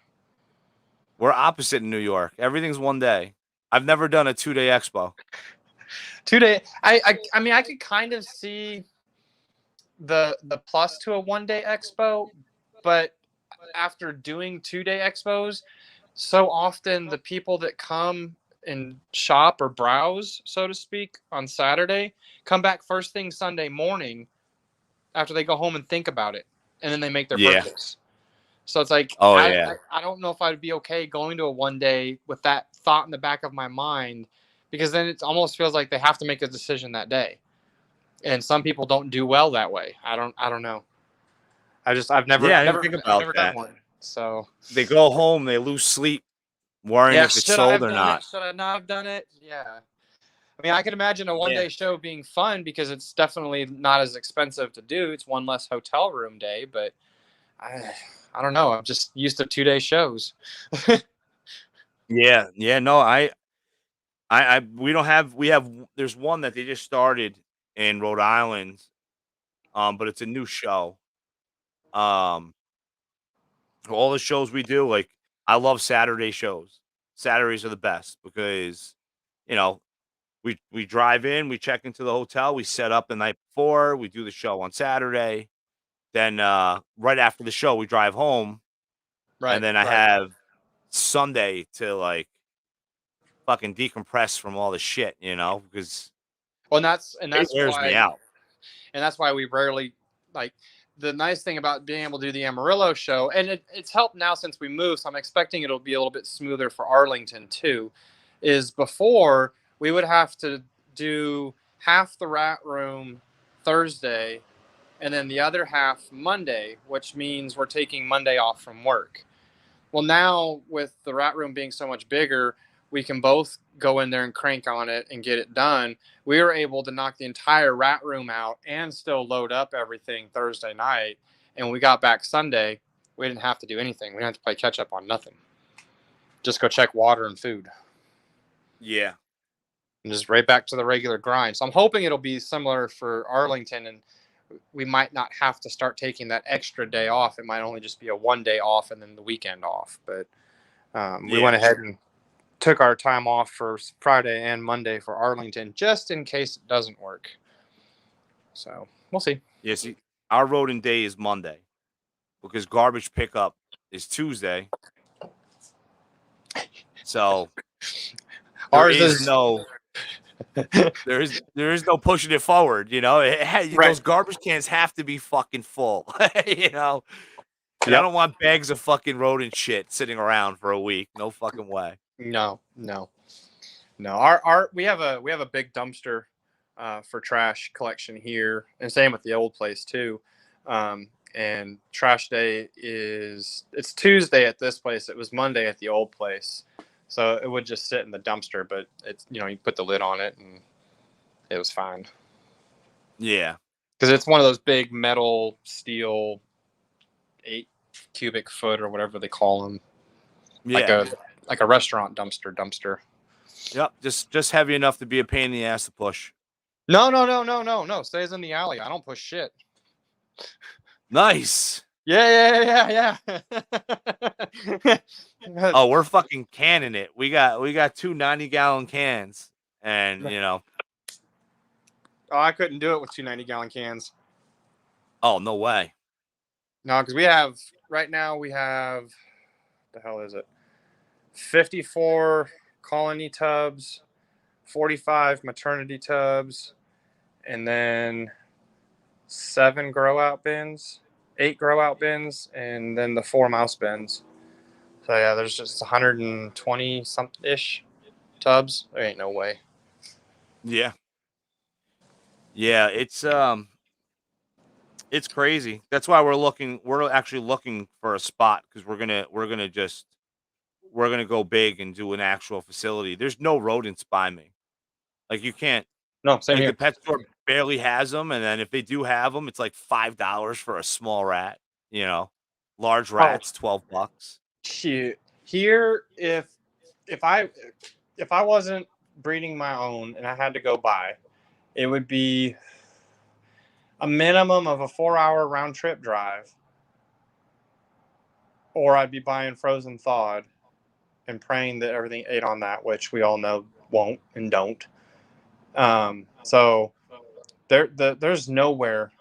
We're opposite in New York. Everything's one day. I've never done a 2-day expo. 2 day. I mean, I could kind of see the plus to a one-day expo, but after doing 2-day expos, so often the people that come and shop or browse, so to speak, on Saturday come back first thing Sunday morning after they go home and think about it, and then they make their Yeah. purchase. So it's like, Oh, yeah. I don't know if I'd be okay going to a one day with that thought in the back of my mind, because then it almost feels like they have to make a decision that day. And some people don't do well that way. I don't know. I've never done one. So They go home, they lose sleep, worrying if it's sold or not. Should I not have done it? Yeah. I mean, I can imagine a one-day show being fun because it's definitely not as expensive to do. It's one less hotel room day, but I don't know. I'm just used to 2-day shows. Yeah. No, there's one that they just started in Rhode Island, but it's a new show. All the shows we do, like, I love Saturday shows. Saturdays are the best because, you know, we drive in, we check into the hotel, we set up the night before, we do the show on Saturday. Then right after the show, we drive home, Right. and then I have Sunday to like fucking decompress from all the shit, because that's it wears me out. And that's why we rarely, like, the nice thing about being able to do the Amarillo show, and it's helped now since we moved, so I'm expecting it'll be a little bit smoother for Arlington too, is before we would have to do half the rat room Thursday and then the other half Monday, which means we're taking Monday off from work. Well, now with the rat room being so much bigger, we can both go in there and crank on it and get it done. We were able to knock the entire rat room out and still load up everything Thursday night. And when we got back Sunday, we didn't have to do anything. We didn't have to play catch up on nothing. Just go check water and food. Yeah. And just right back to the regular grind. So I'm hoping it'll be similar for Arlington, and we might not have to start taking that extra day off. It might only just be a 1 day off and then the weekend off. But we went ahead and took our time off for Friday and Monday for Arlington, just in case it doesn't work. So we'll see. Yeah, see, our rodent day is Monday because garbage pickup is Tuesday. So there is no pushing it forward. Those garbage cans have to be fucking full. And I don't want bags of fucking rodent shit sitting around for a week. No fucking way. No. Our we have a big dumpster for trash collection here, and same with the old place too. And trash day it's Tuesday at this place. It was Monday at the old place, so it would just sit in the dumpster. But it's you put the lid on it and it was fine. Yeah, because it's one of those big metal steel 8 cubic foot or whatever they call them. Yeah, like a restaurant dumpster. Yep, just heavy enough to be a pain in the ass to push. No. Stays in the alley. I don't push shit. Nice. Yeah. Oh, we're fucking canning it. We got two 90-gallon cans, and Oh, I couldn't do it with 2 90-gallon cans. oh, no way. No, because we have right now what the hell is it? 54 colony tubs, 45 maternity tubs, and then 7 grow out bins, 8 grow out bins, and then the 4 mouse bins. So yeah, there's just 120 something ish tubs. There ain't no way. Yeah. Yeah, it's crazy. That's why we're actually looking for a spot, because we're gonna go big and do an actual facility. There's no rodents by me. Like, you can't, No, same like, here. the pet store barely has them, and then if they do have them, it's like $5 for a small rat, you know. Large Oh, rats, $12. shit. Here, if I wasn't breeding my own and I had to go buy, it would be a minimum of a 4-hour round trip drive, or I'd be buying frozen thawed and praying that everything ate on that, which we all know won't and don't. So there's nowhere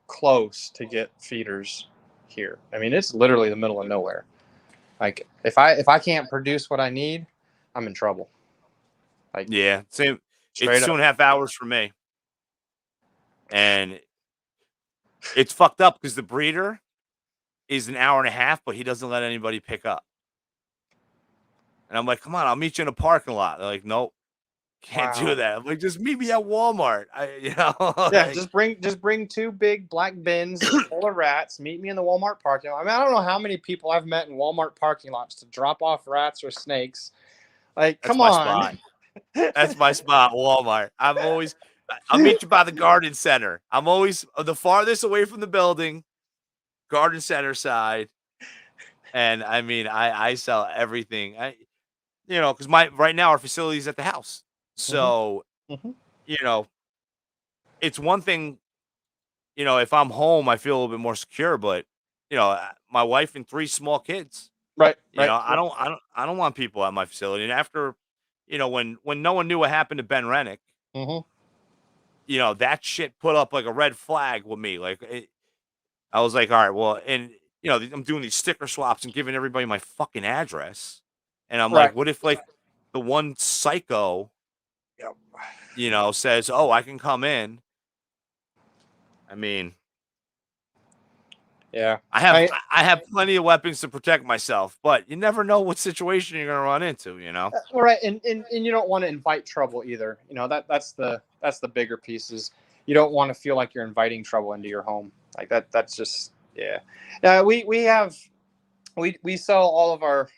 close to get feeders here. I mean, it's literally the middle of nowhere. Like if I can't produce what I need, I'm in trouble. Like Yeah, same. It's straight up. 2.5 hours for me. And it's fucked up because the breeder is an hour and a half, but he doesn't let anybody pick up. And I'm like, come on, I'll meet you in a parking lot. They're like, nope, can't do Wow. that. I'm like, just meet me at Walmart. Yeah, Like, just bring 2 big black bins full of rats. Meet me in the Walmart parking lot. I mean, I don't know how many people I've met in Walmart parking lots to drop off rats or snakes. Like, that's come my on. spot. That's my spot, Walmart. I'll meet you by the garden center. I'm always the farthest away from the building, garden center side. And I mean, I sell everything. Because right now our facility is at the house. Mhm, So, mhm. you know, it's one thing, if I'm home, I feel a little bit more secure, but my wife and 3 small kids, Right, I don't want people at my facility. And after, when no one knew what happened to Ben Rennick, Mhm. that shit put up like a red flag with me. Like, I was like, all right, well, and I'm doing these sticker swaps and giving everybody my fucking address. And I'm Right. like, what if like the one psycho, Yep. says, oh, I can come in. I mean, Yeah. I have plenty of weapons to protect myself, but you never know what situation you're gonna run into, All right, and you don't want to invite trouble either. That's the bigger pieces. You don't want to feel like you're inviting trouble into your home. Like that's just yeah. We sell all of our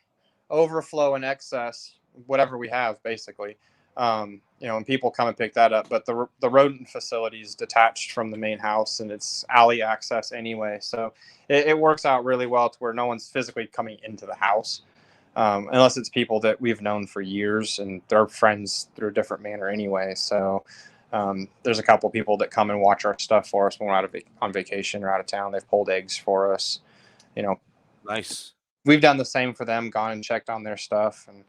overflow and excess, whatever we have, basically. And people come and pick that up. But the rodent facility is detached from the main house, and it's alley access anyway. So it works out really well to where no one's physically coming into the house, unless it's people that we've known for years and they're friends through a different manner anyway. So there's a couple people that come and watch our stuff for us when we're on vacation or out of town. They've pulled eggs for us. You know, Nice. we've done the same for them, gone and checked on their stuff, and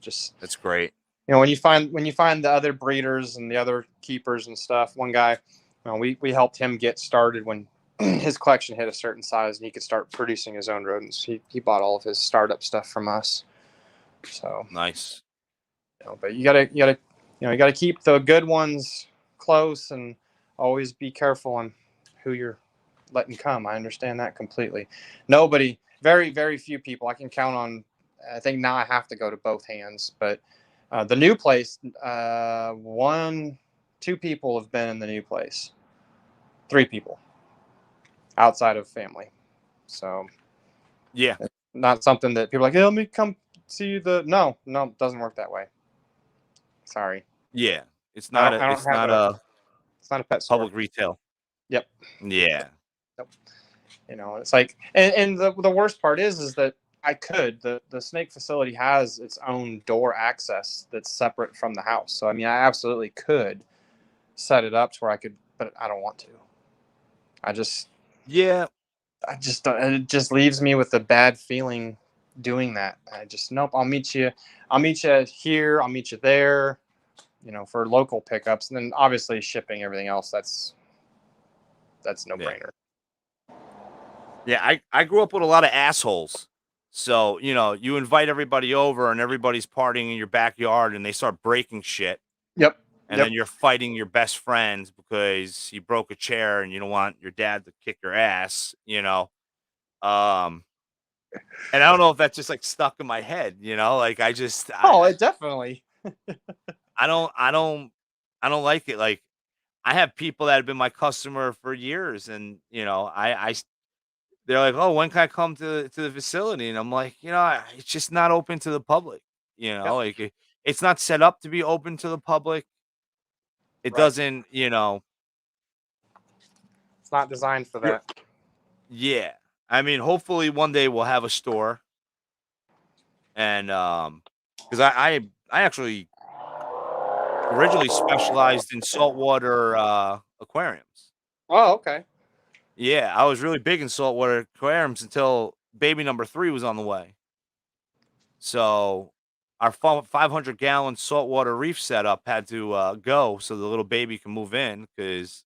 just That's great. when you find the other breeders and the other keepers and stuff. One guy, we helped him get started when his collection hit a certain size and he could start producing his own rodents. He bought all of his startup stuff from us. So Nice. but you gotta keep the good ones close and always be careful on who you're letting come. I understand that completely. Nobody, very, very few people I can count on. I think now I have to go to both hands, but the new place, 2 people have been in the new place, 3 people outside of family. So Yeah. it's not something that people are like, hey, let me come see no, it doesn't work that way. Sorry. Yeah. It's I not don't it's have not a it's not a pet store. public retail. Yep. Yeah. Nope. It's like, and the worst part is that the snake facility has its own door access that's separate from the house. So I mean, I absolutely could set it up to where I could, but I don't want to. I just Yeah. I just don't, it just leaves me with a bad feeling doing that. I just nope. I'll meet you here. I'll meet you there. For local pickups, and then obviously shipping everything else. That's no brainer. Yeah, I grew up with a lot of assholes. So, you invite everybody over and everybody's partying in your backyard and they start breaking shit. Yep. And then you're fighting your best friends because he broke a chair and you don't want your dad to kick your ass, and I don't know if that's just like stuck in my head, like I just it definitely. I don't like it. Like I have people that have been my customer for years and they're like, "Oh, when can I come to the facility?" And I'm like, it's just not open to the public. Yep. Like it's not set up to be open to the public. It Right. doesn't, It's not designed for that. Yeah. I mean, hopefully one day we'll have a store. And because I actually originally specialized in saltwater aquariums. Oh, okay. Yeah, I was really big in saltwater aquariums until baby number 3 was on the way. So our 500-gallon saltwater reef setup had to go so the little baby can move in because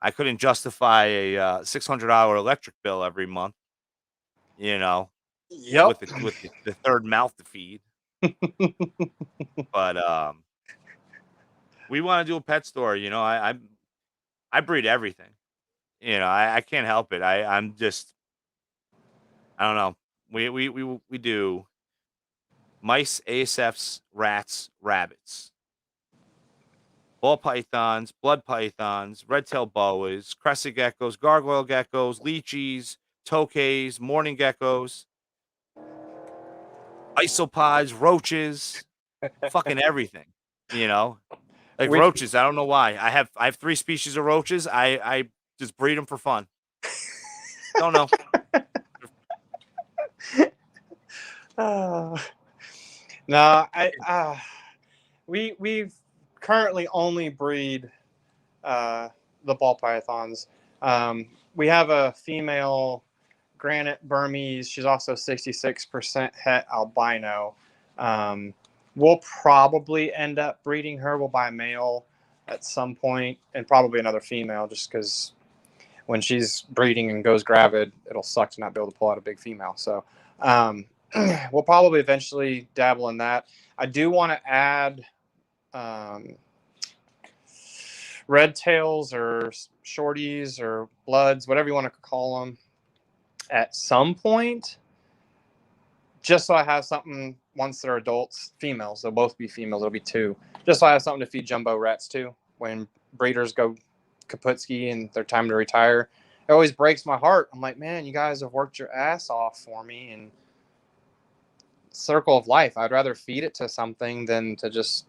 I couldn't justify a $600 electric bill every month, Yep. with the third mouth to feed. But we want to do a pet store. I breed everything. I can't help it. I'm just I don't know. We do mice, ASFs, rats, rabbits, ball pythons, blood pythons, red-tailed boas, crested geckos, gargoyle geckos, leechies, tokays, mourning geckos, isopods, roaches, fucking everything. Like We- roaches. I don't know why. I have 3 species of roaches. I just breed them for fun. Don't know. No, we've currently only breed the ball pythons. We have a female granite Burmese. She's also 66% het albino. We'll probably end up breeding her. We'll buy a male at some point and probably another female just because when she's breeding and goes gravid, it'll suck to not be able to pull out a big female. So we'll probably eventually dabble in that. I do want to add red tails or shorties or bloods, whatever you want to call them, at some point, just so I have something once they're adults, females. They'll both be females. It'll be 2. Just so I have something to feed jumbo rats too. When breeders go kaputski and their time to retire, it always breaks my heart. I'm like, man, you guys have worked your ass off for me, and circle of life. I'd rather feed it to something than to just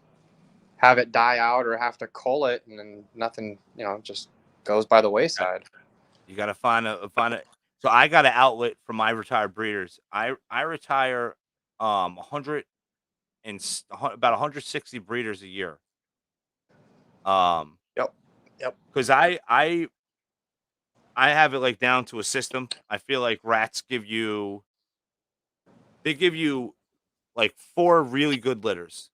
have it die out or have to cull it and then nothing, just goes by the wayside. You got to find a. So I got an outlet for my retired breeders. I retire 100 and about 160 breeders a year. Yep. Because I have it like down to a system. I feel like rats give you like 4 really good litters,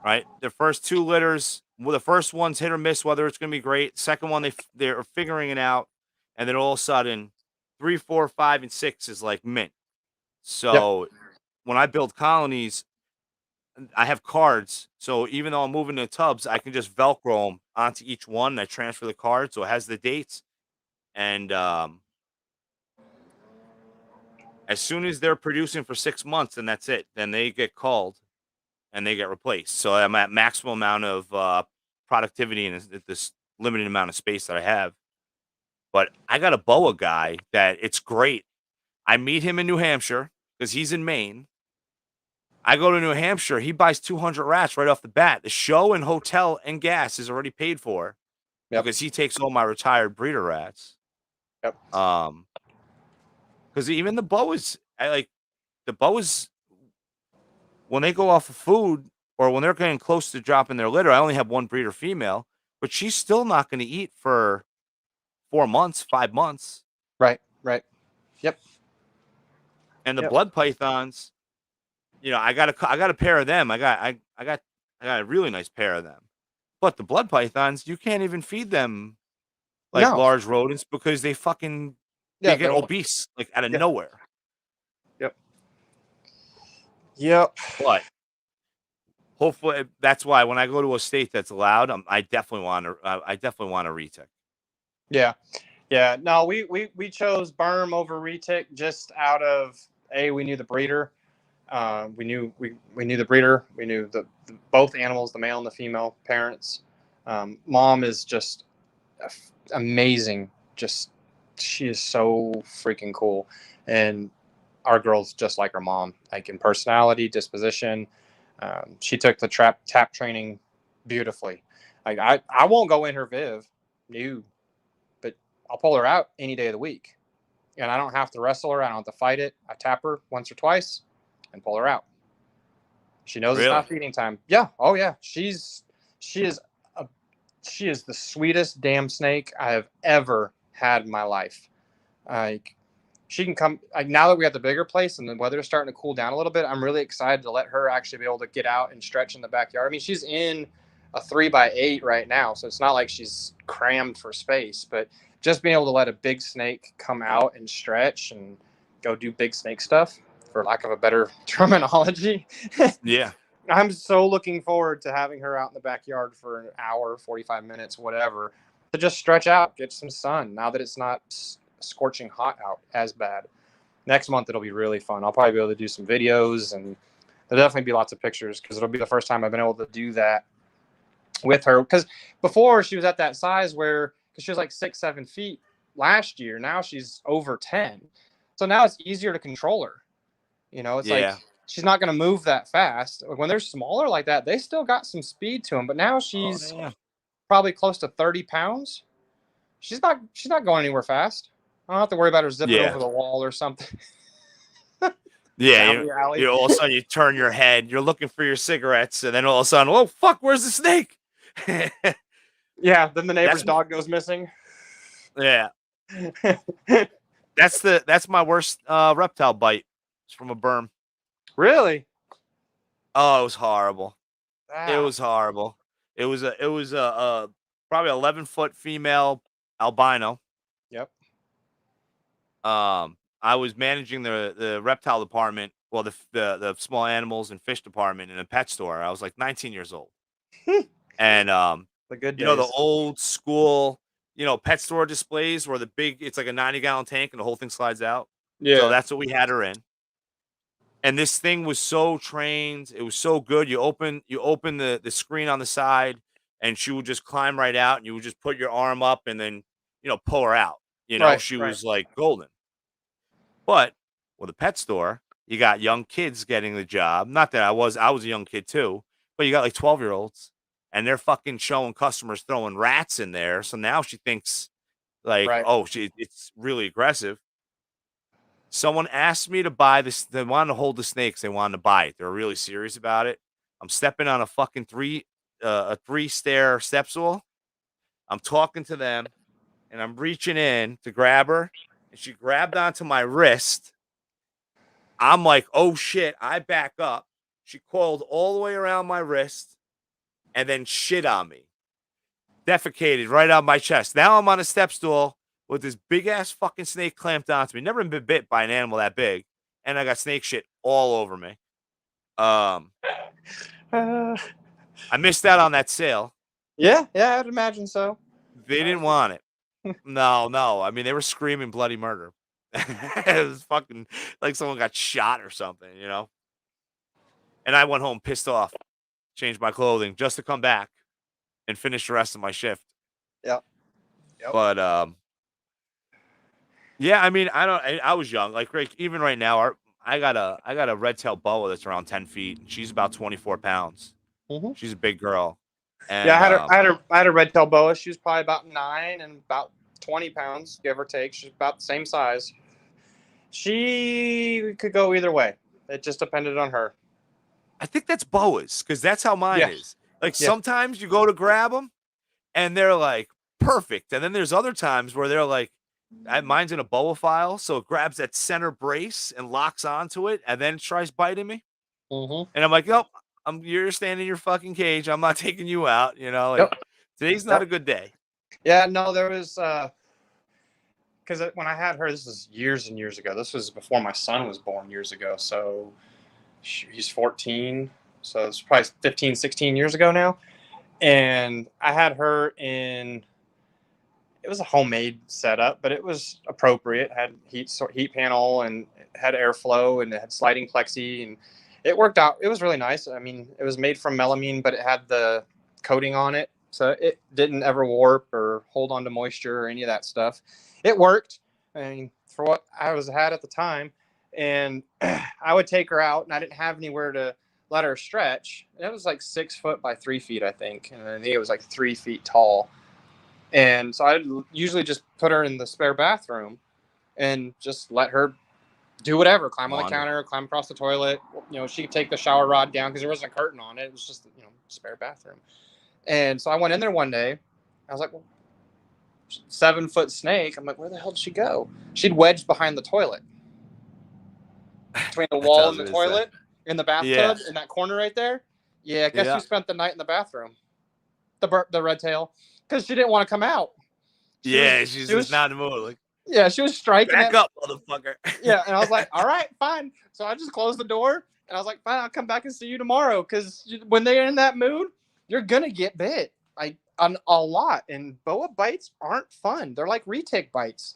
right? The first 2 litters, well, the first one's hit or miss whether it's going to be great. Second one, they're figuring it out, and then all of a sudden, 3, 4, 5, and 6 is like mint. So when I build colonies, I have cards. So even though I'm moving the tubs, I can just Velcro them onto each one. And I transfer the card, so it has the dates, and as soon as they're producing for 6 months, then that's it. Then they get called and they get replaced. So I'm at maximum amount of productivity in this limited amount of space that I have. But I got a boa guy that it's great. I meet him in New Hampshire because he's in Maine. I go to New Hampshire. He buys 200 rats right off the bat. The show and hotel and gas is already paid for because he takes all my retired breeder rats. Yep. Because even the boas, the boas, when they go off of food or when they're getting close to dropping their litter, I only have 1 breeder female, but she's still not going to eat for 4 months, 5 months. Right. Yep. And the Yep. blood pythons, you know, I got a pair of them. I got a really nice pair of them. But the blood pythons, you can't even feed them like No. large rodents because they Yeah, get they'll- obese like out of Yeah. nowhere. Yep. But hopefully that's why when I go to a state that's allowed, I definitely want to retic. Yeah. Yeah. No, we chose Berm over retic just out of we knew the breeder. We knew the breeder. We knew the both animals, the male and the female parents. Mom is just amazing. Just she is so freaking cool, and our girl's just like her mom, like in personality, disposition. She took the tap training beautifully. Like I won't go in her Viv, no, but I'll pull her out any day of the week, and I don't have to wrestle her. I don't have to fight it. I tap her once or twice, and pull her out. She knows it's not feeding time. Yeah. Oh yeah. She is the sweetest damn snake I have ever had in my life. Like she can come like now that we have the bigger place and the weather's starting to cool down a little bit. I'm really excited to let her actually be able to get out and stretch in the backyard. I mean, she's in a 3x8 right now, so it's not like she's crammed for space, but just being able to let a big snake come out and stretch and go do big snake stuff, for lack of a better terminology. Yeah. I'm so looking forward to having her out in the backyard for an hour, 45 minutes, whatever, to just stretch out, get some sun now that it's not scorching hot out as bad. Next month, it'll be really fun. I'll probably be able to do some videos, and there'll definitely be lots of pictures because it'll be the first time I've been able to do that with her. Because before she was at that size where, because she was like 6-7 feet last year, now she's over 10. So now it's easier to control her. You know, it's like she's not going to move that fast. When they're smaller like that, they still got some speed to them. But now she's probably close to 30 pounds. She's not going anywhere fast. I don't have to worry about her zipping over the wall or something. Yeah, you all of a sudden you turn your head, you're looking for your cigarettes, and then all of a sudden, oh fuck, where's the snake? Yeah, then the neighbor's dog goes missing. Yeah. That's my worst reptile bite. It's from a berm. Really? Oh, it was horrible. It was horrible. It was a probably 11-foot female albino. Yep. I was managing the reptile department, well, the small animals and fish department in a pet store. I was like 19 years old. And the good days. You know, the old school, you know, pet store displays where it's like a 90-gallon tank and the whole thing slides out. Yeah. So that's what we had her in. And this thing was so trained. It was so good. You open the screen on the side and she would just climb right out and you would just put your arm up and then, you know, pull her out. You know, she was like golden. But with a pet store, you got young kids getting the job. Not that I was a young kid too, but you got like 12-year-olds and they're fucking showing customers throwing rats in there. So now she thinks like, oh, it's really aggressive. Someone asked me to buy this. They wanted to hold the snakes. They wanted to buy it. They were really serious about it. I'm stepping on a fucking three-stair step stool. I'm talking to them and I'm reaching in to grab her. And she grabbed onto my wrist. I'm like, oh shit. I back up. She coiled all the way around my wrist and then shit on me. Defecated right on my chest. Now I'm on a step stool with this big ass fucking snake clamped onto me. Never been bit by an animal that big. And I got snake shit all over me. I missed out on that sale. Yeah, I'd imagine so. They didn't want it. No. I mean, they were screaming bloody murder. It was fucking like someone got shot or something, you know? And I went home pissed off, changed my clothing just to come back and finish the rest of my shift. Yep. But, yeah, I mean, I was young. Like, even right now, I got a red-tailed boa that's around 10 feet. And she's about 24 pounds. Mm-hmm. She's a big girl. And, yeah, I had a red-tailed boa. She was probably about 9 and about 20 pounds, give or take. She's about the same size. She could go either way. It just depended on her. I think that's boas because that's how mine is. Like sometimes you go to grab them and they're like perfect, and then there's other times where they're like Mine's in a boa file, so it grabs that center brace and locks onto it, and then tries biting me. Mm-hmm. And I'm like, nope, you're staying in your fucking cage. I'm not taking you out. You know, like Yep. today's not a good day. Yeah, no, there was because when I had her, this was years and years ago. This was before my son was born years ago. So he's 14. So it's probably 15, 16 years ago now. And I had her in, it was a homemade setup, but it was appropriate. It had heat panel and it had airflow and it had sliding plexi and it worked out. It was really nice. I mean, it was made from melamine, but it had the coating on it. So it didn't ever warp or hold on to moisture or any of that stuff. It worked. I mean, for what I had at the time. And I would take her out and I didn't have anywhere to let her stretch. It was like 6 foot by 3 feet, I think. And I think it was like 3 feet tall. And so I'd usually just put her in the spare bathroom and just let her do whatever, climb on the counter, climb across the toilet. You know, she could take the shower rod down because there wasn't a curtain on it. It was just, you know, spare bathroom. And so I went in there one day. I was like, well, 7 foot snake. I'm like, where the hell did she go? She'd wedged behind the toilet. Between the wall and the toilet, in the bathtub, in that corner right there. Yeah, I guess she spent the night in the bathroom. The red tail. Because she didn't want to come out. She's just not in the mood. Like, yeah, she was striking. Back up, motherfucker. Yeah, and I was like, all right, fine. So I just closed the door, and I was like, fine, I'll come back and see you tomorrow. Because when they're in that mood, you're gonna get bit, like a lot. And boa bites aren't fun. They're like retic bites.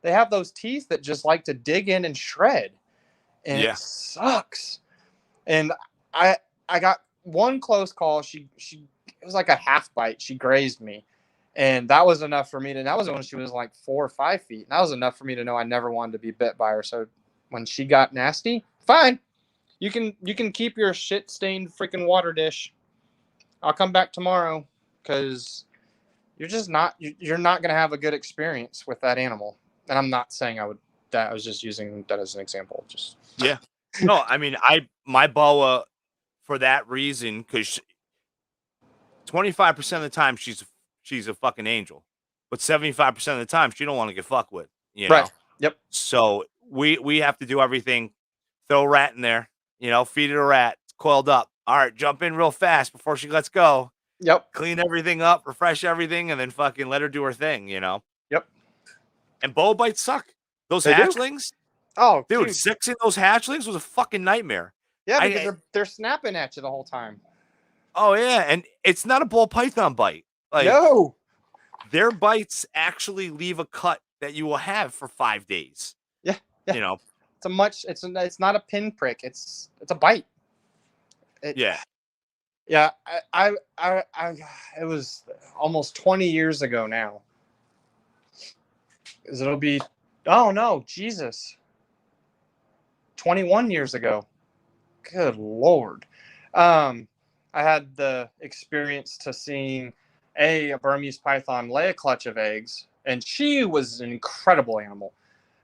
They have those teeth that just like to dig in and shred, and it sucks. And I got one close call. She it was like a half bite. She grazed me. And that was enough for me to, that was when she was like 4 or 5 feet. And that was enough for me to know I never wanted to be bit by her. So when she got nasty, fine. You can keep your shit stained freaking water dish. I'll come back tomorrow because you're not going to have a good experience with that animal. And I'm not saying I was just using that as an example. Just, yeah. No, I mean, my boa for that reason, because 25% of the time she's a fucking angel, but 75% of the time she don't want to get fucked with, you know? Right. Yep. So we have to do everything. Throw a rat in there, you know, feed it a rat, it's coiled up. All right, jump in real fast before she lets go. Yep. Clean everything up, refresh everything, and then fucking let her do her thing, you know? Yep. And boa bites suck. Those They do? hatchlings, Oh, dude, sexing those hatchlings was a fucking nightmare. Yeah, because they're snapping at you the whole time. Oh yeah, and it's not a ball python bite. Like, no, their bites actually leave a cut that you will have for 5 days. Yeah. You know, it's not a pinprick. It's a bite. Yeah. I it was almost 20 years ago now. It'll be, oh no, Jesus, 21 years ago. Good Lord. I had the experience to seeing a Burmese python lay a clutch of eggs, and she was an incredible animal.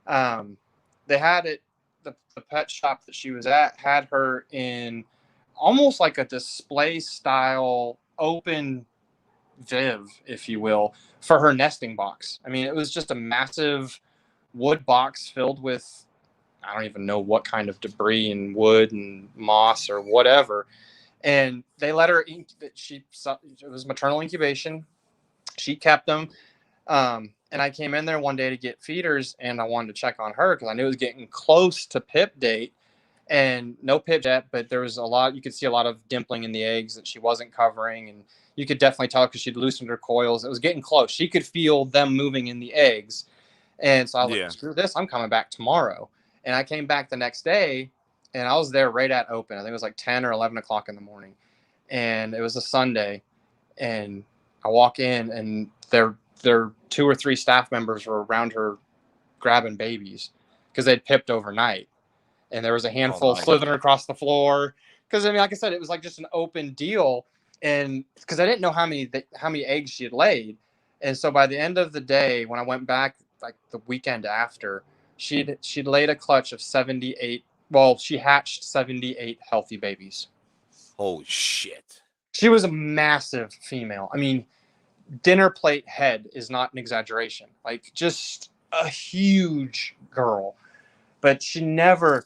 They had it, the pet shop that she was at had her in almost like a display style open viv, if you will, for her nesting box. I mean, it was just a massive wood box filled with, I don't even know what kind of debris and wood and moss or whatever. And they let her, it was maternal incubation. She kept them. And I came in there one day to get feeders, and I wanted to check on her because I knew it was getting close to pip date. And no pip yet, but there was you could see a lot of dimpling in the eggs that she wasn't covering. And you could definitely tell because she'd loosened her coils. It was getting close. She could feel them moving in the eggs. And so I was like, screw this, I'm coming back tomorrow. And I came back the next day, and I was there right at open. I think it was like 10 or 11 o'clock in the morning. And it was a Sunday. And I walk in, and their 2 or 3 staff members were around her grabbing babies because they'd pipped overnight. And there was a handful slithering across the floor. Because, I mean, like I said, it was like just an open deal. And because I didn't know how many eggs she had laid. And so by the end of the day, when I went back, like the weekend after, she'd laid a clutch of 78. Well, she hatched 78 healthy babies. Holy shit. She was a massive female. I mean, dinner plate head is not an exaggeration. Like, just a huge girl, but she never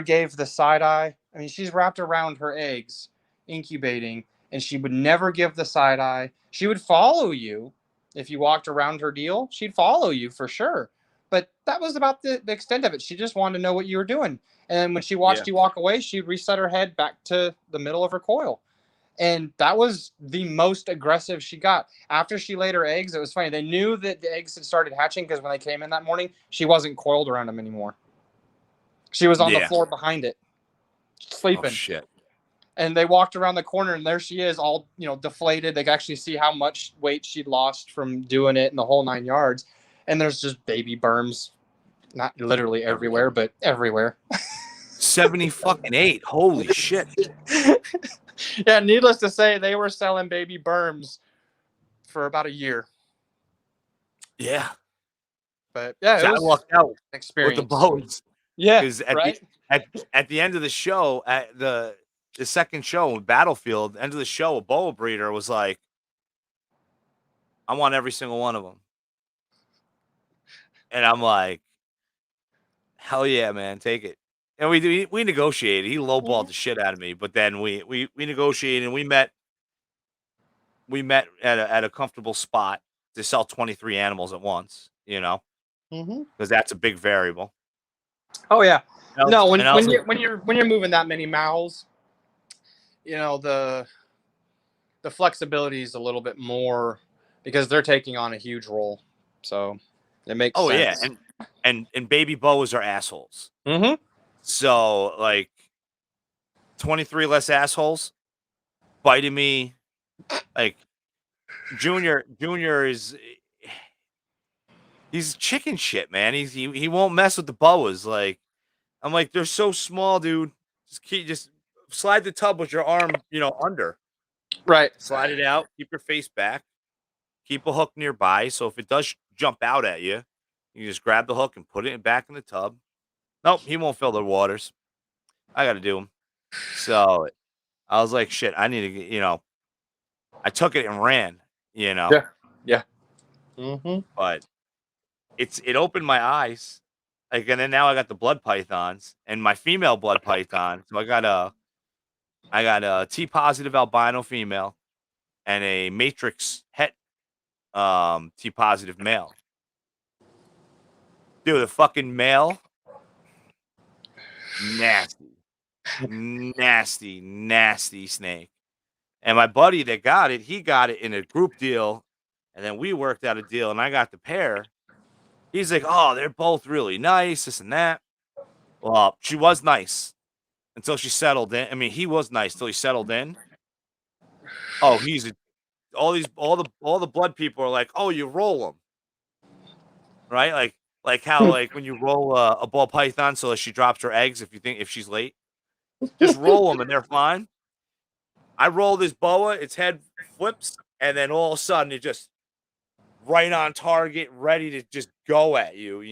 gave the side eye. I mean, she's wrapped around her eggs, incubating, and she would never give the side eye. She would follow you if you walked around her deal. She'd follow you for sure, but that was about the extent of it. She just wanted to know what you were doing, and when she watched you walk away, she'd reset her head back to the middle of her coil. And that was the most aggressive she got. After she laid her eggs, it was funny. They knew that the eggs had started hatching because when they came in that morning, she wasn't coiled around them anymore. She was on the floor behind it, sleeping. Oh, shit. And they walked around the corner, and there she is, all deflated. They could actually see how much weight she'd lost from doing it in the whole 9 yards. And there's just baby berms, not literally everywhere, but everywhere. 78. Holy shit. Yeah, needless to say, they were selling baby berms for about a year. Yeah. But yeah, so it was I lucked out experience with the bows. Yeah, Because right. At the end of the show, at the second show, Battlefield, end of the show, a boa breeder was like, I want every single one of them. And I'm like, hell yeah, man, take it. And we negotiated. He lowballed the shit out of me, but then we negotiated and we met at a comfortable spot to sell 23 animals at once, because that's a big variable. Oh yeah. No, when And you're moving that many mouths, the flexibility is a little bit more because they're taking on a huge role. So it makes sense. Yeah, and baby boas are assholes. Mm-hmm. So like 23 less assholes biting me. Like Junior is he's chicken shit, man. He won't mess with the boas. Like I'm like, they're so small, dude. Just slide the tub with your arm, under. Right. Slide it out. Keep your face back. Keep a hook nearby. So if it does jump out at you, you just grab the hook and put it back in the tub. Nope, he won't fill the waters. I got to do him. So I was like, shit, I need to get, I took it and ran, Yeah. Yeah. Mm-hmm. But it opened my eyes. Like, and then now I got the blood pythons and my female blood python. So I got a T positive albino female and a matrix het T positive male. Dude, the fucking male, nasty snake. And my buddy that got it, he got it in a group deal, and then we worked out a deal, and I got the pair. He's like, oh, they're both really nice, this and that. Well, she was nice until she settled in. I mean, he was nice till he settled in. Oh, all the blood people are like, oh, you roll them, right? Like how like when you roll a ball python so that she drops her eggs if she's late, just roll them and they're fine. I roll this boa, its head flips, and then all of a sudden it just right on target, ready to just go at you,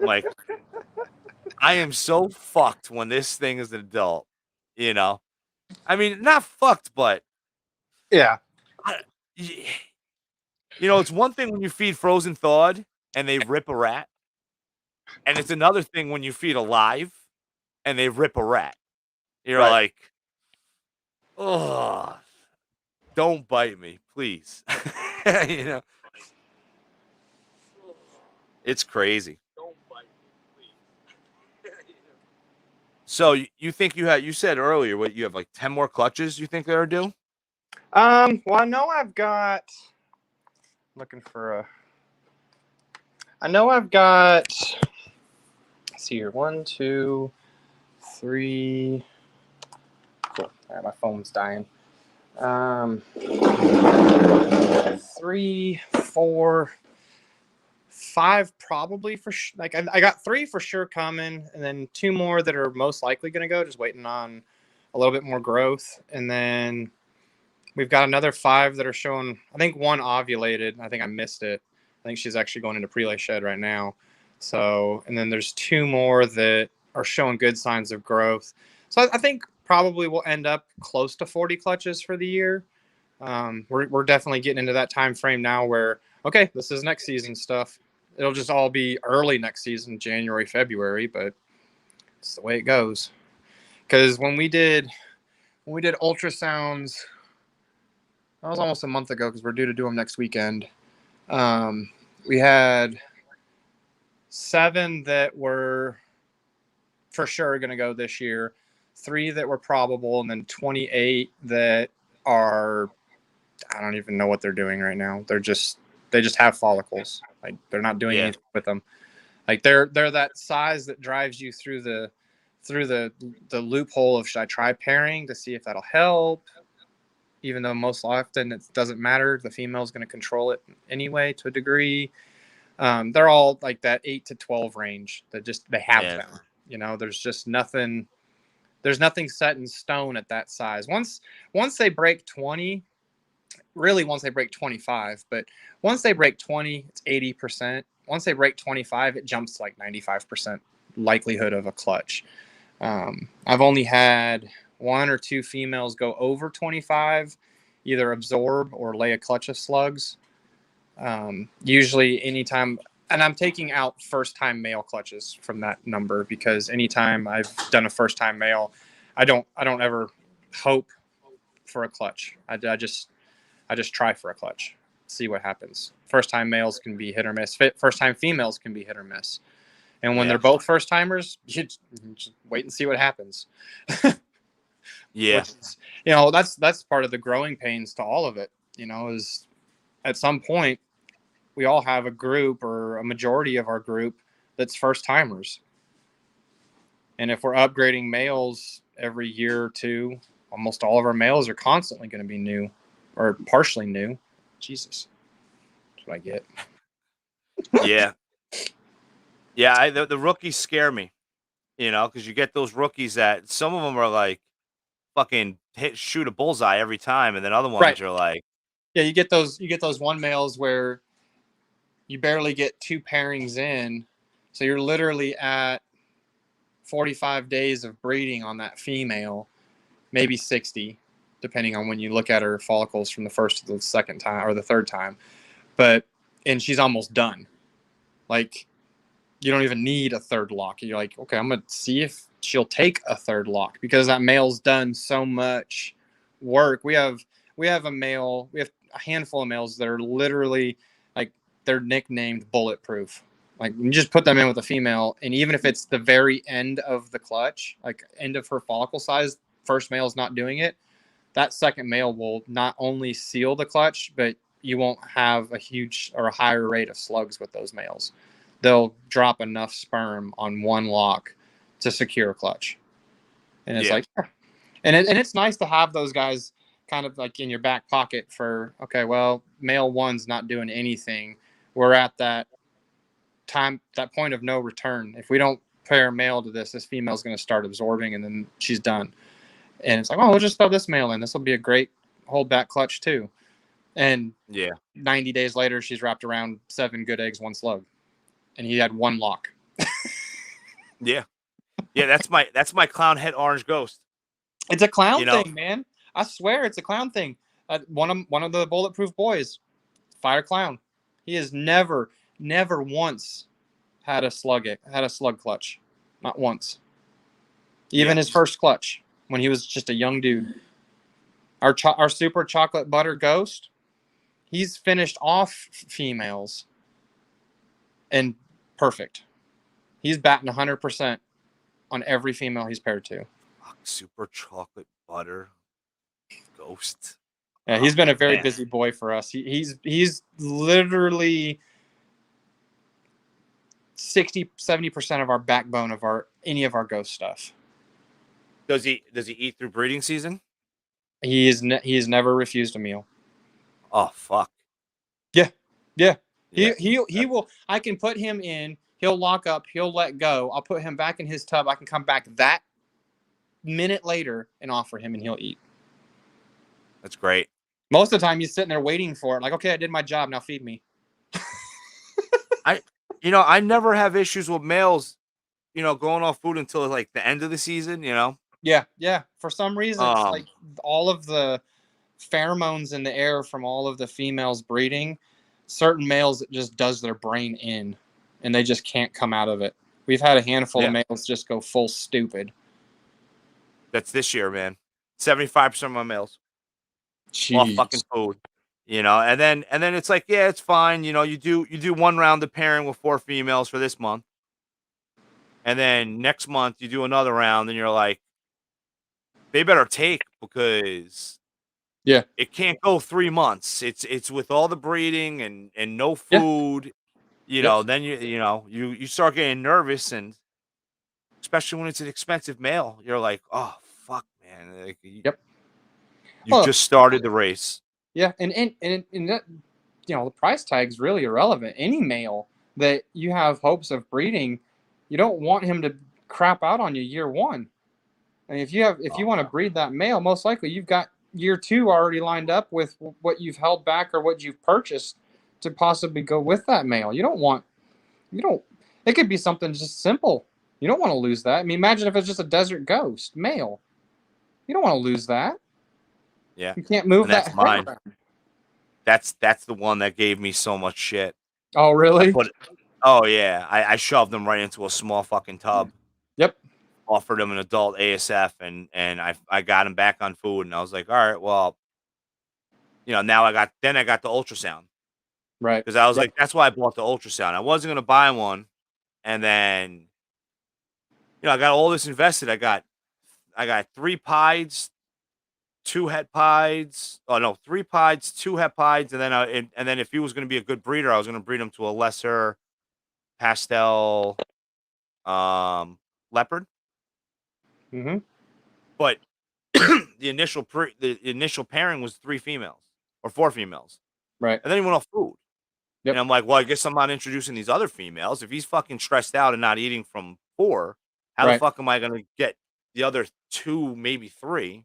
Like, I am so fucked when this thing is an adult, I mean, not fucked, but yeah. It's one thing when you feed frozen thawed and they rip a rat, and it's another thing when you feed alive and they rip a rat. You're like, oh, don't bite me, please. It's crazy. Don't bite me, please. So you think you said earlier, what you have like 10 more clutches you think they're due? Well, I know I've got let's see here, 1, 2, 3. Cool. All right, my phone's dying. 3, 4, 5 probably for like I got 3 for sure coming, and then 2 more that are most likely going to go, just waiting on a little bit more growth. And then we've got another 5 that are showing, I think 1 ovulated. I think I missed it. I think she's actually going into prelay shed right now. So, and then there's 2 more that are showing good signs of growth. So I think probably we'll end up close to 40 clutches for the year. We're definitely getting into that time frame now where okay, this is next season stuff. It'll just all be early next season, January, February, but it's the way it goes. Because when we did ultrasounds, that was almost a month ago because we're due to do them next weekend. We had 7 that were for sure going to go this year, 3 that were probable, and then 28 that are, I don't even know what they're doing right now. They just have follicles. Like they're not doing anything with them. Like they're that size that drives you through the loophole of, should I try pairing to see if that'll help? Even though most often it doesn't matter, the female's going to control it anyway to a degree. They're all like that 8 to 12 range. They have them. You know, there's just nothing. There's nothing set in stone at that size. Once they break 20, really once they break 25, but once they break 20, it's 80%. Once they break 25, it jumps to like 95% likelihood of a clutch. I've only had 1 or 2 females go over 25, either absorb or lay a clutch of slugs. Usually anytime, and I'm taking out first-time male clutches from that number, because anytime I've done a first-time male, I don't ever hope for a clutch. I just try for a clutch, see what happens. First-time males can be hit or miss. First-time females can be hit or miss. And when they're both first-timers, you just wait and see what happens. Yeah. Which is, you know, that's part of the growing pains to all of it, you know, is at some point we all have a group or a majority of our group that's first-timers. And if we're upgrading males every year or two, almost all of our males are constantly going to be new or partially new. Jesus. That's what I get. Yeah. Yeah, the rookies scare me, you know, because you get those rookies that some of them are like fucking shoot a bullseye every time, and then other ones are like, yeah, you get those 1 males where you barely get 2 pairings in, so you're literally at 45 days of breeding on that female, maybe 60, depending on when you look at her follicles from the first to the second time or the third time. And she's almost done. Like, you don't even need a third lock. You're like, okay, I'm going to see if she'll take a third lock, because that male's done so much work. We have a handful of males that are literally, like, they're nicknamed bulletproof. Like, you just put them in with a female, and even if it's the very end of the clutch, like end of her follicle size, first male's not doing it, that second male will not only seal the clutch, but you won't have a huge or a higher rate of slugs with those males. They'll drop enough sperm on 1 lock to secure a clutch. And it's like, and it's nice to have those guys kind of like in your back pocket for, okay, well, male 1's not doing anything. We're at that point of no return. If we don't pair male to this female's going to start absorbing, and then she's done. And it's like, oh, we'll just throw this male in. This will be a great hold back clutch too. And 90 days later, she's wrapped around 7 good eggs, 1 slug. And he had 1 lock. yeah, that's my clown head orange ghost. It's a clown thing, man. I swear it's a clown thing. One of the bulletproof boys, fire clown. He has never once had a slug clutch, not once. Even his first clutch when he was just a young dude. Our super chocolate butter ghost, he's finished off females and perfect. He's batting 100% on every female he's paired to. Super chocolate butter ghost. Yeah, he's been a very busy boy for us. He's literally 60-70% of our backbone of any of our ghost stuff. Does he eat through breeding season? He has never refused a meal. Oh fuck. Yeah. He will. I can put him in. He'll lock up. He'll let go. I'll put him back in his tub. I can come back that minute later and offer him, and he'll eat. That's great. Most of the time, he's sitting there waiting for it. Like, okay, I did my job. Now feed me. I never have issues with males, going off food until like the end of the season. Yeah. For some reason, it's like all of the pheromones in the air from all of the females breeding certain males it just does their brain in, and they just can't come out of it. We've had a handful of males just go full stupid. That's this year, man. 75% of my males Jeez. off fucking food, and then it's like, yeah, it's fine. You do one round of pairing with 4 females for this month. And then next month you do another round and you're like, they better take, because it can't go 3 months. It's with all the breeding and no food, then you start getting nervous, and especially when it's an expensive male, you're like, oh fuck, man. Like, you just started the race. Yeah, and that, the price tag's really irrelevant. Any male that you have hopes of breeding, you don't want him to crap out on you year one. And if you want to breed that male, most likely you've got year 2 already lined up with what you've held back or what you've purchased to possibly go with that male. It could be something just simple. You don't want to lose that. I mean, imagine if it's just a desert ghost male. You don't want to lose that. Yeah. You can't move that's that mine. around. That's the one that gave me so much shit. Oh, really? Oh yeah. I shoved them right into a small fucking tub. Yep. Offered him an adult ASF, and I got him back on food, and I was like, all right, well, now I got the ultrasound. Right. Because I was like, that's why I bought the ultrasound. I wasn't going to buy one. And then, I got all this invested. I got 3 pieds, 2 het pieds. Oh no, 3 pieds, 2 het pieds. And then if he was going to be a good breeder, I was going to breed him to a lesser pastel leopard. Mm-hmm. But the initial pairing was 3 females or 4 females. Right. And then he went off food. Yep. And I'm like, well, I guess I'm not introducing these other females. If he's fucking stressed out and not eating from 4, how the fuck am I going to get the other 2, maybe 3?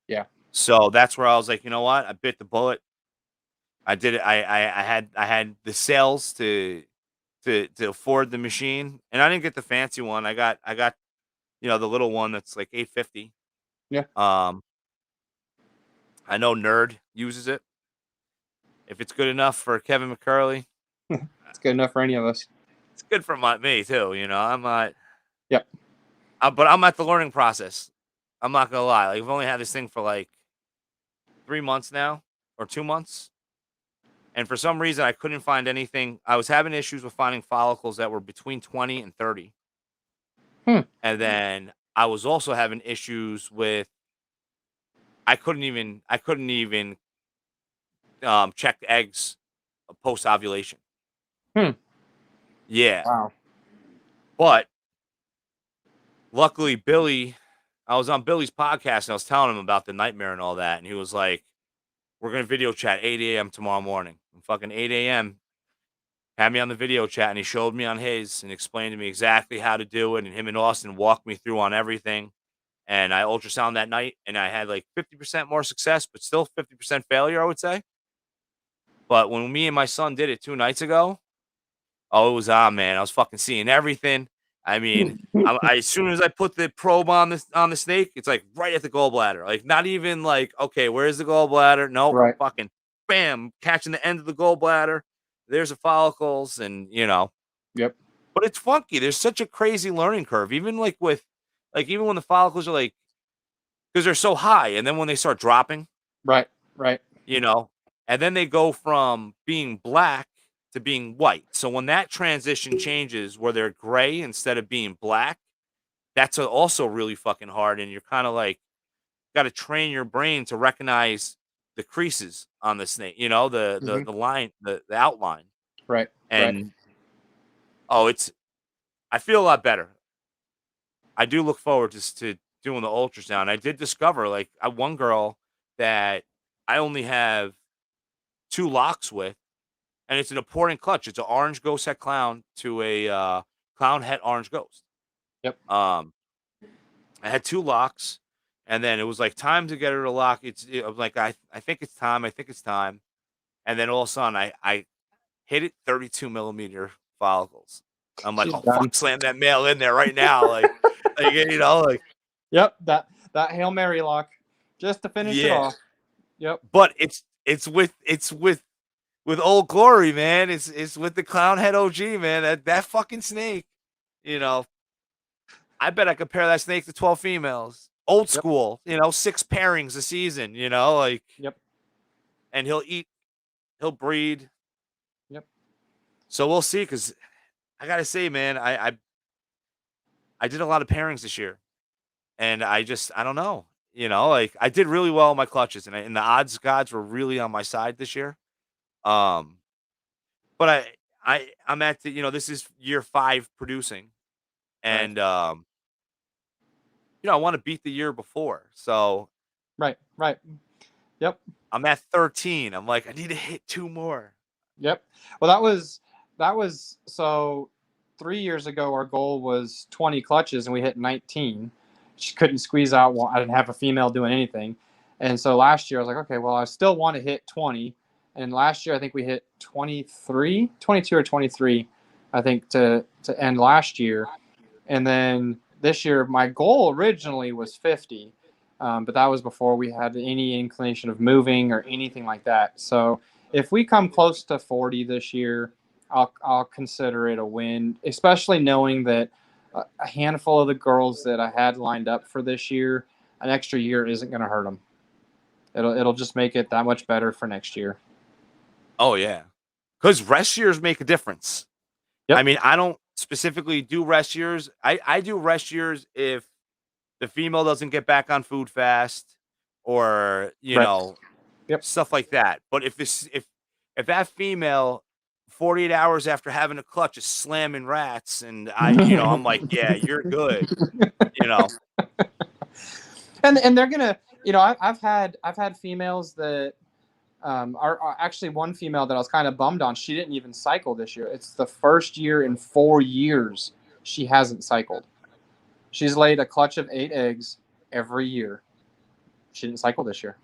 Yeah. So that's where I was like, you know what? I bit the bullet. I did it. I had the sales to afford the machine, and I didn't get the fancy one. I got the little one that's like $850. Yeah. I know Nerd uses it. If it's good enough for Kevin McCurley, it's good enough for any of us. It's good for me too. I'm not. Yep. But I'm at the learning process. I'm not gonna lie. Like, I've only had this thing for like 3 months now, or 2 months, and for some reason I couldn't find anything. I was having issues with finding follicles that were between 20 and 30. And then I was also having issues with. I couldn't even check eggs post ovulation. Yeah. Wow. But luckily, I was on Billy's podcast and I was telling him about the nightmare and all that. And he was like, we're going to video chat 8 a.m. tomorrow morning. And fucking 8 a.m. had me on the video chat, and he showed me on his and explained to me exactly how to do it. And him and Austin walked me through on everything. And I ultrasound that night, and I had like 50% more success, but still 50% failure, I would say. But when me and my son did it 2 nights ago, oh, it was on, man. I was fucking seeing everything. I mean, as soon as I put the probe on the snake, it's like right at the gallbladder. Like, not even like, okay, where's the gallbladder? No, Right. Fucking bam, catching the end of the gallbladder. There's the follicles, and Yep. But it's funky. There's such a crazy learning curve, even like even when the follicles are like, because they're so high, and then when they start dropping, Right. and then they go from being black to being white. So when that transition changes where they're gray instead of being black, that's also really fucking hard. And you're kind of like, got to train your brain to recognize the creases on the snake, the line, the outline. Right. And I feel a lot better. I do look forward to doing the ultrasound. I did discover like one girl that I only have 2 locks with, and it's an important clutch. It's an orange ghost het clown to a clown het orange ghost. Yep. I had 2 locks, and then it was like time to get her to lock. I was like, I think it's time. I think it's time. And then all of a sudden, I hit it 32 millimeter follicles. I'm like, oh fuck, slam that male in there right now, like. Yep, that Hail Mary lock just to finish it off. Yep. But it's with with Old Glory, man. It's with the clown head OG, man. That fucking snake. You know, I bet I could pair that snake to 12 females. Old Yep. school, 6 pairings a season, like, Yep. and he'll breed. Yep. So we'll see, because I gotta say, man, I did a lot of pairings this year, and I don't know, like, I did really well in my clutches, and the odds gods were really on my side this year. Um, but I'm at this is year 5 producing, Right. and I want to beat the year before, so Right. Right. Yep. I'm at 13. I'm like, I need to hit 2 more. Yep. Well, that was so 3 years ago. Our goal was 20 clutches, and we hit 19. She couldn't squeeze out. Well, I didn't have a female doing anything, and so last year I was like, okay, well, I still want to hit 20. And last year I think we hit 23, 22 or 23, I think to end last year. And then this year my goal originally was 50, but that was before we had any inclination of moving or anything like that. So if we come close to 40 this year, I'll consider it a win, especially knowing that a handful of the girls that I had lined up for this year, an extra year isn't going to hurt them. It'll just make it that much better for next year. Oh yeah, because rest years make a difference. Yep. I mean, I don't specifically do rest years. I do rest years if the female doesn't get back on food fast, or Right. Yep. stuff like that. But if that female 48 hours after having a clutch is slamming rats, and I'm like, yeah, you're good. And they're gonna, I've had females that are actually one female that I was kind of bummed on. She didn't even cycle this year. It's the first year in 4 years she hasn't cycled. She's laid a clutch of 8 eggs every year. She didn't cycle this year,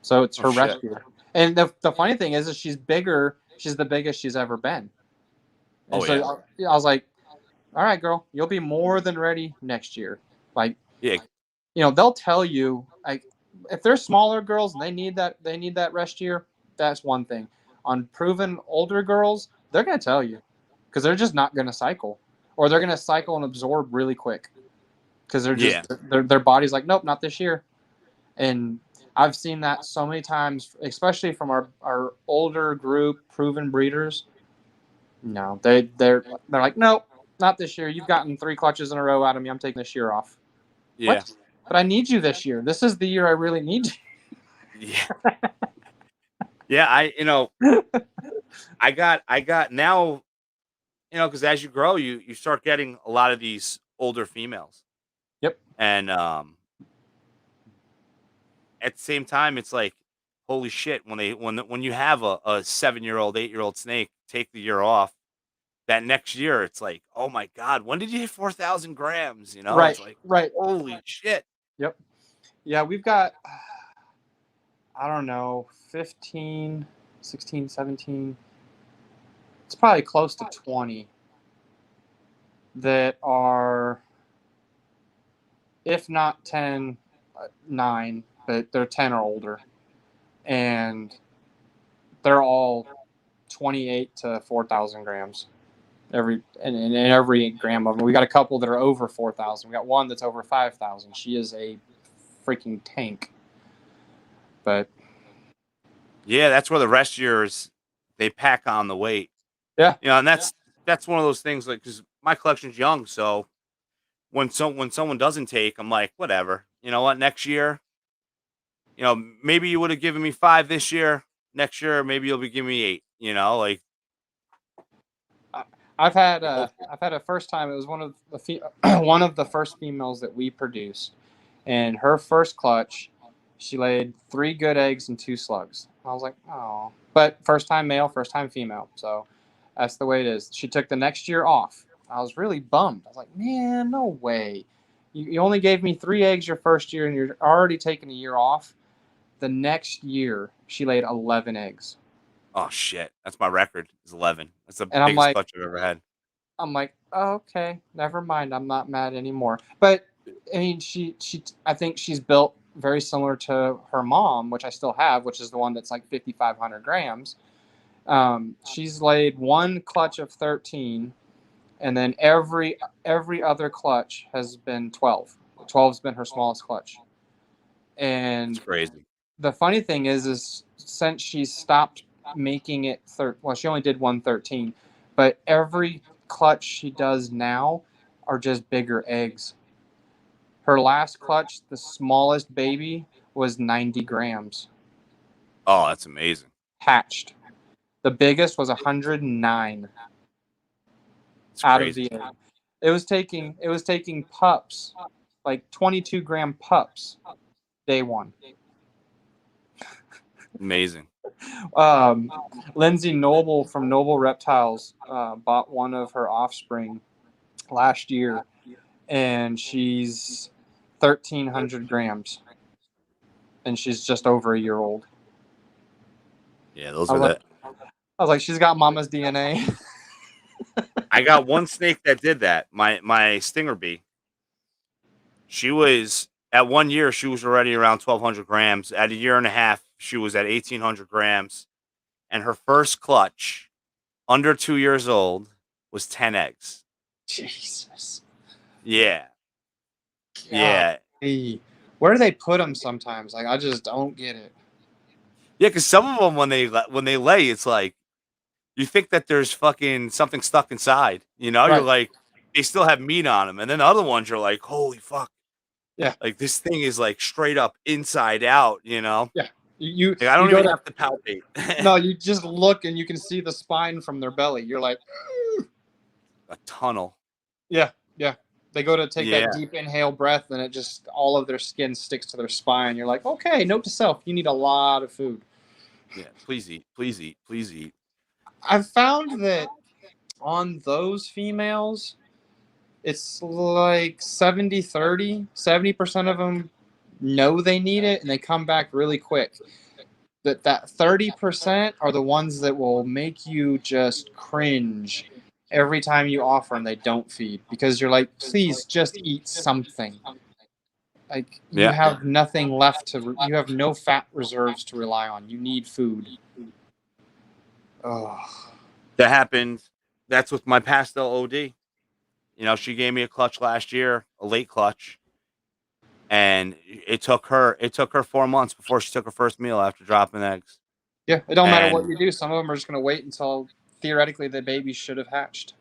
so it's her rest year. And the funny thing is she's bigger. She's the biggest she's ever been. And so I was like, all right, girl, you'll be more than ready next year. Like, Yeah. They'll tell you, like, if they're smaller girls and they need that rest year, that's one thing. On proven older girls, they're going to tell you, because they're just not going to cycle, or they're going to cycle and absorb really quick, because they're just their body's like, nope, not this year. And I've seen that so many times, especially from our older group, proven breeders. No, they're like, nope, not this year. You've gotten 3 clutches in a row out of me. I'm taking this year off. Yeah. What? But I need you this year. This is the year I really need you. Yeah. Yeah, I got now, because as you grow, you start getting a lot of these older females. Yep. And at the same time, it's like, holy shit, when you have a 7-year-old, 8-year-old snake take the year off, that next year it's like, oh my God, when did you hit 4,000 grams? Right. It's like, right. holy shit. Yep. Yeah, we've got, I don't know, 15, 16, 17. It's probably close to 20 that are, if not 10, 9, but they're 10 or older. And they're all 28 to 4,000 grams. Every gram of them. We got a couple that are over 4,000. We got one that's over 5,000. She is a freaking tank. But yeah, that's where the rest years, they pack on the weight. Yeah. And that's one of those things, like, because my collection's young, so when someone doesn't take, I'm like, whatever. You know what? Next year, maybe you would have given me 5 this year. Next year, maybe you'll be giving me 8. Like, I've had a first time. It was one of the first females that we produced, and her first clutch, she laid 3 good eggs and 2 slugs. I was like, oh, but first time male, first time female, so that's the way it is. She took the next year off. I was really bummed. I was like, man, no way. You only gave me 3 eggs your first year, and you're already taking a year off. The next year, she laid 11 eggs. oh shit, that's my record. Is 11. That's the And I'm biggest like- clutch I've ever had. I'm like, oh, okay, never mind. I'm not mad anymore. But I mean, I think she's built very similar to her mom, which I still have, which is the one that's like 5,500 grams. She's laid one clutch of 13, and then every other clutch has been 12. 12's been her smallest clutch. It's And crazy. the funny thing is since she stopped making it well, she only did 113, but every clutch she does now are just bigger eggs. Her last clutch, the smallest baby, was 90 grams Oh, that's amazing. hatched. The biggest was 109 It's out of crazy. the egg. It was taking pups, like 22-gram pups, day one. Amazing. Lindsay Noble from Noble Reptiles bought one of her offspring last year, and she's 1,300 grams, and she's just over a year old. Yeah, those I are was like, the. I was like, she's got mama's DNA. I got one snake that did that. My stinger bee. She was at 1 year. She was already around 1,200 grams. At a year and a half, she was at 1,800 grams, and her first clutch, under 2 years old, was 10 eggs. Jesus. Yeah, yeah, Golly. Where do they put them sometimes? Like, I just don't get it. yeah. Because some of them, when they lay, it's like you think that there's fucking something stuck inside. You know, you're Right. like they still have meat on them, and then the other ones, you're like, holy fuck. Yeah. Like this thing is like straight up inside out, you know? Yeah. You Like I don't go even to have to palpate. no, you just look and you can see the spine from their belly. You're like, A tunnel. yeah, yeah. They go to take Yeah. that deep inhale breath, and it just all of their skin sticks to their spine. You're like, okay, note to self, you need a lot of food. Yeah. Please eat. Please eat. Please eat. I've found that on those females, it's like 70-30. 70% of them know they need it, and they come back really quick. That 30% are the ones that will make you just cringe every time you offer them they don't feed, because you're like, please just eat something. Like, you Yeah. have nothing left to you have no fat reserves to rely on. You need food. Oh, That happened. That's with my pastel OD. You know, she gave me a clutch last year, a late clutch. And it took her 4 months before she took her first meal after dropping eggs. yeah, it don't matter what And you do. Some of them are just going to wait until theoretically the baby should have hatched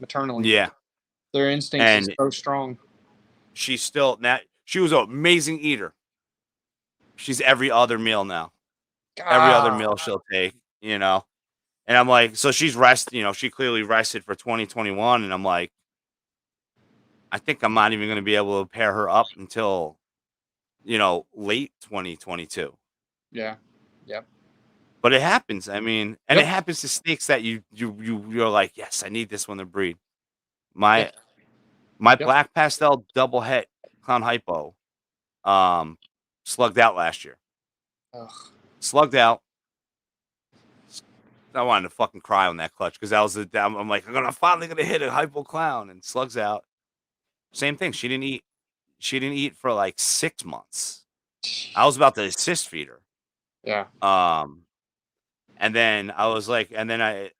maternally. yeah. Their instincts is And so strong. she's still now she was an amazing eater. She's every other meal now. Every other God. meal she'll take, you know. And I'm like, so she's she clearly rested for 2021. And I'm like, I think I'm not even going to be able to pair her up until, late 2022. Yeah. Yep. But it happens. I mean, and Yep. it happens to snakes that you're like, yes, I need this one to breed. Yeah. My Yep. black pastel double het clown hypo, slugged out last year. Ugh. Slugged out. I wanted to fucking cry on that clutch because that was I'm like, I'm finally gonna hit a hypo clown, and slugs out. Same thing. She didn't eat. She didn't eat for like 6 months. I was about to assist feed her. Yeah. And then I was like, and then I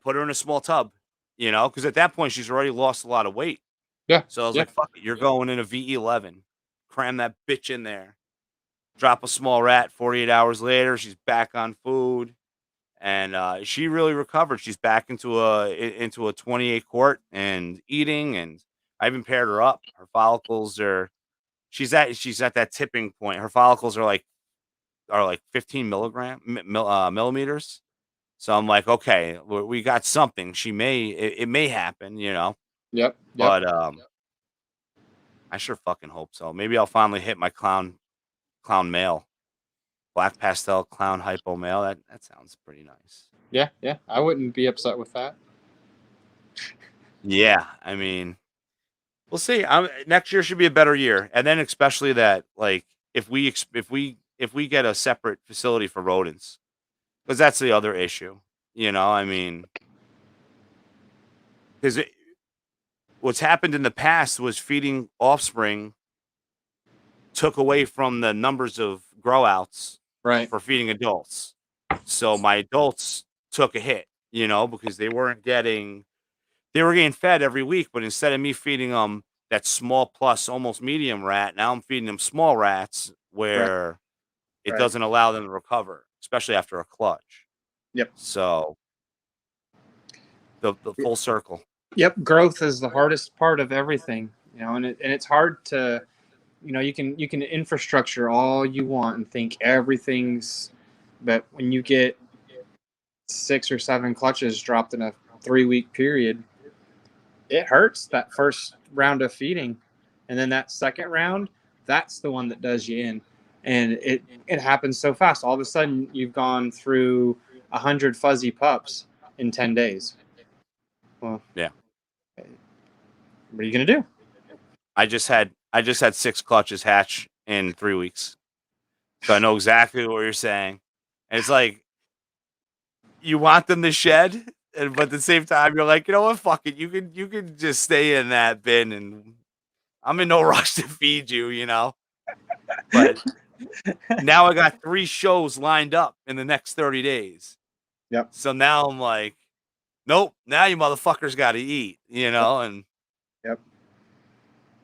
put her in a small tub, because at that point she's already lost a lot of weight. Yeah. So I was Yeah. like, fuck it, you're going in a VE11. Cram that bitch in there. Drop a small rat. 48 hours later, she's back on food. And she really recovered. She's back into a 28 quart and eating, and I even paired her up. Her follicles are she's at that tipping point. Her follicles are like 15 millimeters. So I'm like, okay, we got something. It may happen, Yep. Yep. but I sure fucking hope so. Maybe I'll finally hit my clown male, black pastel clown hypo male. That sounds pretty nice. Yeah. Yeah. I wouldn't be upset with that. Yeah, I mean, we'll see. Next year should be a better year, and then especially that, like, if we get a separate facility for rodents, because that's the other issue. I mean, because what's happened in the past was feeding offspring took away from the numbers of grow outs Right. for feeding adults. So my adults took a hit, because they were getting fed every week, but instead of me feeding them that small plus almost medium rat, now I'm feeding them small rats Right. where it Right. doesn't allow them to recover, especially after a clutch. Yep. So the full circle. Yep. Growth is the hardest part of everything, and it's hard to, you can infrastructure all you want and think everything's, but when you get 6 or 7 clutches dropped in a 3-week period, it hurts that first round of feeding, and then that second round, that's the one that does you in, and it happens so fast. All of a sudden, you've gone through 100 fuzzy pups in 10 days. Well, Yeah. what are you gonna do? I just had 6 clutches hatch in 3 weeks. So I know exactly what you're saying. And it's like you want them to shed, but at the same time you're like, "You know what? Fuck it. You can just stay in that bin and I'm in no rush to feed you, But now I got 3 shows lined up in the next 30 days. Yep. So now I'm like, "Nope, now you motherfuckers got to eat," and Yep.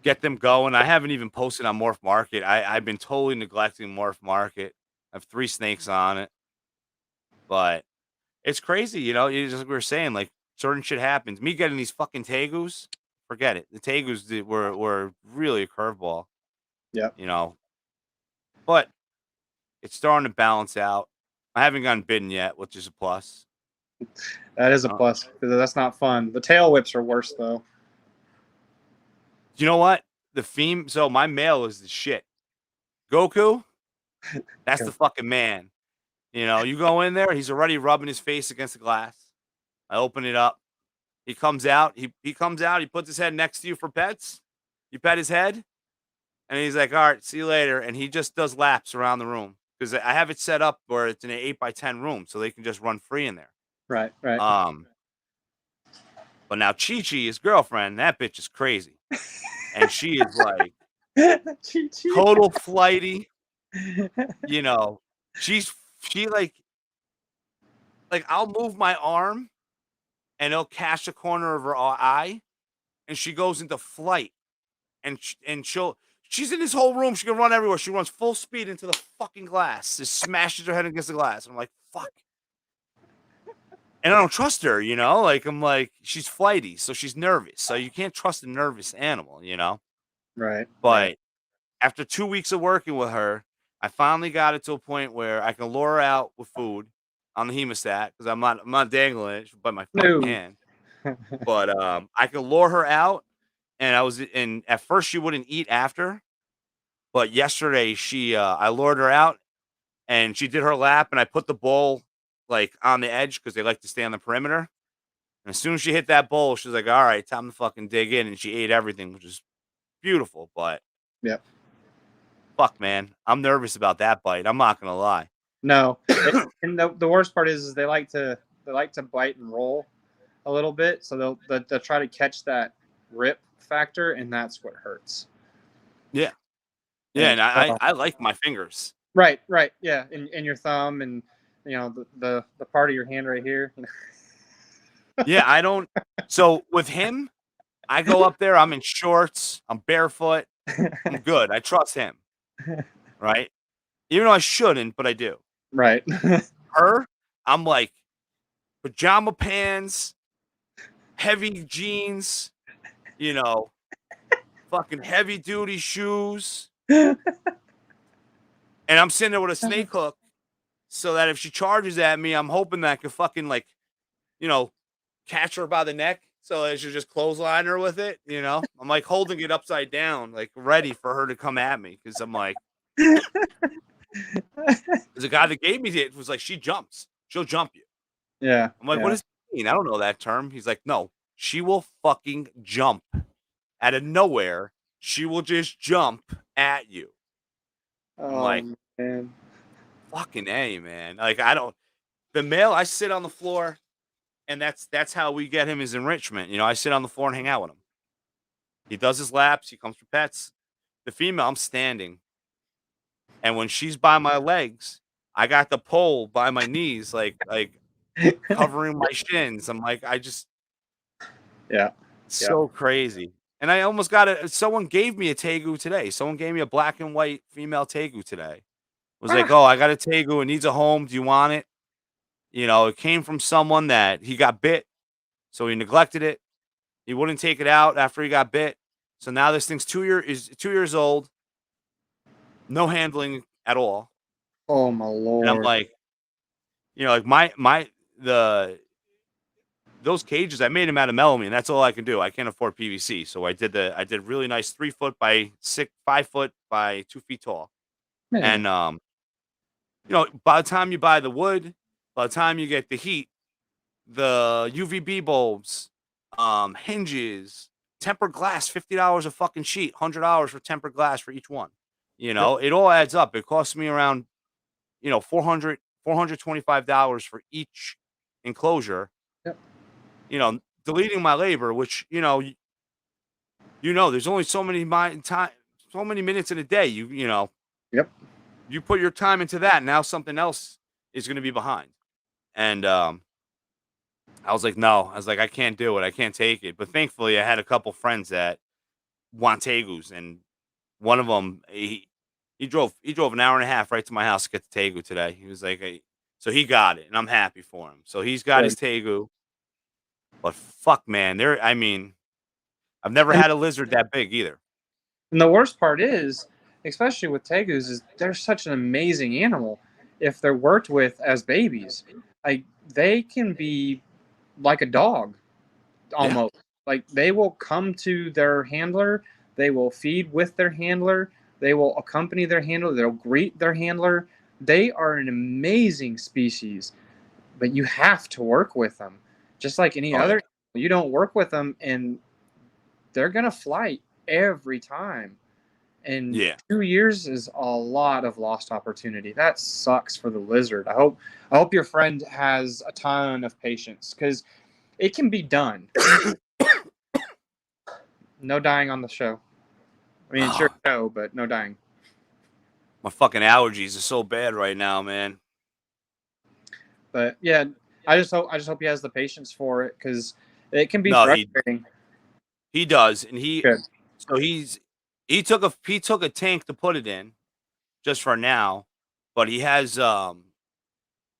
get them going. I haven't even posted on Morph Market. I've been totally neglecting Morph Market. I have 3 snakes on it. But it's crazy, just like we were saying, like certain shit happens. Me getting these fucking tegus, forget it. The tegus were really a curveball, Yep. But it's starting to balance out. I haven't gotten bitten yet, which is a plus. That is a plus because that's not fun. The tail whips are worse though. You know what? So my male is the shit. Goku, that's the fucking man. You go in there, he's already rubbing his face against the glass. I open it up. He comes out. He comes out. He puts his head next to you for pets. You pet his head, and he's like, "All right, see you later." And he just does laps around the room because I have it set up where it's an 8x10 room, so they can just run free in there. Right. But now Chi Chi, his girlfriend, that bitch is crazy, and she is like total flighty. She like I'll move my arm, and it'll catch the corner of her eye, and she goes into flight. And she's in this whole room. She can run everywhere. She runs full speed into the fucking glass. Just smashes her head against the glass. And I'm like, fuck. And I don't trust her, Like, I'm like, she's flighty, so she's nervous. So you can't trust a nervous animal, Right. But after 2 weeks of working with her, I finally got it to a point where I can lure her out with food on the hemostat because I'm not dangling it by my fucking hand. But I can lure her out. And at first she wouldn't eat after, but yesterday I lured her out and she did her lap and I put the bowl like on the edge because they like to stay on the perimeter. And as soon as she hit that bowl, she was like, all right, time to fucking dig in. And she ate everything, which is beautiful. But Yep. Fuck, man. I'm nervous about that bite. I'm not going to lie. No. And the worst part is they like to bite and roll a little bit. So they'll try to catch that rip factor, and that's what hurts. Yeah. Yeah, and I like my fingers. Right, yeah, and your thumb, and the part of your hand right here. Yeah, I don't. So with him, I go up there. I'm in shorts. I'm barefoot. I'm good. I trust him. Right. Even though I shouldn't, but I do. Right. Her, I'm like pajama pants, heavy jeans, fucking heavy duty shoes. And I'm sitting there with a snake hook so that if she charges at me, I'm hoping that I can fucking catch her by the neck so I should just clothesline her with it. I'm like holding it upside down, like ready for her to come at me because I'm like, the guy that gave me it was like, she'll jump you. Yeah. I'm like, what does it mean? I don't know that term. He's like, no, she will fucking jump out of nowhere. She will just jump at you. I'm like, man. Fucking A, man. Like, the male, I sit on the floor and that's how we get him his enrichment. I sit on the floor and hang out with him. He does his laps. He comes for pets. The female, I'm standing. And when she's by my legs, I got the pole by my knees, like covering my shins. I'm like, Yeah. so crazy. And I almost got it. Someone gave me a tegu today. Someone gave me a black and white female tegu today. Was like, oh, I got a tegu. It needs a home. Do you want it? You know, it came from someone that he got bit, so he neglected it. He wouldn't take it out after he got bit. So now this thing's 2 years old, no handling at all. Oh my And I'm lord. like, you know, like the those cages, I made them out of melamine. That's all I can do. I can't afford PVC, so I did really nice 3 foot by 5 foot by 2 feet tall. Man. And you know, by the time you buy the wood, by the time you get the heat, the UVB bulbs, hinges, tempered glass, $50 a fucking sheet, $100 for tempered glass for each one. You know, it all adds up. It costs me around, you know, $425 for each enclosure. Yep. You know, deleting my labor, which, you know, there's only so many so many minutes in a day. You know, Yep. you put your time into that, now something else is going to be behind. And I was like, no, I was like, I can't do it. I can't take it. But thankfully, I had a couple friends that want tegus, and one of them, he drove an hour and a half right to my house to get the tegu today. He was like, hey, so he got it, and I'm happy for him. So he's got his tegu. But fuck, man, I mean, I've never And- had a lizard that big either. And the worst part is, especially with tegus, is they're such an amazing animal if they're worked with as babies. Like they can be like a dog almost. Like they will come to their handler, they will feed with their handler, they will accompany their handler, they'll greet their handler. They are an amazing species, but you have to work with them. Just like any other, you don't work with them and they're going to flight every time. And 2 years is a lot of lost opportunity. That sucks for the lizard. I hope your friend has a ton of patience because it can be done. No dying on the show. I mean, sure, no, but no dying. My fucking allergies are so bad right now, man. But yeah, I just hope he has the patience for it because it can be frustrating. He does, and Good. so he took a tank to put it in, just for now, but he has like,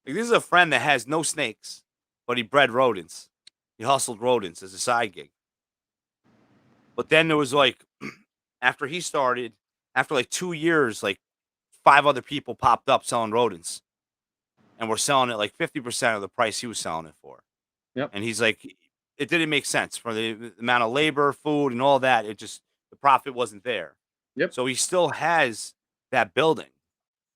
this is a friend that has no snakes, but he bred rodents. He hustled rodents as a side gig. But then there was like, after he started, after like 2 years, like 5 other people popped up selling rodents, and were selling it like 50% of the price he was selling it for. Yep. And he's like, it didn't make sense for the amount of labor, food, and all that. It just, the profit wasn't there. Yep. So he still has that building.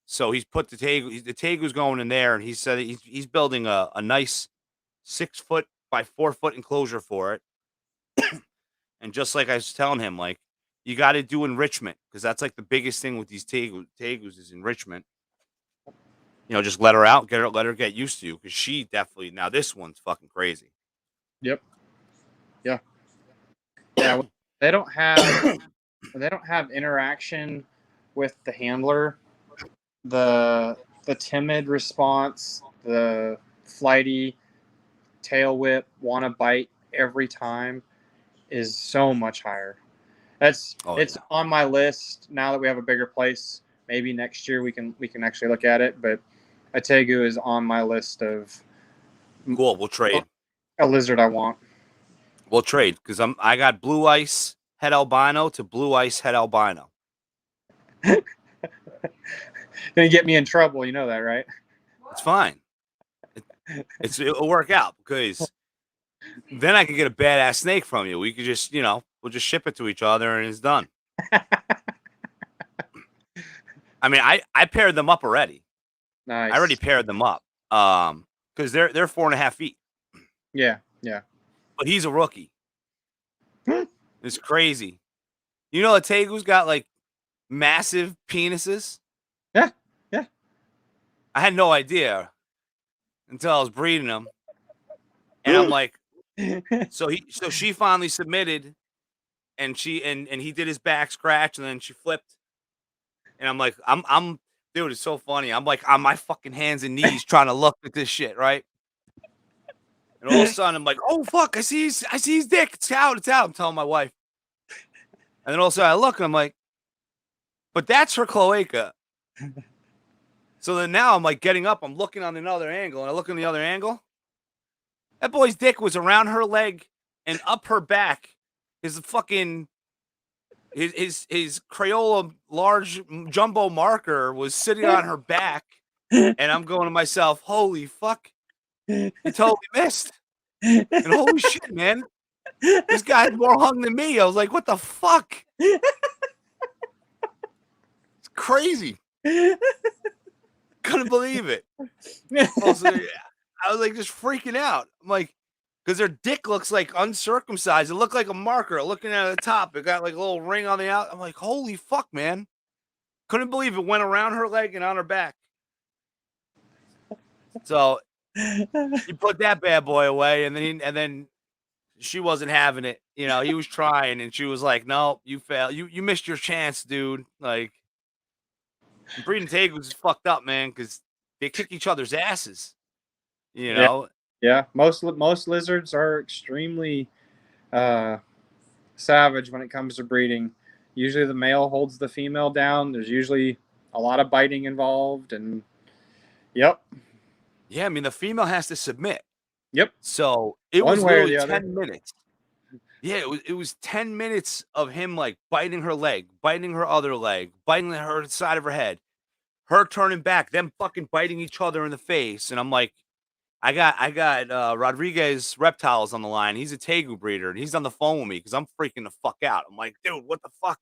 So he's put the tegu's going in there, and he said he's building a nice 6 foot by 4 foot enclosure for it. And just like I was telling him, like, you got to do enrichment, because that's like the biggest thing with these tegus is enrichment. You know, just let her out, let her get used to you, because she definitely, now this one's fucking crazy. Yep. Yeah. Yeah. They don't have interaction with the handler. The timid response, the flighty tail whip, want to bite every time is so much higher. It's on my list now that we have a bigger place. Maybe next year we can actually look at it, but a tegu is on my list of Cool, we'll trade. A lizard I want. We'll trade, because I got blue ice head albino to blue ice head albino. Gonna get me in trouble, you know that, right? It's fine. It'll work out, because then I can get a badass snake from you. We could just, you know, we'll just ship it to each other and it's done. I mean, I paired them up already. Nice. I already paired them up. Because they're 4.5 feet. Yeah. But he's a rookie. It's crazy. You know, the tegu's got like massive penises. Yeah. I had no idea until I was breeding them, and I'm like, so she finally submitted, and he did his back scratch, and then she flipped, and I'm like, Dude, it's so funny. I'm like on my fucking hands and knees trying to look at this shit, right? And all of a sudden, I'm like, "Oh fuck! I see his dick. It's out. It's out." I'm telling my wife, and then all of a sudden I look and I'm like, "But that's her cloaca." So then now I'm like getting up. I'm looking on another angle, and I look on the other angle. That boy's dick was around her leg and up her back. His fucking his Crayola large jumbo marker was sitting on her back, and I'm going to myself, "Holy fuck! You totally missed." And holy shit, man, this guy's more hung than me. I was like, "What the fuck?" It's crazy. Couldn't believe it. Also, I was like just freaking out. I'm like, because their dick looks like uncircumcised. It looked like a marker looking at the top. It got like a little ring on the out. I'm like, holy fuck, man. Couldn't believe it went around her leg and on her back. So he put that bad boy away, and then she wasn't having it. You know, he was trying, and she was like, "No, you failed. You missed your chance, dude." Like, breeding tegus is fucked up, man, because they kick each other's asses. You know. Yeah, most lizards are extremely savage when it comes to breeding. Usually the male holds the female down. There's usually a lot of biting involved, and yep. Yeah, I mean the female has to submit. Yyep. So it One was way or literally the other. 10 minutes. Yeah, it was 10 minutes of him like biting her leg, biting her other leg, biting her side of her head, her turning back, them fucking biting each other in the face. And I'm like, I got Rodriguez Reptiles on the line. He's a Tegu breeder, and he's on the phone with me because I'm freaking the fuck out. I'm like, dude, what the fuck?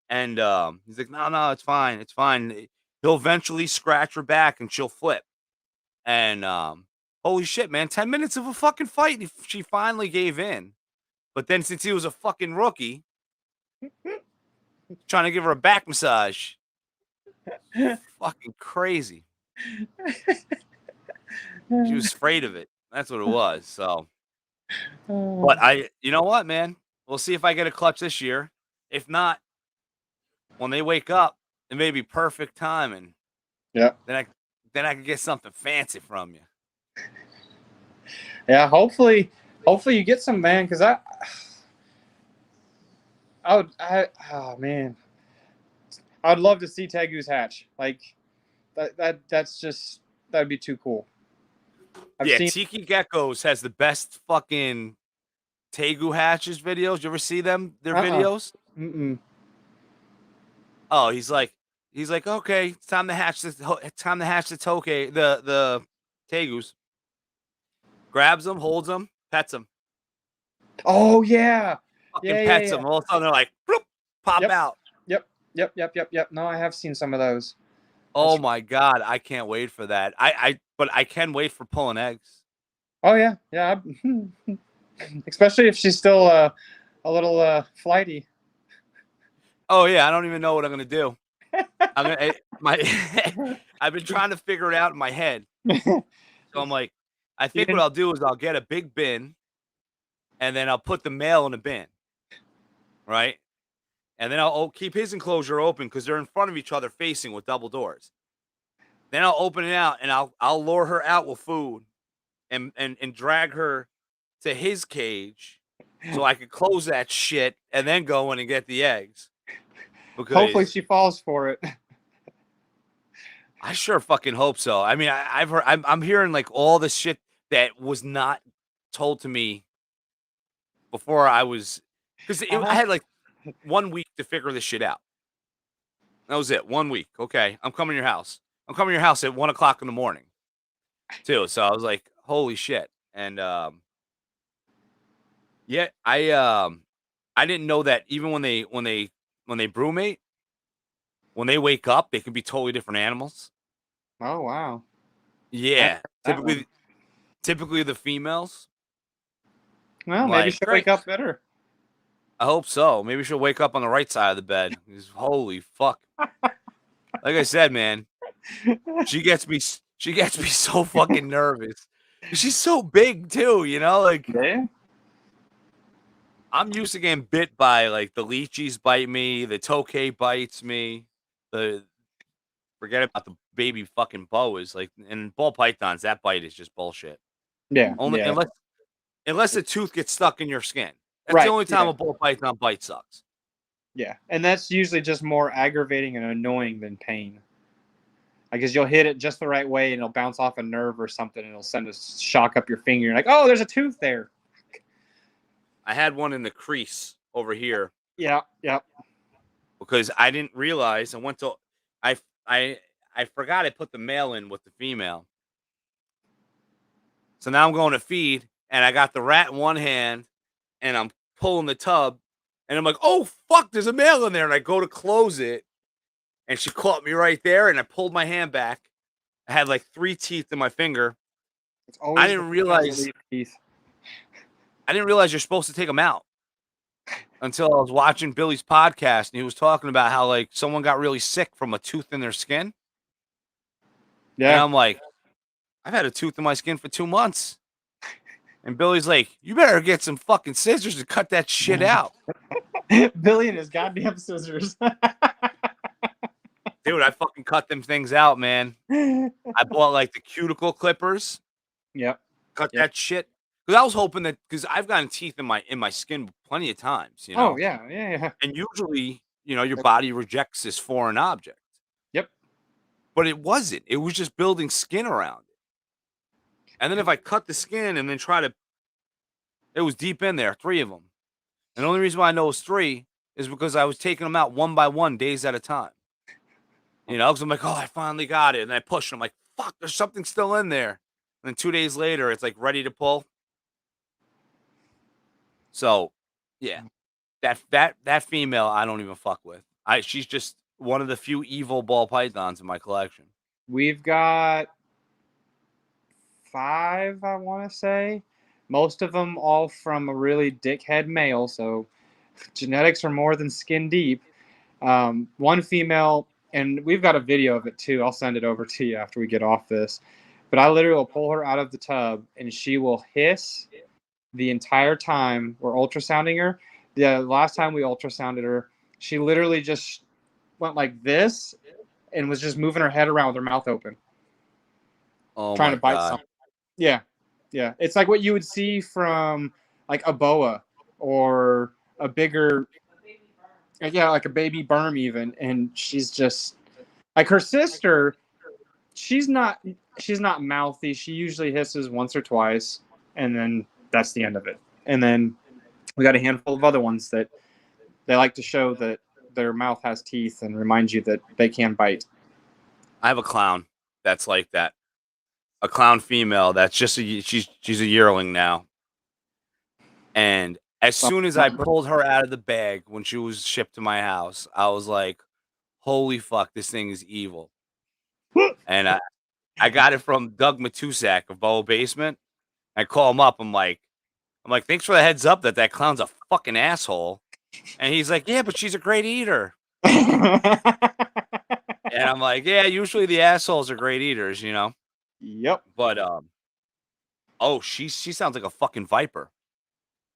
And he's like, no, it's fine. It's fine. He'll eventually scratch her back and she'll flip. And holy shit, man, 10 minutes of a fucking fight. And she finally gave in. But then since he was a fucking rookie, trying to give her a back massage. Fucking crazy. She was afraid of it. That's what it was. So, but you know what, man? We'll see if I get a clutch this year. If not, when they wake up, it may be perfect timing. Yeah. Then I can get something fancy from you. Yeah, hopefully you get some, man, because oh man, I'd love to see Tegus hatch. Like that'd be too cool. Tiki Geckos has the best fucking Tegu hatches videos. You ever see them? Their videos? Mm-mm. Oh, he's like, okay, it's time to hatch the the Tegus. Grabs them, holds them, pets them. Oh yeah, Fucking pets them. All of a sudden they're like, bloop, pop out. Yep. No, I have seen some of those. Oh my god, I can't wait for that. But I can wait for pulling eggs. Oh yeah. Especially if she's still a little flighty. Oh yeah, I don't even know what I'm gonna do. I've been trying to figure it out in my head. So I'm like, I think what I'll do is I'll get a big bin, and then I'll put the male in a bin, right? And then I'll keep his enclosure open because they're in front of each other, facing with double doors. Then I'll open it out and I'll lure her out with food, and drag her to his cage, so I could close that shit and then go in and get the eggs. Because hopefully she falls for it. I sure fucking hope so. I mean, I've heard, I'm hearing like all the shit that was not told to me before I was, because I had like 1 week to figure this shit out. That was it. 1 week. Okay, I'm coming to your house. I'm coming to your house at 1 o'clock in the morning, too. So I was like, holy shit. And yeah, I didn't know that even when they brumate, when they wake up, they can be totally different animals. Oh wow. Yeah, typically the females. Well, maybe she'll wake up better. I hope so. Maybe she'll wake up on the right side of the bed. Holy fuck! Like I said, man, she gets me so fucking nervous. She's so big too, you know. Like, I'm used to getting bit by like the leeches bite me, the tokay bites me, the forget about the baby fucking boas. Like, and ball pythons, that bite is just bullshit. Yeah. Only yeah. unless the tooth gets stuck in your skin. That's Right, the only time yeah. a ball python bite sucks. Yeah. And that's usually just more aggravating and annoying than pain. Because you'll hit it just the right way and it'll bounce off a nerve or something and it'll send a shock up your finger. You're like, oh, there's a tooth there. I had one in the crease over here Yeah. Yep. because I didn't realize I I forgot I put the male in with the female. So now I'm going to feed and I got the rat in one hand and I'm pulling the tub and I'm like, oh fuck, there's a male in there. And I go to close it and she caught me right there and I pulled my hand back. I had like 3 teeth in my finger. It's always I didn't realize teeth. you're supposed to take them out until I was watching Billy's podcast and he was talking about how like someone got really sick from a tooth in their skin. And Yeah. I'm like, I've had a tooth in my skin for 2 months. And Billy's like, you better get some fucking scissors and cut that shit out. Billy and his goddamn scissors. Dude, I fucking cut them things out, man. I bought like the cuticle clippers. Yep. Cut that shit. Because I was hoping that because I've gotten teeth in my skin plenty of times, you know. Oh yeah. And usually, you know, your body rejects this foreign object. Yep. But it wasn't. It was just building skin around it. And then if I cut the skin and then it was deep in there, 3 of them. And the only reason why I know it was 3 is because I was taking them out one by one, days at a time. You know, because I'm like, oh, I finally got it. And I push it. I'm like, fuck, there's something still in there. And then 2 days later, it's like ready to pull. So, yeah, that female, I don't even fuck with. She's just one of the few evil ball pythons in my collection. We've got 5, I want to say. Most of them all from a really dickhead male, so genetics are more than skin deep. One female, and we've got a video of it too. I'll send it over to you after we get off this. But I literally will pull her out of the tub, and she will hiss the entire time we're ultrasounding her. The last time we ultrasounded her, she literally just went like this and was just moving her head around with her mouth open. Oh, trying to bite God. something. Yeah. It's like what you would see from like a boa or a bigger, like a baby berm even. And she's just like her sister. She's not mouthy. She usually hisses once or twice, and then that's the end of it. And then we got a handful of other ones that they like to show that their mouth has teeth and remind you that they can bite. I have a clown that's like that. A clown female that's just she's a yearling now. And as soon as I pulled her out of the bag when she was shipped to my house, I was like, holy fuck, this thing is evil. And I got it from Doug Matusak of Boa Basement. I call him up. I'm like, thanks for the heads up that clown's a fucking asshole. And he's like, yeah, but she's a great eater. And I'm like, yeah, usually the assholes are great eaters, you know? Yep. But, she sounds like a fucking viper.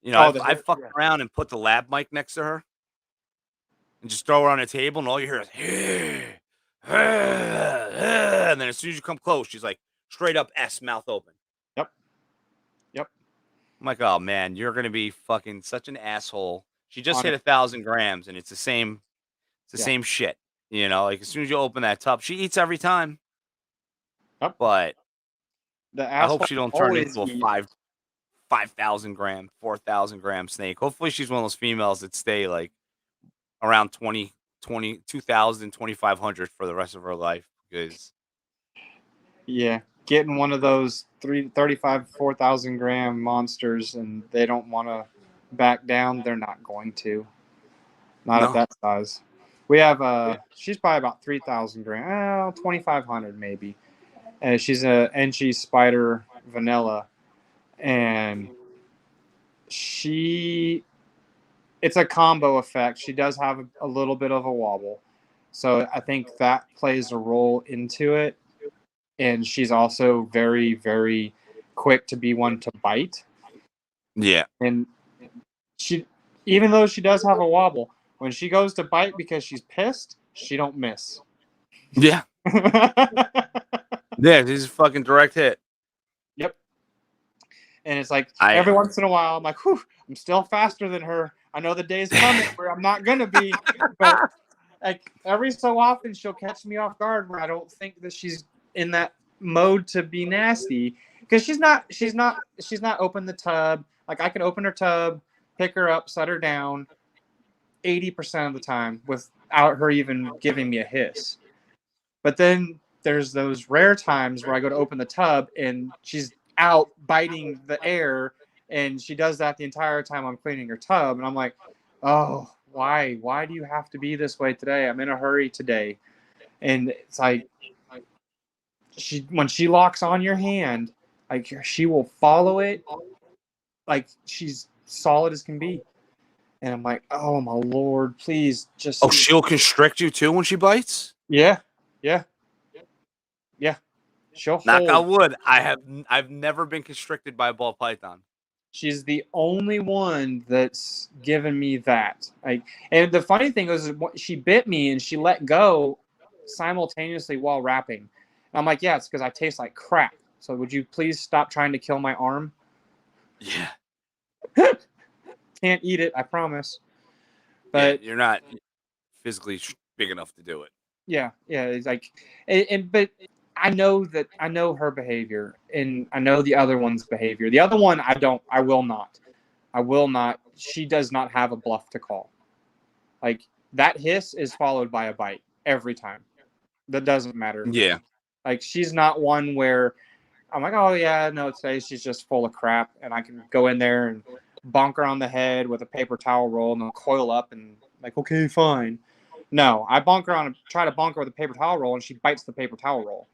You know, I fucked around and put the lab mic next to her and just throw her on a table and all you hear is, and then as soon as you come close, she's like straight up S, mouth open. Yep. I'm like, oh man, you're gonna be fucking such an asshole. She just hit 1,000 grams, and it's the same shit. You know, like as soon as you open that tub, she eats every time. Yep. But I hope she don't turn into a 5,000 gram, 4,000 gram snake. Hopefully, she's one of those females that stay like around 2,000, 2,500 for the rest of her life. Because getting one of those 35, 4,000 gram monsters, and they don't want to back down. They're not going to. Not at that size. We have she's probably about 3,000 grams, 2,500 maybe. And she's a NG Spider Vanilla, and it's a combo effect. She does have a little bit of a wobble, so I think that plays a role into it. And she's also very, very quick to be one to bite. Yeah. And even though she does have a wobble, when she goes to bite because she's pissed, she don't miss. Yeah. Yeah, this is a fucking direct hit. Yep. And it's like I- every once in a while, I'm like, whew, I'm still faster than her. I know the day's coming where I'm not gonna be, but like every so often she'll catch me off guard where I don't think that she's in that mode to be nasty, because she's not open the tub. Like I can open her tub, pick her up, set her down 80% of the time without her even giving me a hiss. But then there's those rare times where I go to open the tub and she's out biting the air, and she does that the entire time I'm cleaning her tub, and I'm like, oh, why do you have to be this way today? I'm in a hurry today. And it's like, when she locks on your hand, like she will follow it like she's solid as can be. And I'm like, oh my Lord, please just. Oh, she'll constrict you too when she bites? Yeah. She'll Knock on hold. wood. I've never been constricted by a ball python. She's the only one that's given me that. Like, and the funny thing is, she bit me and she let go simultaneously while wrapping. And I'm like, yeah, it's because I taste like crap. So would you please stop trying to kill my arm? Yeah. Can't eat it, I promise. But But you're not physically big enough to do it. yeah, it's like, but I know her behavior, and I know the other one's behavior. The other one, I will not. She does not have a bluff to call. Like, that hiss is followed by a bite every time. That doesn't matter. Yeah. Like, she's not one where I'm like, oh yeah, no, today she's just full of crap, and I can go in there and bonk her on the head with a paper towel roll, and they'll coil up and like, okay, fine. No, I try to bonk her with a paper towel roll, and she bites the paper towel roll.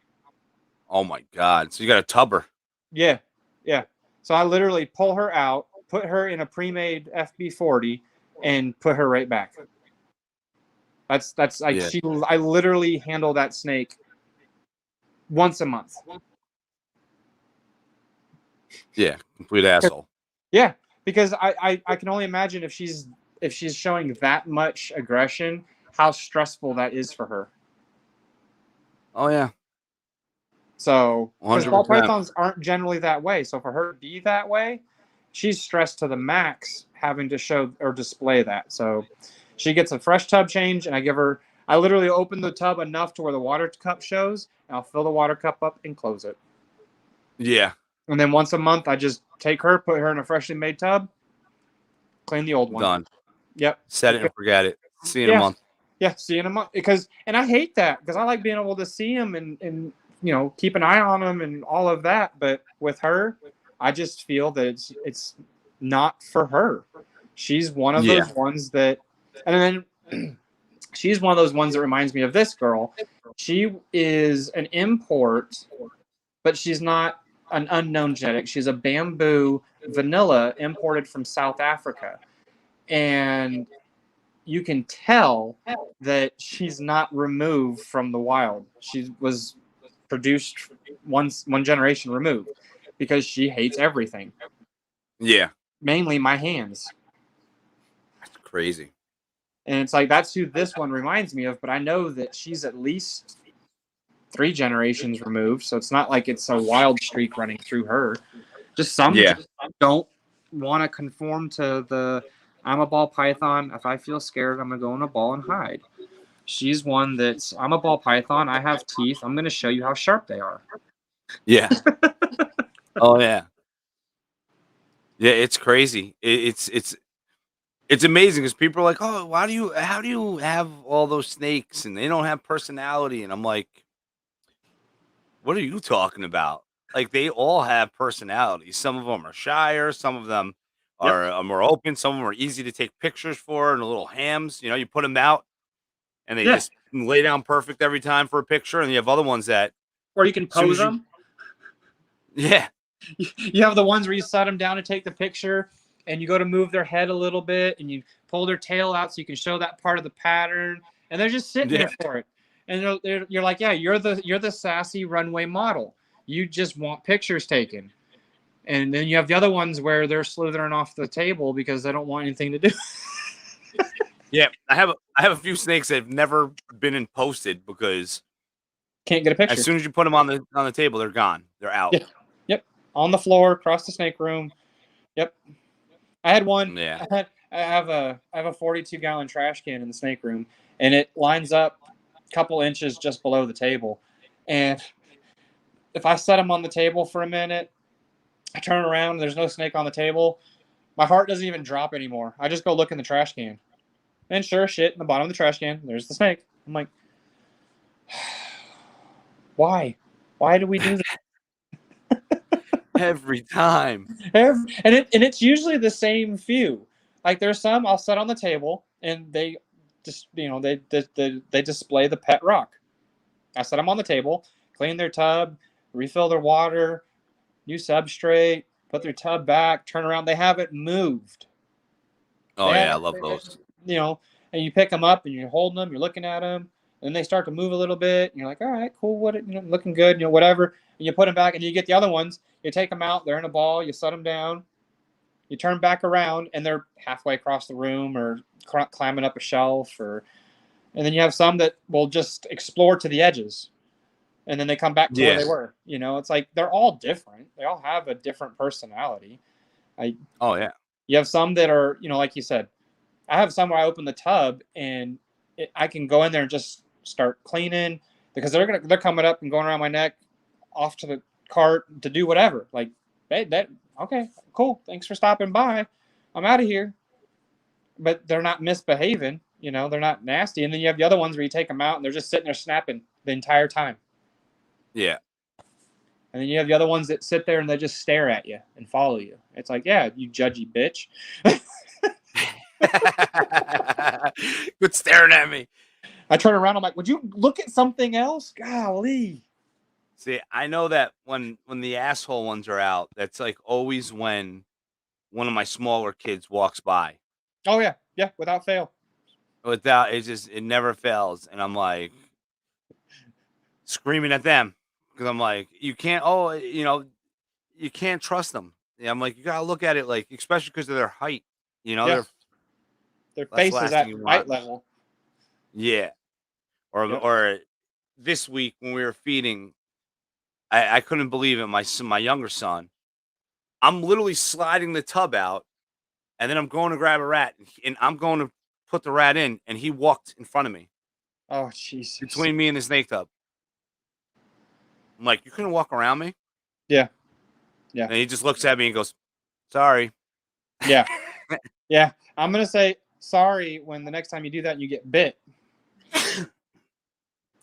Oh my God. So you got a tubber. Yeah. So I literally pull her out, put her in a pre-made FB40, and put her right back. That's like, Yeah. I literally handle that snake once a month. Yeah. Complete asshole. Yeah, because I can only imagine if she's showing that much aggression, how stressful that is for her. Oh yeah. So, because ball 100%. pythons aren't generally that way, so for her to be that way, she's stressed to the max having to show or display that. So she gets a fresh tub change, and I literally open the tub enough to where the water cup shows, and I'll fill the water cup up and close it. Yeah. And then once a month, I just take her, put her in a freshly made tub, clean the old one. Done. Yep. Set it and forget it. See you in a month. Yeah, see you in a month. And I hate that, because I like being able to see them and keep an eye on them and all of that. But with her, I just feel that it's not for her. She's one of those ones that, and then she's one of those ones that reminds me of this girl. She is an import, but she's not an unknown genetic. She's a bamboo vanilla imported from South Africa. And you can tell that she's not removed from the wild. She was produced one generation removed, because she hates everything. Yeah. Mainly my hands. That's crazy. And it's like, that's who this one reminds me of, but I know that she's at least 3 generations removed, so it's not like it's a wild streak running through her. Just some just don't want to conform to the, I'm a ball python. If I feel scared, I'm going to go in a ball and hide. She's one that's, I'm a ball python. I have teeth. I'm going to show you how sharp they are. Yeah. Oh, yeah. Yeah, it's crazy. It's amazing, because people are like, oh, how do you have all those snakes and they don't have personality? And I'm like, what are you talking about? Like, they all have personality. Some of them are shyer. Some of them are more open. Some of them are easy to take pictures for, and the little hams. You put them out, and they just lay down perfect every time for a picture. And you have other ones that, or you can pose them. Yeah. You have the ones where you set them down to take the picture, and you go to move their head a little bit, and you pull their tail out so you can show that part of the pattern, and they're just sitting there for it. And you're like, yeah, you're the sassy runway model. You just want pictures taken. And then you have the other ones where they're slithering off the table because they don't want anything to do. Yeah, I have a few snakes that have never been posted because Can't get a picture. As soon as you put them on the table, they're gone. They're out. Yeah. Yep. On the floor, across the snake room. Yep. I had one. Yeah. I have a 42-gallon trash can in the snake room, and it lines up a couple inches just below the table. And if I set them on the table for a minute, I turn around and there's no snake on the table, my heart doesn't even drop anymore. I just go look in the trash can. And sure shit, in the bottom of the trash can, there's the snake. I'm like, why? Why do we do this? Every time. And it's usually the same few. Like there's some I'll set on the table and they just they display the pet rock. I set them on the table, clean their tub, refill their water, new substrate, put their tub back, turn around. They haven't moved. Oh yeah, I love those. And you pick them up and you're holding them, you're looking at them, and they start to move a little bit. And you're like, all right, cool, looking good, whatever. And you put them back, and you get the other ones. You take them out, they're in a ball. You set them down. You turn back around, and they're halfway across the room or climbing up a shelf, and then you have some that will just explore to the edges, and then they come back to where they were. It's like they're all different. They all have a different personality. Oh yeah. You have some that are, like you said. I have some where I open the tub and I can go in there and just start cleaning because they're coming up and going around my neck, off to the cart to do whatever. Like, hey, okay, cool. Thanks for stopping by. I'm out of here. But they're not misbehaving. They're not nasty. And then you have the other ones where you take them out and they're just sitting there snapping the entire time. Yeah. And then you have the other ones that sit there and they just stare at you and follow you. It's like, yeah, you judgy bitch. Quit staring at me. I turn around. I'm like, would you look at something else? Golly. See, I know that when the asshole ones are out, that's like always when one of my smaller kids walks by. Oh yeah, without fail. It never fails, and I'm like screaming at them because I'm like, you can't. Oh, you can't trust them. Yeah, I'm like, you gotta look at it like, especially because of their height. Their face is at height level. Yeah. Or this week when we were feeding, I couldn't believe it. My younger son, I'm literally sliding the tub out, and then I'm going to grab a rat, and I'm going to put the rat in, and he walked in front of me. Oh, Jesus. Between me and the snake tub. I'm like, you couldn't walk around me? Yeah. And he just looks at me and goes, sorry. Yeah. Yeah. I'm going to say sorry when the next time you do that and you get bit.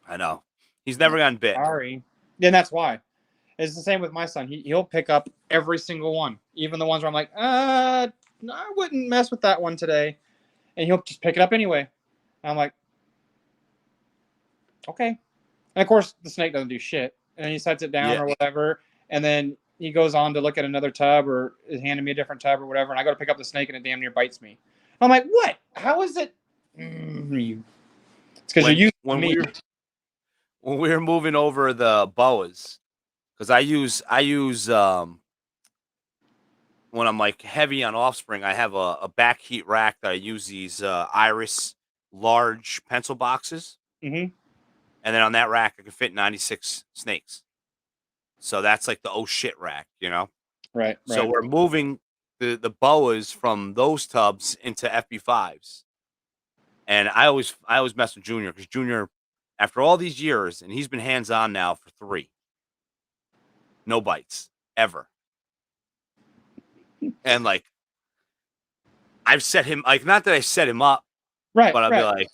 I know. He's never gotten bit. Sorry. And that's why. It's the same with my son. He'll pick up every single one, even the ones where I'm like, I wouldn't mess with that one today. And he'll just pick it up anyway. And I'm like, okay. And of course, the snake doesn't do shit. And then he sets it down or whatever. And then he goes on to look at another tub or is handing me a different tub or whatever. And I go to pick up the snake and it damn near bites me. I'm like, what? How is it? It's because you're using me. When we were moving over the boas, because I use when I'm like heavy on offspring, I have a back heat rack that I use these Iris large pencil boxes. Mm-hmm. And then on that rack, I can fit 96 snakes. So that's like the oh shit rack, Right. So we're moving the boas from those tubs into FB5s. And I always mess with Junior because Junior, after all these years, and he's been hands-on now for 3. No bites ever. And like I've set him, like, not that I set him up, right? But I'll be like,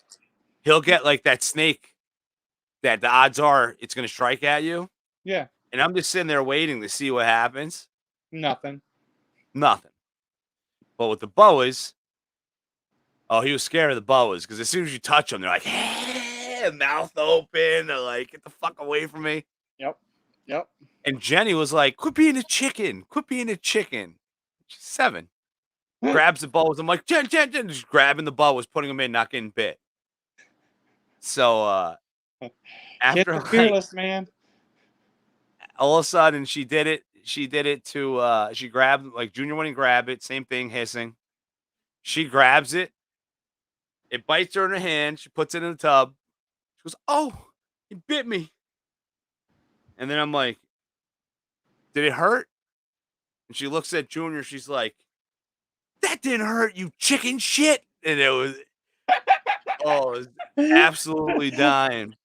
he'll get like that snake that the odds are it's gonna strike at you. Yeah. And I'm just sitting there waiting to see what happens. Nothing. But with the boas, he was scared of the boas because as soon as you touch them, they're like, hey, mouth open. They're like, get the fuck away from me. Yep. And Jenny was like, quit being a chicken. She's 7. Grabs the boas. I'm like, Jen, just grabbing the boas, putting them in, not getting bit. So after fearless, man. All of a sudden she did it. She grabbed, like, Junior wouldn't grab it. Same thing, hissing. She grabs it. It bites her in her hand. She puts it in the tub. She goes, oh, he bit me. And then I'm like, did it hurt? And she looks at Junior. She's like, that didn't hurt, you chicken shit. And it was, oh, it was absolutely dying.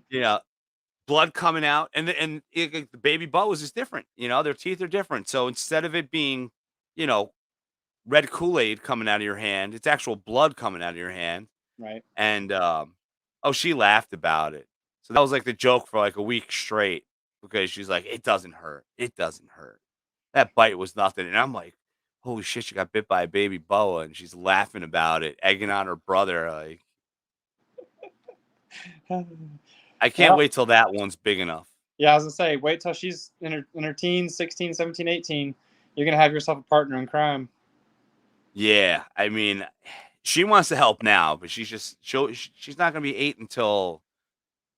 Yeah. Blood coming out. The baby butt was just different. Their teeth are different. So instead of it being, you know, red Kool-Aid coming out of your hand, it's actual blood coming out of your hand. Right. And, she laughed about it. So that was like the joke for like a week straight because she's like, it doesn't hurt. It doesn't hurt. That bite was nothing. And I'm like, holy shit, she got bit by a baby boa. And she's laughing about it, egging on her brother. Like, I can't Well, wait till that one's big enough. yeah, I was gonna say, wait till she's in her teens, 16, 17, 18. You're gonna have yourself a partner in crime. Yeah. I mean, she wants to help now, but she's not going to be 8 until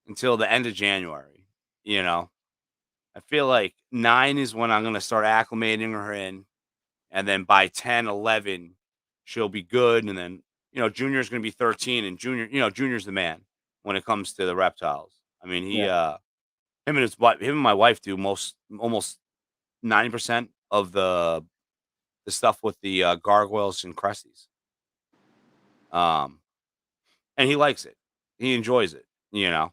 the end of January. I feel like 9 is when I'm going to start acclimating her in. And then by 10, 11, she'll be good. And then, Junior's going to be 13 and Junior's the man when it comes to the reptiles. I mean, him and my wife do almost 90% of the stuff with the gargoyles and cresties. And he likes it. He enjoys it. Yep.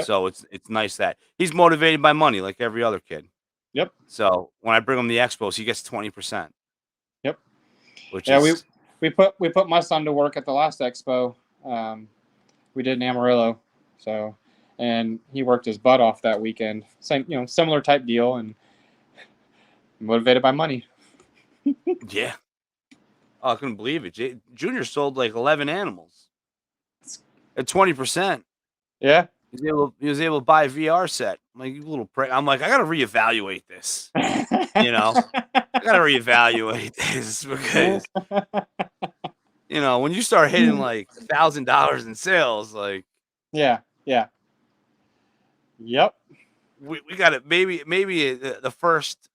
So it's nice that he's motivated by money like every other kid. Yep. So when I bring him the expos, he gets 20%. Yep. Which Yeah, is we put my son to work at the last expo. We did in Amarillo, so, and he worked his butt off that weekend. Same, similar type deal, and motivated by money. yeah. Oh, I couldn't believe it. Junior sold like 11 animals at 20%. Yeah. He was able to buy a VR set. I'm like, you little prick. I'm like, I gotta reevaluate this. I gotta reevaluate this because when you start hitting like $1,000 in sales, like yeah. Yep. we got it. Maybe the first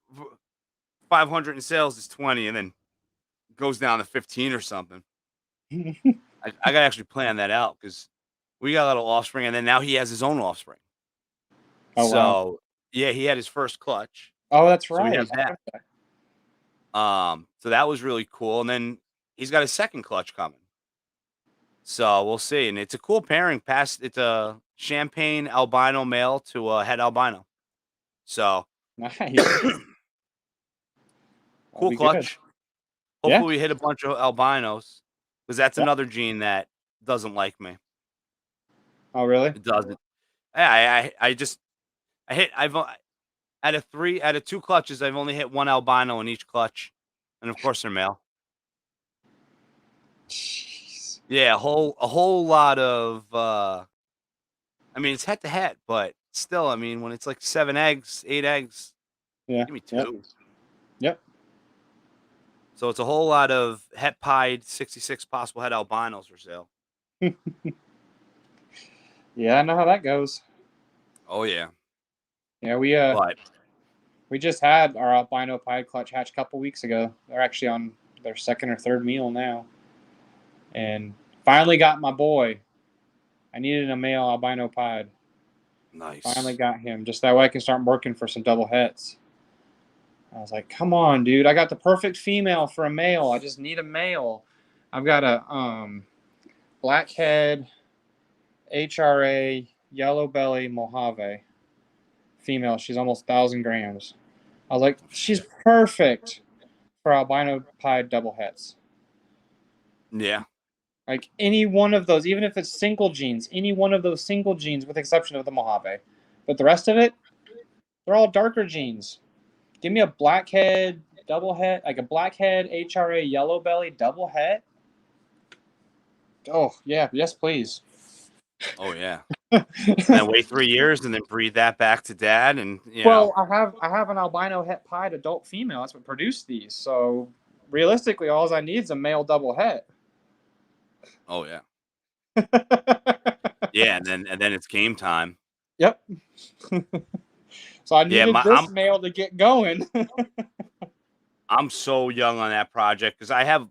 500 in sales is 20, and then goes down to 15 or something. I gotta actually plan that out because we got a lot of offspring, and then now he has his own offspring. Oh, So wow. yeah, he had his first clutch. Oh, that's So we right. have that. So that was really cool, and then he's got a second clutch coming. So we'll see, and it's a cool pairing. It's a champagne albino male to a het albino. So Nice. cool That'll be good. clutch. Yeah. Hopefully we hit a bunch of albinos because that's another gene that doesn't like me. Oh, really? It doesn't. I've out of 2 clutches, I've only hit 1 albino in each clutch, and of course they're male. Jeez. Yeah, a whole lot of. I mean, it's head to head, but still, I mean, when it's like 7 eggs, 8 eggs, Yeah. give me 2. Yep. So it's a whole lot of het pied 66 possible het albinos for sale. Yeah, I know how that goes. Oh yeah. Yeah, But we just had our albino pied clutch hatch a couple weeks ago. They're actually on their second or third meal now, and finally got my boy. I needed a male albino pied. nice. Finally got him, just that way I can start working for some double hets. I was like, come on, dude. I got the perfect female for a male. I just need a male. I've got a blackhead HRA yellow belly Mojave female. She's almost 1,000 grams. I was like, she's perfect for albino pied double hets. Yeah. Like any one of those, even if it's single genes, any one of those single genes, with the exception of the Mojave. But the rest of it, they're all darker genes. Give me a blackhead double het, like a blackhead HRA yellow belly double het. Oh yeah, yes please. Oh yeah. And then wait 3 years and then breed that back to dad, and Well, I have an albino het pied adult female. That's what produced these. So realistically, all I need is a male double het. Oh yeah. Yeah, and then it's game time. Yep. So I Yeah, needed this male to get going. I'm so young on that project because I have.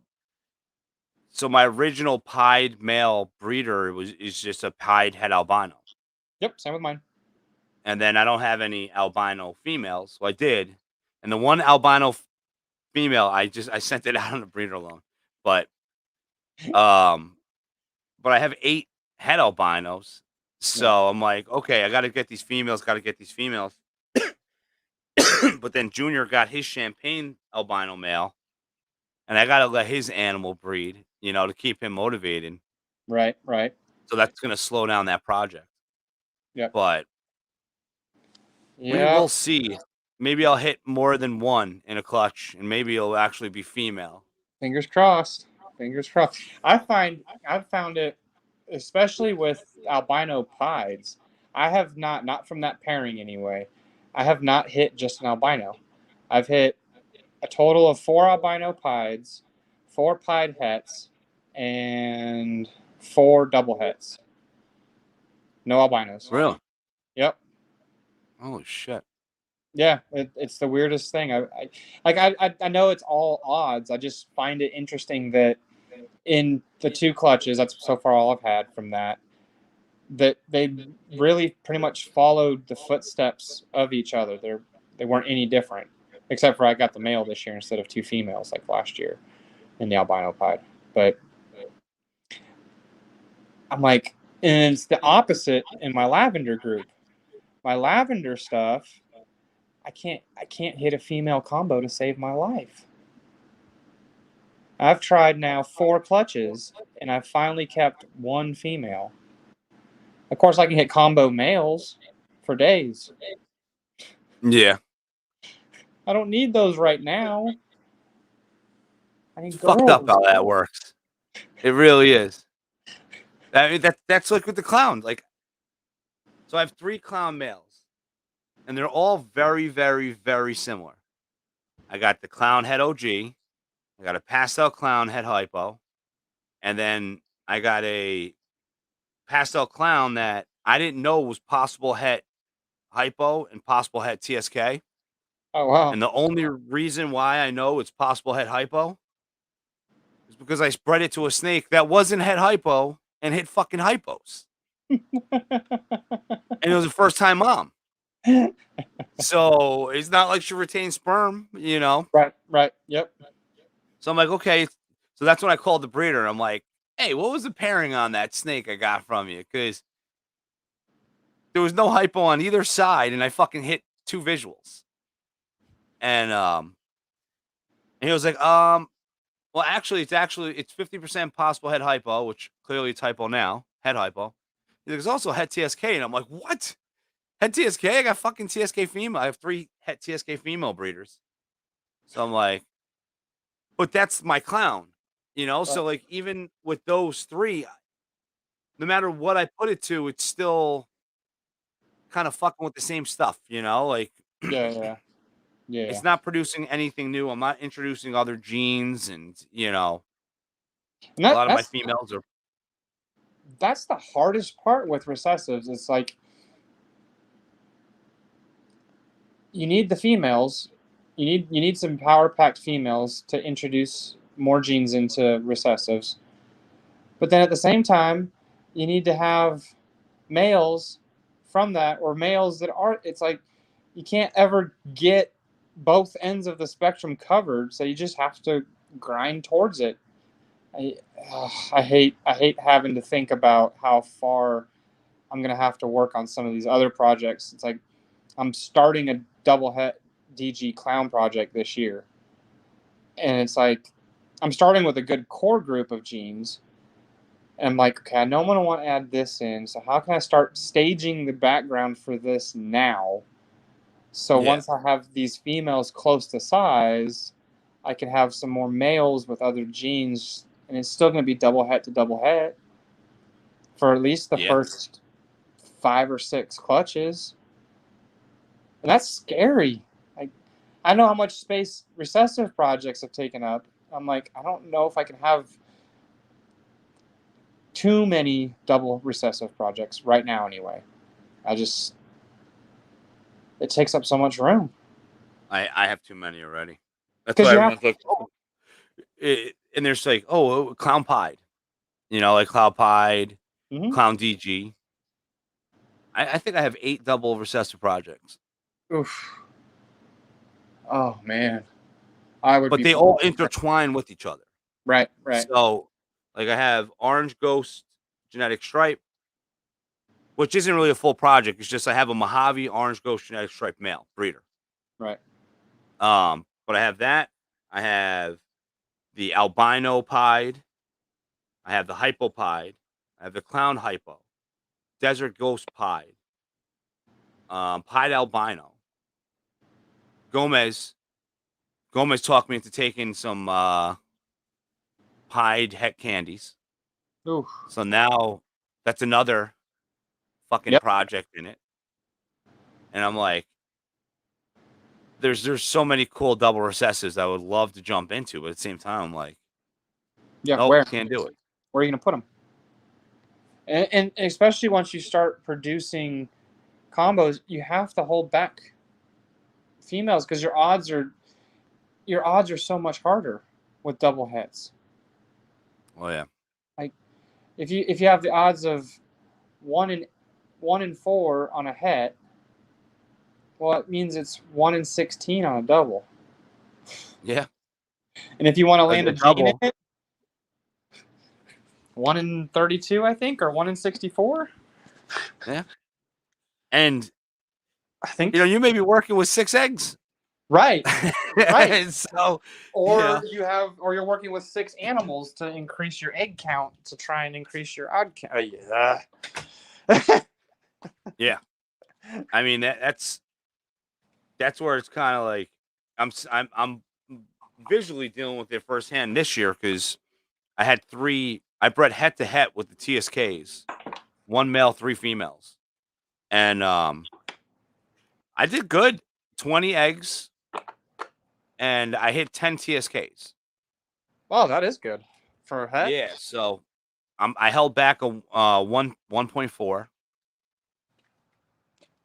So my original pied male breeder is just a pied het albino. Yep, same with mine. and then I don't have any albino females. So I did, and the one albino female, I sent it out on a breeder loan, but um, but I have 8 het albinos, so I'm like, okay, I got to get these females. Got to get these females. But then Junior got his champagne albino male, and I got to let his animal breed, to keep him motivated. Right. So that's going to slow down that project. Yep. But we Yeah. will see. Maybe I'll hit more than one in a clutch, and maybe it'll actually be female. Fingers crossed. Fingers crossed. I've found it, especially with albino pieds. I have not from that pairing anyway. I have not hit just an albino. I've hit a total of 4 albino pieds, 4 pied hets, and 4 double hets. No albinos. Really? Yep. Holy shit. Yeah, it's the weirdest thing. I know it's all odds. I just find it interesting that in the 2 clutches, that's so far all I've had from that they really pretty much followed the footsteps of each other. They weren't any different, except for I got the male this year instead of 2 females like last year in the albino pied. But I'm like, and it's the opposite in my lavender group. My lavender stuff, I can't hit a female combo to save my life. I've tried now 4 clutches, and I've finally kept 1 female. Of course, I can hit combo males for days. Yeah. I don't need those right now. I need It's girls. fucked up how that works. It really is. I mean, that's like with the clown. Like, so I have 3 clown males, and they're all very, very, very similar. I got the clown head OG. I got a pastel clown head hypo, and then I got a pastel clown that I didn't know was possible het hypo and possible het TSK. Oh, wow. And the only reason why I know it's possible het hypo is because I spread it to a snake that wasn't het hypo and hit fucking hypos. And it was a first time mom. So it's not like she retained sperm, Right. Yep. So I'm like, okay. So that's when I called the breeder. I'm like, hey, what was the pairing on that snake I got from you? Because there was no hypo on either side, and I fucking hit 2 visuals. And he was like, well, actually, it's 50% possible head hypo, which clearly it's hypo now, head hypo. There's also head TSK, and I'm like, what? Head TSK? I got fucking TSK female. I have 3 head TSK female breeders. So I'm like, but that's my clown, So like, even with those 3, no matter what I put it to, it's still kind of fucking with the same stuff, Like, Yeah. it's not producing anything new. I'm not introducing other genes, and And a lot of my females are. That's the hardest part with recessives. It's like you need the females. You need some power packed females to introduce more genes into recessives. But then at the same time, you need to have males from that, or males that are. It's like you can't ever get both ends of the spectrum covered, so you just have to grind towards it. I hate having to think about how far I'm gonna have to work on some of these other projects. It's like I'm starting a double het DG clown project this year, and it's like I'm starting with a good core group of genes. And I'm like, okay, I know I'm gonna want to add this in. So how can I start staging the background for this now? So once I have these females close to size, I can have some more males with other genes, and it's still going to be double het to double het for at least the first 5 or 6 clutches. And that's scary. I know how much space recessive projects have taken up. I'm like, I don't know if I can have too many double recessive projects right now anyway. It takes up so much room. I have too many already. That's why everyone's like, oh. And there's like, oh, clown pied. Like cloud pied, clown DG. I think I have 8 double recessive projects, Oof. Oh man, I would but be they all intertwine with each other. right. So, like, I have Orange Ghost genetic stripe, which isn't really a full project. It's just I have a Mojave Orange Ghost genetic stripe male breeder. Right. But I have that. I have the albino pied. I have the hypo pied. I have the clown hypo, desert ghost pied, pied albino. Gomez talked me into taking some pied het candies. Oof. So now that's another fucking Yep. project in it. And I'm like, there's so many cool double recessives I would love to jump into, but at the same time, I'm like, Yeah. nope, Where? can't do it. Where are you gonna put them? And especially once you start producing combos, you have to hold back females because your odds are so much harder with double hets. Oh yeah. If you have the odds of 1 in 4 on a het, well, it means it's 1 in 16 on a double. Yeah. And if you want to land a gene in double. it, 1 in 32, I think, or 1 in 64. Yeah. And I think you may be working with 6 eggs. right. Right. So Or you're working with 6 animals to increase your egg count to try and increase your odd count. Yeah. yeah. I mean that's where it's kind of like I'm visually dealing with it firsthand this year because I had 3. I bred het to het with the TSKs, 1 male, 3 females, and I did good, 20 eggs, and I hit 10 TSKs. Wow, that is good for a het. Yeah, so I held back a 1.4,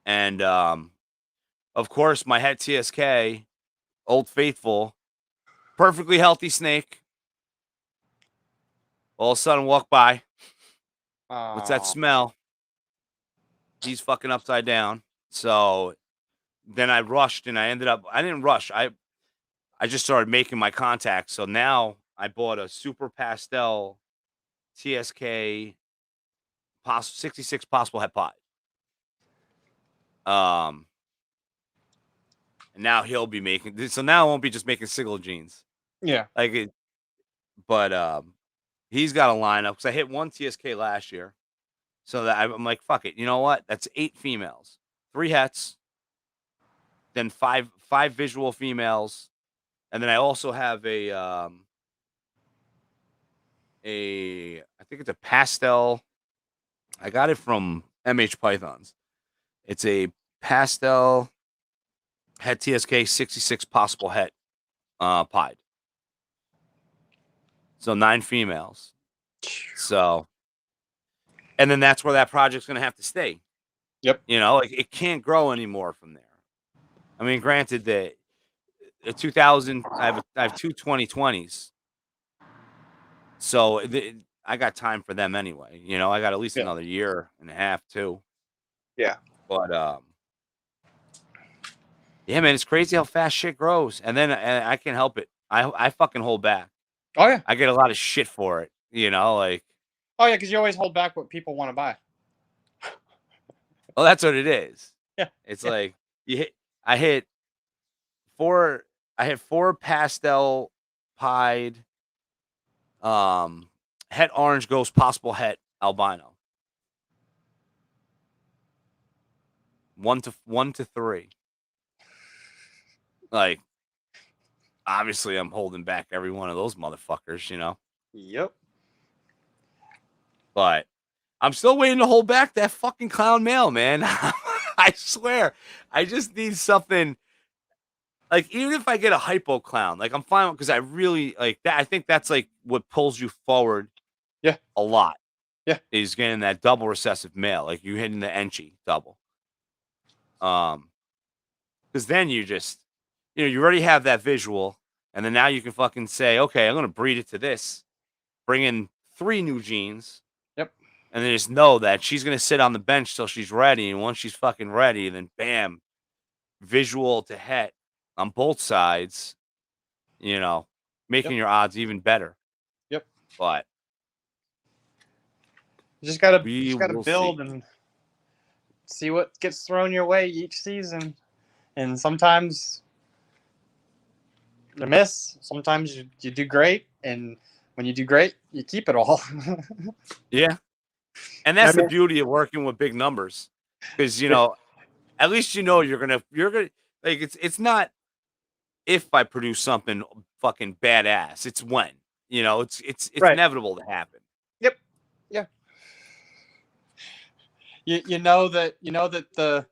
and of course my het TSK, Old Faithful, perfectly healthy snake. All of a sudden, walk by. What's that smell? He's fucking upside down. So then I rushed, and I didn't rush. I just started making my contacts. So now I bought a super pastel TSK 66 possible het pie. And now he'll be making. So now I won't be just making single genes. Yeah. But he's got a lineup because I hit 1 TSK last year. So that I'm like, fuck it. You know what? That's 8 females, 3 hets, then 5 visual females, and then I also have I think it's a pastel. I got it from MH Pythons. It's a pastel het TSK 66 possible het pied. So 9 females. So, and then that's where that project's gonna have to stay. Yep. Like it can't grow anymore from there. I mean, granted that 2000, I have 2 2020s, so I got time for them anyway. I got at least another year and a half too. Yeah. But yeah, man, it's crazy how fast shit grows, and then I can't help it. I fucking hold back. Oh yeah. I get a lot of shit for it. Like. Oh yeah, because you always hold back what people want to buy. Well, that's what it is. Yeah. It's like I hit 4 pastel pied het orange ghost possible het albino. 1 to 3. Like obviously I'm holding back every one of those motherfuckers, Yep. But I'm still waiting to hold back that fucking clown male, man. I swear. I just need something. Like, even if I get a hypo clown, like, I'm fine because I really like that. I think that's like what pulls you forward. Yeah. A lot. Yeah. Is getting that double recessive male. Like, you hitting the Enchi double. Because then you just, you already have that visual. And then now you can fucking say, okay, I'm going to breed it to this. Bring in 3 new genes. Yep. And they just know that she's gonna sit on the bench till she's ready, and once she's fucking ready, then bam, visual to het on both sides, you know, making Yep. your odds even better. Yep. But You just gotta we will build see. and see what gets thrown your way each season. And sometimes you miss, sometimes you do great, and when you do great, you keep it all. Yeah. And that's I the mean- beauty of working with big numbers. Because at least you're gonna like it's not if I produce something fucking badass, it's when. It's Right. inevitable to happen. Yep. Yeah. You know that the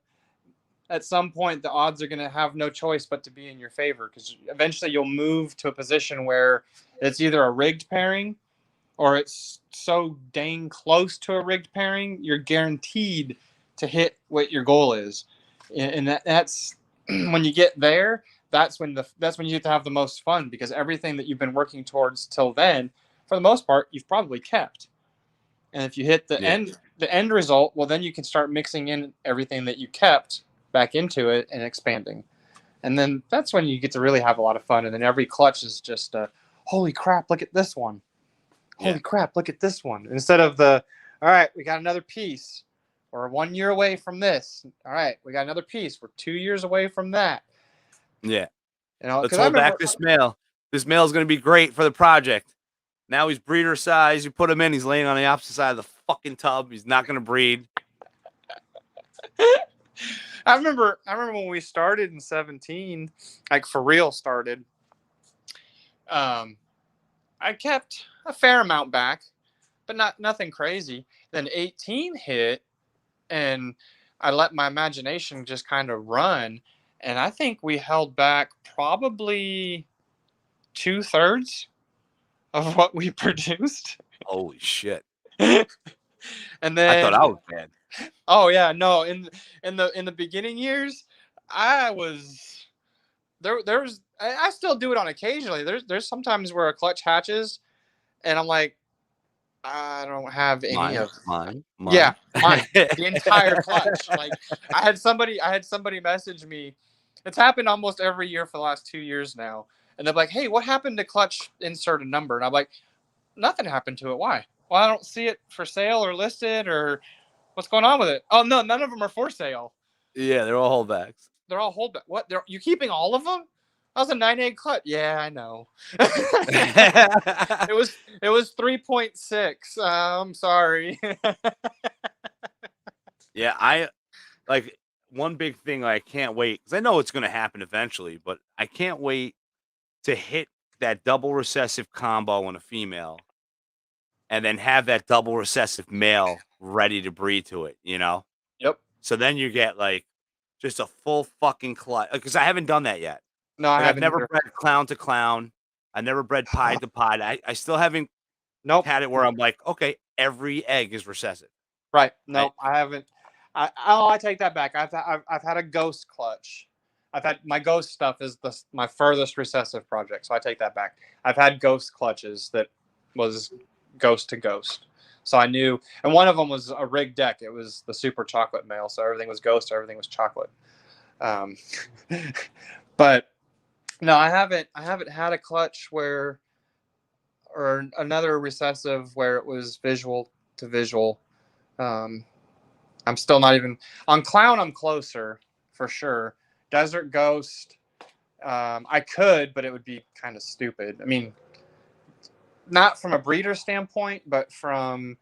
at some point the odds are going to have no choice but to be in your favor, because eventually you'll move to a position where it's either a rigged pairing or it's so dang close to a rigged pairing you're guaranteed to hit what your goal is. And that's when you get there, that's when you get to have the most fun, because everything that you've been working towards till then, for the most part, you've probably kept. And if you hit the Yeah. end result, well, then you can start mixing in everything that you kept back into it and expanding. And then that's when you get to really have a lot of fun. And then every clutch is just, holy crap, look at this one. Holy crap, look at this one. Instead of all right, we got another piece. We're 1 year away from this. All right, we got another piece. We're 2 years away from that. Yeah. Let's Let's hold back this male. This male is going to be great for the project. Now he's breeder size. You put him in, he's laying on the opposite side of the fucking tub. He's not going to breed. I remember when we started in 17, like for real started. I kept a fair amount back, but nothing crazy. Then 18 hit, and I let my imagination just kind of run, and I think we held back probably 2/3 of what we produced. Holy shit. And I then thought I was bad. oh yeah, no, in the beginning years, I was there's I still do it on occasionally. There's sometimes where a clutch hatches and I'm like, I don't have any of Mine. yeah, mine. The entire clutch. Like I had somebody message me. It's happened almost every year for the last 2 years now. And they're like, hey, what happened to clutch insert a number? And I'm like, nothing happened to it. Why? Well, I don't see it for sale or listed, or what's going on with it? Oh no, none of them are for sale. Yeah, they're all holdbacks. They're all holdback. What? You keeping all of them? That was a 9 egg clutch. Yeah, I know. It was 3.6. I'm sorry. Yeah, I like one big thing I can't wait, because I know it's going to happen eventually, but I can't wait to hit that double recessive combo in a female and then have that double recessive male ready to breed to it, Yep. So then you get like just a full fucking clutch, because I haven't done that yet. No, I Like, I've haven't never either. bred clown to clown. I never bred pied to pied. I still haven't Nope. had it where I'm like, okay, every egg is recessive. Right. Nope. I haven't. I take that back. I've had a ghost clutch. I've had my ghost stuff is my furthest recessive project, so I take that back. I've had ghost clutches that was ghost to ghost, so I knew. And one of them was a rigged deck. It was the super chocolate male, so everything was ghost, everything was chocolate. But no, I haven't had a clutch where, or another recessive where it was visual to visual. I'm still not even on clown. I'm closer for sure. Desert Ghost, I could, but it would be kind of stupid. I mean, not from a breeder standpoint, but from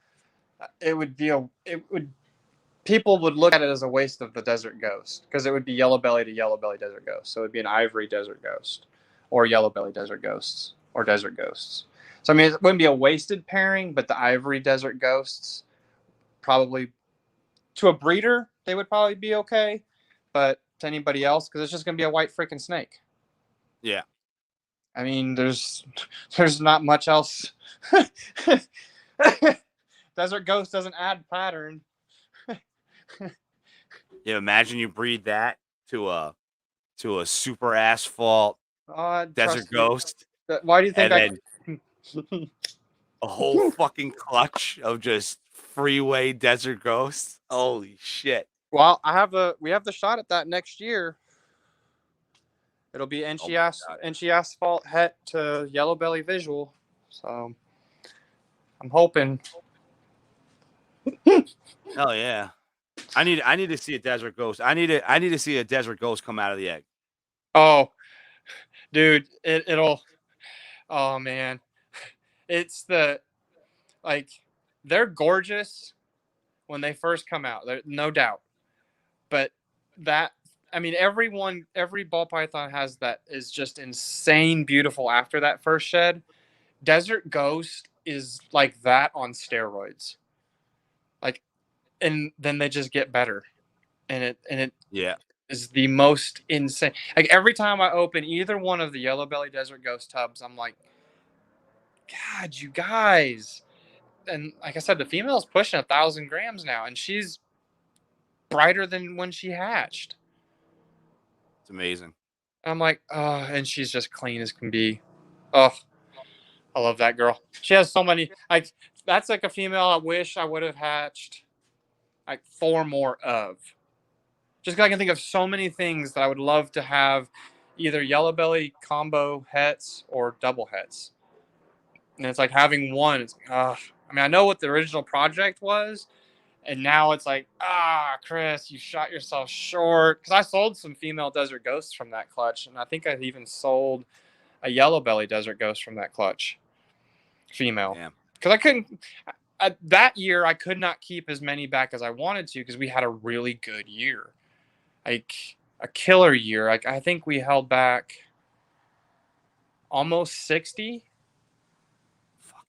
people would look at it as a waste of the Desert Ghost, because it would be yellow belly to yellow belly Desert Ghost. So it would be an ivory Desert Ghost or yellow belly Desert Ghosts or Desert Ghosts. So I mean, it wouldn't be a wasted pairing, but the ivory Desert Ghosts probably, to a breeder, they would probably be okay, but to anybody else, because it's just going to be a white freaking snake. Yeah. I mean, there's not much else. Desert Ghost doesn't add pattern. Yeah, imagine you breed that to a super asphalt Desert Ghost, Why do you think and then a whole fucking clutch of just Freeway Desert Ghost. Holy shit. Well, we have the shot at that next year. It'll be Oh my God. Inchy Asphalt Het to Yellow Belly Visual. So I'm hoping. Oh yeah. I need to see a Desert Ghost. I need to see a Desert Ghost come out of the egg. Oh, dude, it'll. Oh man, it's they're gorgeous when they first come out. No doubt, but every ball python has that is just insane beautiful after that first shed. Desert Ghost is like that on steroids. Like, and then they just get better, and it Yeah. is the most insane. Like every time I open either one of the Yellow Belly Desert Ghost tubs, I'm like, God, you guys. And like I said, the female's pushing 1,000 grams now, and she's brighter than when she hatched. It's amazing. I'm like, oh, and she's just clean as can be. Oh, I love that girl. She has so many. Like that's like a female I wish I would have hatched like 4 more of. Just 'cause I can think of so many things that I would love to have, either yellow belly combo hets or double hets. And it's like having one. It's like, I mean, I know what the original project was, and now it's like, Chris, you shot yourself short. Because I sold some female desert ghosts from that clutch, and I think I even sold a yellow belly desert ghost from that clutch, female. Yeah. Because I couldn't. That year, I could not keep as many back as I wanted to because we had a really good year, like a killer year. Like I think we held back almost 60. Fuck.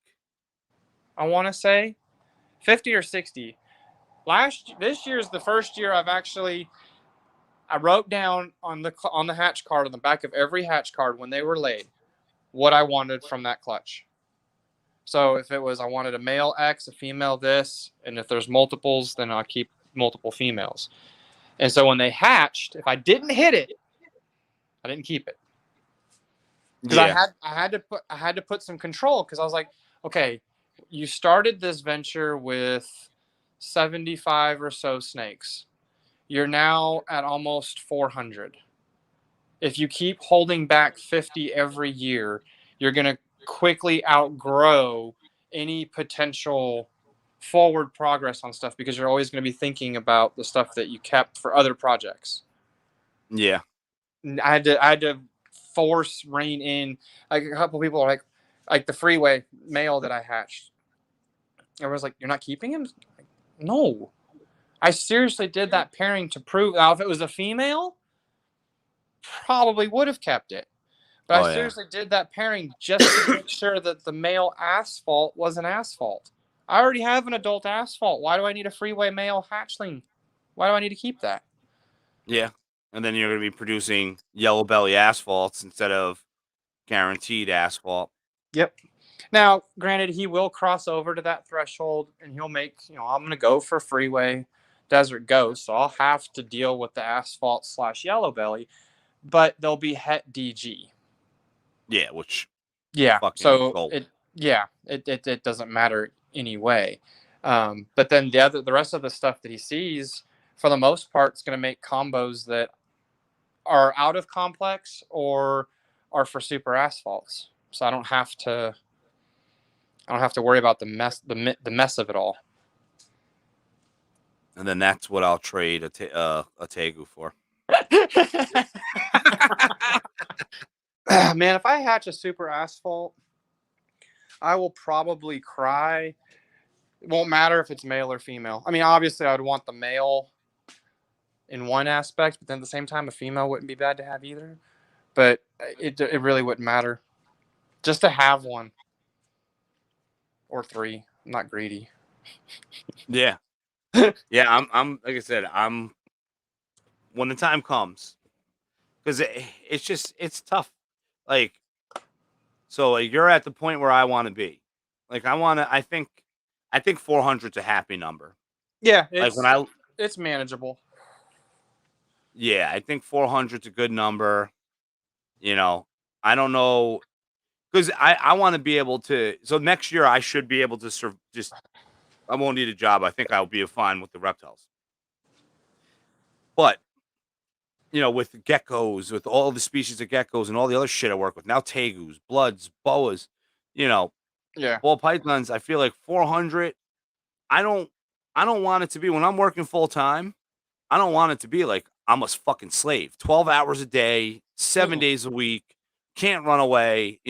I want to say 50 or 60. This year is the first year I wrote down on the hatch card on the back of every hatch card when they were laid what I wanted from that clutch. So if it was I wanted a male X, a female this, and if there's multiples, then I'll keep multiple females. And so when they hatched, if I didn't hit it, I didn't keep it. Because Yeah. I had to put some control because I was like, okay, you started this venture with 75 or so snakes. You're now at almost 400. If you keep holding back 50 every year, you're going to quickly outgrow any potential forward progress on stuff because you're always going to be thinking about the stuff that you kept for other projects. Yeah. I had to force rein in. Like a couple people are like the freeway male that I hatched. Everyone's like, "You're not keeping him?" Like, no, I seriously did that pairing to prove. Now, if it was a female, probably would have kept it. But Oh I yeah. seriously did that pairing just to make sure that the male asphalt was an asphalt. I already have an adult asphalt. Why do I need a freeway male hatchling? Why do I need to keep that? Yeah. And then you're going to be producing yellow belly asphalts instead of guaranteed asphalt. Yep. Now, granted, he will cross over to that threshold and he'll make, I'm going to go for freeway desert ghost. So I'll have to deal with the asphalt / yellow belly, but they'll be het DG. Yeah, which Yeah. fucking So gold. it doesn't matter anyway. But then the rest of the stuff that he sees, for the most part, is going to make combos that are out of complex or are for super asphalts. So I don't have to worry about the mess of it all. And then that's what I'll trade a Tegu for. Man, if I hatch a super asphalt, I will probably cry. It won't matter if it's male or female. I mean, obviously, I would want the male in one aspect, but then at the same time, a female wouldn't be bad to have either. But it really wouldn't matter. Just to have one or 3. I'm not greedy. Yeah. Yeah, I'm like I said, I'm when the time comes, because it's tough. Like, so you're at the point where I want to be. Like, I think 400's a happy number. Yeah, Like it's manageable. Yeah, I think 400's a good number. I don't know, because I want to be able to. So next year I should be able to just I won't need a job. I think I'll be fine with the reptiles. But with geckos, with all the species of geckos and all the other shit I work with now, tegus, bloods, boas, Yeah. ball pythons. I feel like 400. I don't. I don't want it to be when I'm working full time. I don't want it to be like I'm a fucking slave. 12 hours a day, 7 Mm-mm. days a week. Can't run away.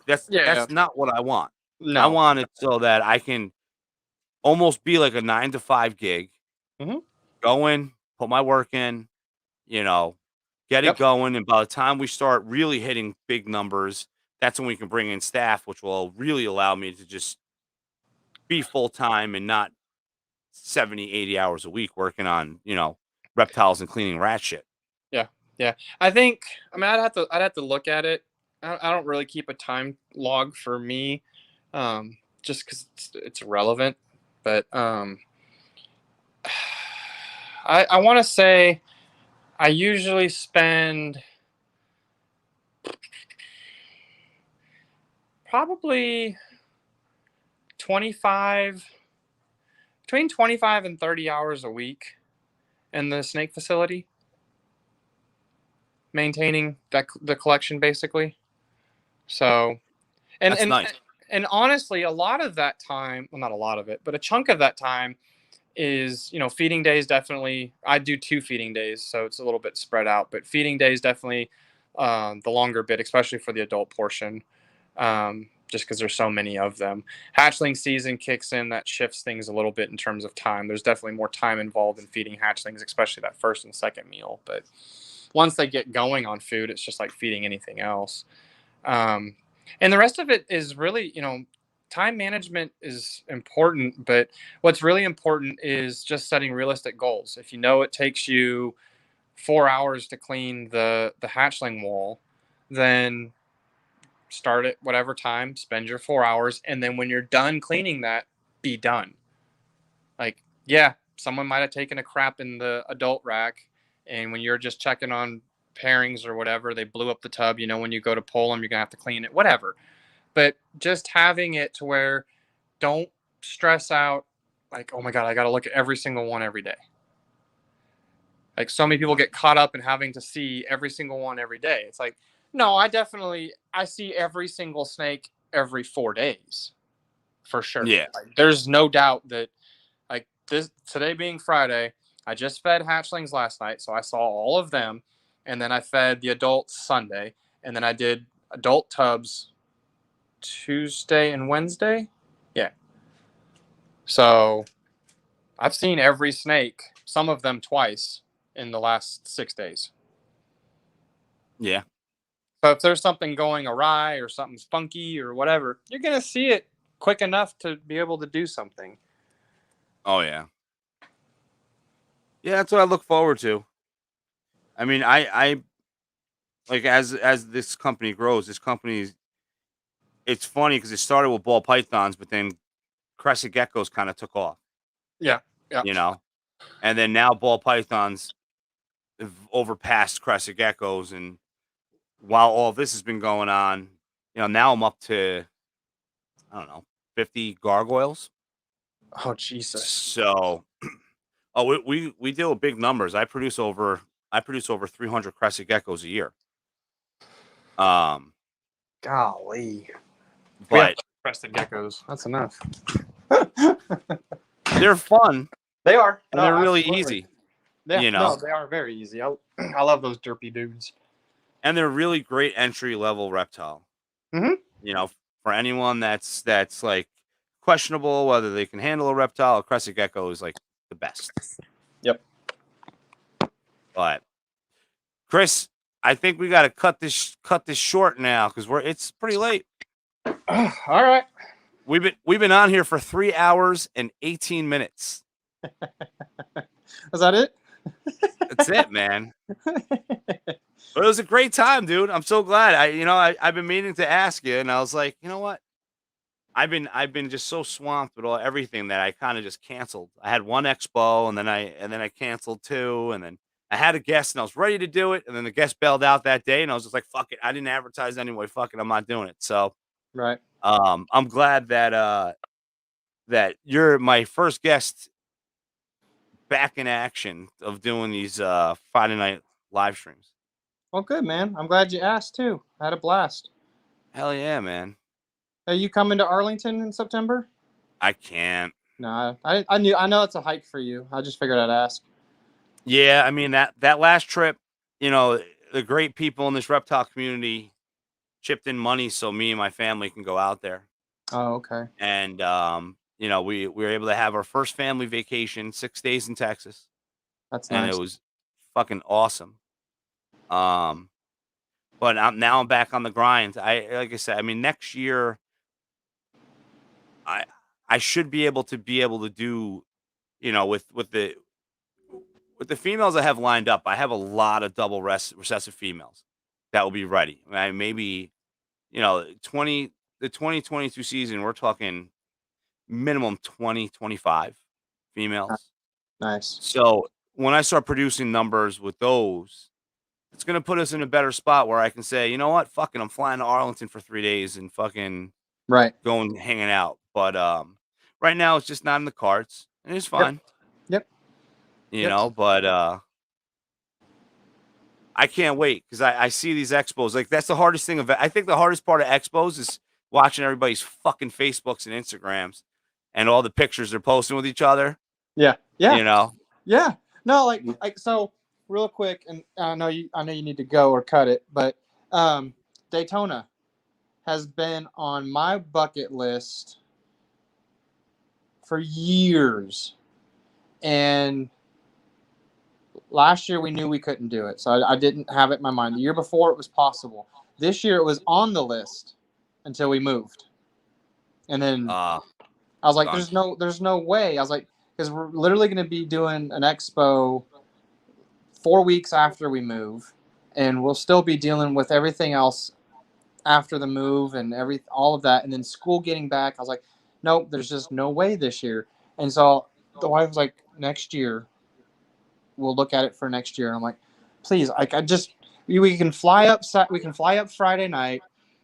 That's Yeah. not what I want. I No. want it so that I can almost be like a 9 to 5 gig. Mhm. Go in, put my work in, get it Yep. going. And by the time we start really hitting big numbers, that's when we can bring in staff, which will really allow me to just be full time and not 70, 80 hours a week working on, reptiles and cleaning rat shit. Yeah. Yeah. I think. I mean, I'd have to look at it. I don't really keep a time log for me, just because it's irrelevant. But I want to say I usually spend probably 25 between 25 and 30 hours a week in the snake facility, maintaining the collection basically. So, and That's and nice. and honestly, a lot of that time, well, not a lot of it, but a chunk of that time is, feeding days. Definitely, I do 2 feeding days, so it's a little bit spread out, but feeding days definitely the longer bit, especially for the adult portion, just because there's so many of them. Hatchling season kicks in, that shifts things a little bit in terms of time. There's definitely more time involved in feeding hatchlings, especially that first and second meal, but once they get going on food, it's just like feeding anything else. um, and the rest of it is really, time management is important, but what's really important is just setting realistic goals. If you know it takes you 4 hours to clean the hatchling wall, then start at whatever time, spend your 4 hours, and then when you're done cleaning that, be done. Like, yeah, someone might have taken a crap in the adult rack, and when you're just checking on pairings or whatever, they blew up the tub. When you go to pull them, you're gonna have to clean it, whatever. But just having it to where, don't stress out like, oh my god, I got to look at every single one every day. Like, so many people get caught up in having to see every single one every day. It's like, no, I see every single snake every 4 days for sure. Yeah. Like, there's no doubt that, like, this today being Friday, I just fed hatchlings last night, so I saw all of them, and then I fed the adults Sunday, and then I did adult tubs Tuesday and Wednesday. Yeah. So I've seen every snake, some of them twice in the last 6 days. Yeah. So if there's something going awry or something's funky or whatever, you're going to see it quick enough to be able to do something. Oh yeah. Yeah, that's what I look forward to. I mean, I like as this company grows, it's funny because it started with ball pythons, but then crescent geckos kind of took off, Yeah. Yeah. you know, and then now ball pythons have overpassed crescent geckos, and while all this has been going on, now I'm up to, I don't know, 50 gargoyles. Oh, Jesus. So, we deal with big numbers. I produce over 300 crescent geckos a year. Golly. We have But crested geckos. That's enough. they're fun They are. and No, they're really absolutely. easy, Yeah, you no, know, they are very easy. I love those derpy dudes. and they're really great entry level reptile. Mhm. You know, for anyone that's like questionable whether they can handle a reptile, a crescent gecko is like the best. Yep. But Chris, I think we got to cut this short now because it's pretty late. All right. We've been on here for 3 hours and 18 minutes. Is that it? That's it, man. But it was a great time, dude. I'm so glad. I've been meaning to ask you, and I was like, you know what? I've been just so swamped with everything that I kind of just canceled. I had one expo, and then I canceled two, and then I had a guest, and I was ready to do it, and then the guest bailed out that day, and I was just like, fuck it. I didn't advertise anyway. Fuck it. I'm not doing it. So, Right. I'm glad that that you're my first guest back in action of doing these Friday night live streams. Well, good, man. I'm glad you asked too. I had a blast. Hell yeah, man. Are you coming to Arlington in September? I can't. No, I know it's a hike for you. I just figured I'd ask. Yeah, I mean that last trip, the great people in this reptile community chipped in money so me and my family can go out there. Oh, okay. And we were able to have our first family vacation, 6 days in Texas, That's and nice. it was fucking awesome. But I'm back on the grind. Like I said, I mean next year I should be able to do, with the females I have lined up. I have a lot of double recessive females that will be ready. Maybe, 2022 season, we're talking minimum 20, 25 females. Nice. So when I start producing numbers with those, it's going to put us in a better spot where I can say, you know what, fucking, I'm flying to Arlington for 3 days and fucking Right. going hanging out. But right now it's just not in the cards, and it's fine. Yep. But I can't wait because I see these expos. Like that's the hardest thing I think the hardest part of expos is watching everybody's fucking Facebooks and Instagrams and all the pictures they're posting with each other. Yeah. Yeah. You Yeah. No, like so real quick, and I know you need to go or cut it, but Daytona has been on my bucket list for years. And last year we knew we couldn't do it. So I didn't have it in my mind. The year before it was possible. This year it was on the list until we moved. And then I was like, there's no way. I was like, because we're literally going to be doing an expo 4 weeks after we move, and we'll still be dealing with everything else after the move and all of that, and then school getting back. I was like, nope, there's just no way this year. And so the wife was like, next year we'll look at it for next year. And I'm like, please, like we can fly up Friday night,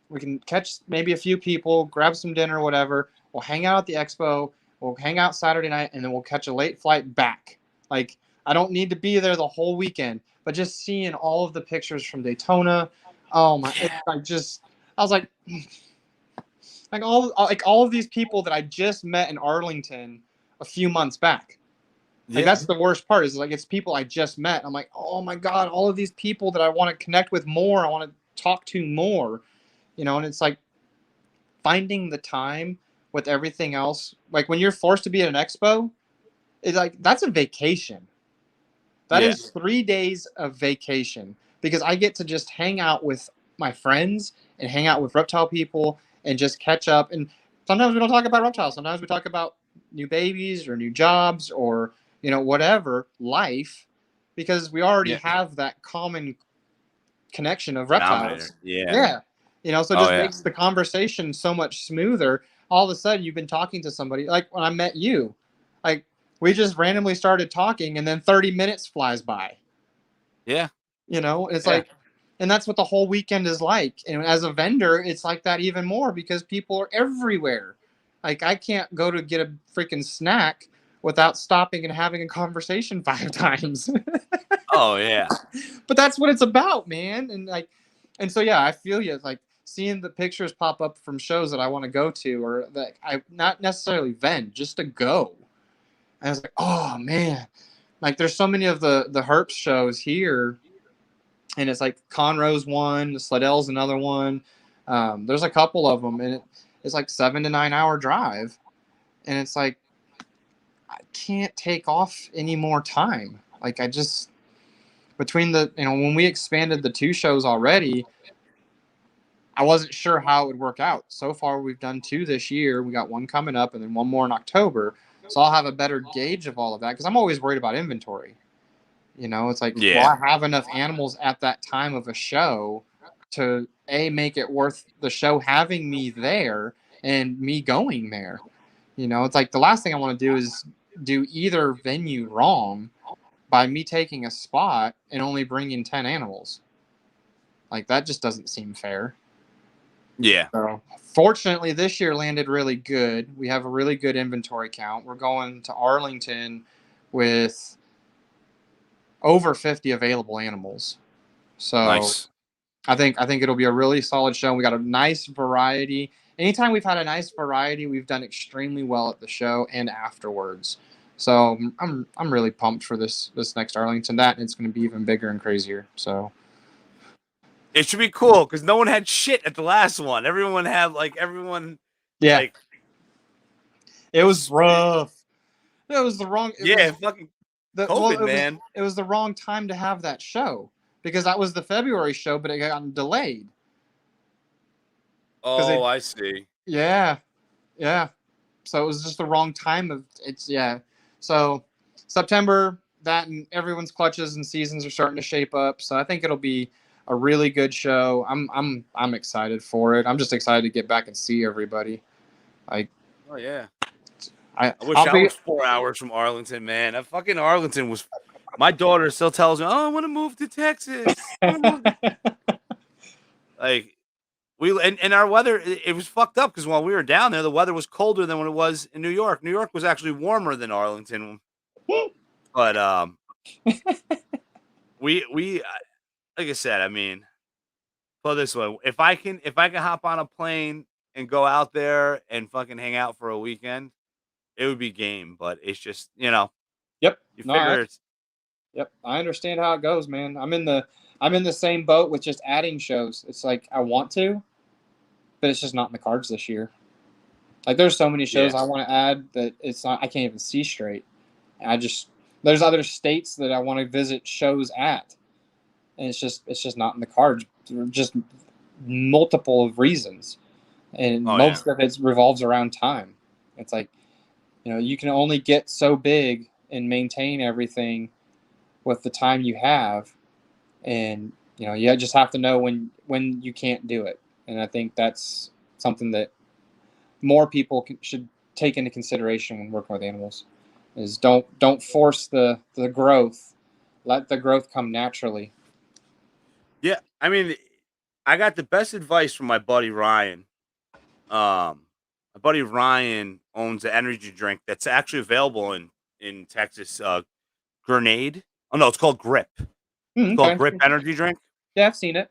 we can catch maybe a few people, grab some dinner, whatever. We'll hang out at the expo. We'll hang out Saturday night, and then we'll catch a late flight back. Like, I don't need to be there the whole weekend, but just seeing all of the pictures from Daytona, oh my! I was like all of these people that I just met in Arlington a few months back. Like that's the worst part is like it's people I just met. I'm like, oh my god, all of these people that I want to connect with more, I want to talk to more, and it's like finding the time with everything else. Like when you're forced to be at an expo, it's like that's a vacation. That is 3 days of vacation because I get to just hang out with my friends and hang out with reptile people and just catch up. And sometimes we don't talk about reptiles. Sometimes we talk about new babies or new jobs or, whatever, life, because we already have that common connection of reptiles. Yeah. So it just makes the conversation so much smoother. All of a sudden you've been talking to somebody, like when I met you, like we just randomly started talking and then 30 minutes flies by. Yeah. It's like, and that's what the whole weekend is like. And as a vendor, it's like that even more because people are everywhere. Like I can't go to get a freaking snack without stopping and having a conversation 5 times. Oh yeah. But that's what it's about, man. And so, yeah, I feel you. It's like seeing the pictures pop up from shows that I want to go to or that I not necessarily vend, just to go. And I was like, oh man, like there's so many of the herp shows here, and it's like Conroe's one, the Slidell's another one. There's a couple of them, and it's like 7 to 9 hour drive, and it's like I can't take off any more time. Like I just between the when we expanded the 2 shows already, I wasn't sure how it would work out. So far, we've done 2 this year. We got 1 coming up, and then 1 more in October. So I'll have a better gauge of all of that because I'm always worried about inventory. It's like, well, I have enough animals at that time of a show to make it worth the show having me there and me going there. It's like the last thing I want to do is do either venue wrong by me taking a spot and only bringing 10 animals. Like that just doesn't seem fair. Yeah. So fortunately, this year landed really good. We have a really good inventory count. We're going to Arlington with over 50 available animals. So Nice. I think it'll be a really solid show. We got a nice variety. Anytime we've had a nice variety, we've done extremely well at the show and afterwards. So I'm really pumped for this next Arlington. That and it's going to be even bigger and crazier. So It should be cool because no one had shit at the last one. Everyone had yeah, like it was rough. It was the wrong. It was fucking the well. COVID, man. It was the wrong time to have that show because that was the February show, but it got delayed. Oh, I see. Yeah. So it was just the wrong time of it's yeah. So September, that and everyone's clutches and seasons are starting to shape up. So I think it'll be a really good show. I'm excited for it. I'm just excited to get back and see everybody. Like Oh yeah. I I wish I'll I be was 4 hours from Arlington, man. That fucking Arlington was. My daughter still tells me, "Oh, I want to move to Texas." Like and our weather, it was fucked up because while we were down there, the weather was colder than when it was in New York. New York was actually warmer than Arlington, but we like I said, I mean, put it this way: if I can hop on a plane and go out there and fucking hang out for a weekend, it would be game. But it's just Yep. you No, figure it's yep. I understand how it goes, man. I'm in the same boat with just adding shows. It's like I want to, but it's just not in the cards this year. Like there's so many shows yeah. I want to add that it's not. I can't even see straight. I just there's other states that I want to visit shows at, and it's just not in the cards. Just multiple of reasons, and Oh yeah. most of it revolves around time. It's like you can only get so big and maintain everything with the time you have, and you just have to know when you can't do it. And I think that's something that more people should take into consideration when working with animals is don't force the growth, let the growth come naturally. Yeah, I mean, I got the best advice from my buddy Ryan. My buddy Ryan owns an energy drink that's actually available in Texas. Grenade. Oh no, it's called Grip. It's called Okay. Grip energy drink. Yeah, I've seen it.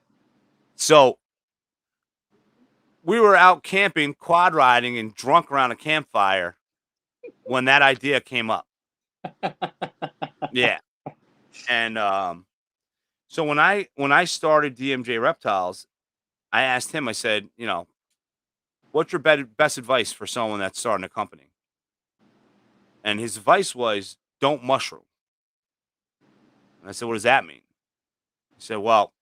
So we were out camping, quad riding, and drunk around a campfire when that idea came up. Yeah, and so when I started DMJ Reptiles, I asked him. I said, what's your best advice for someone that's starting a company? And his advice was, don't mushroom. And I said, what does that mean? He said, well,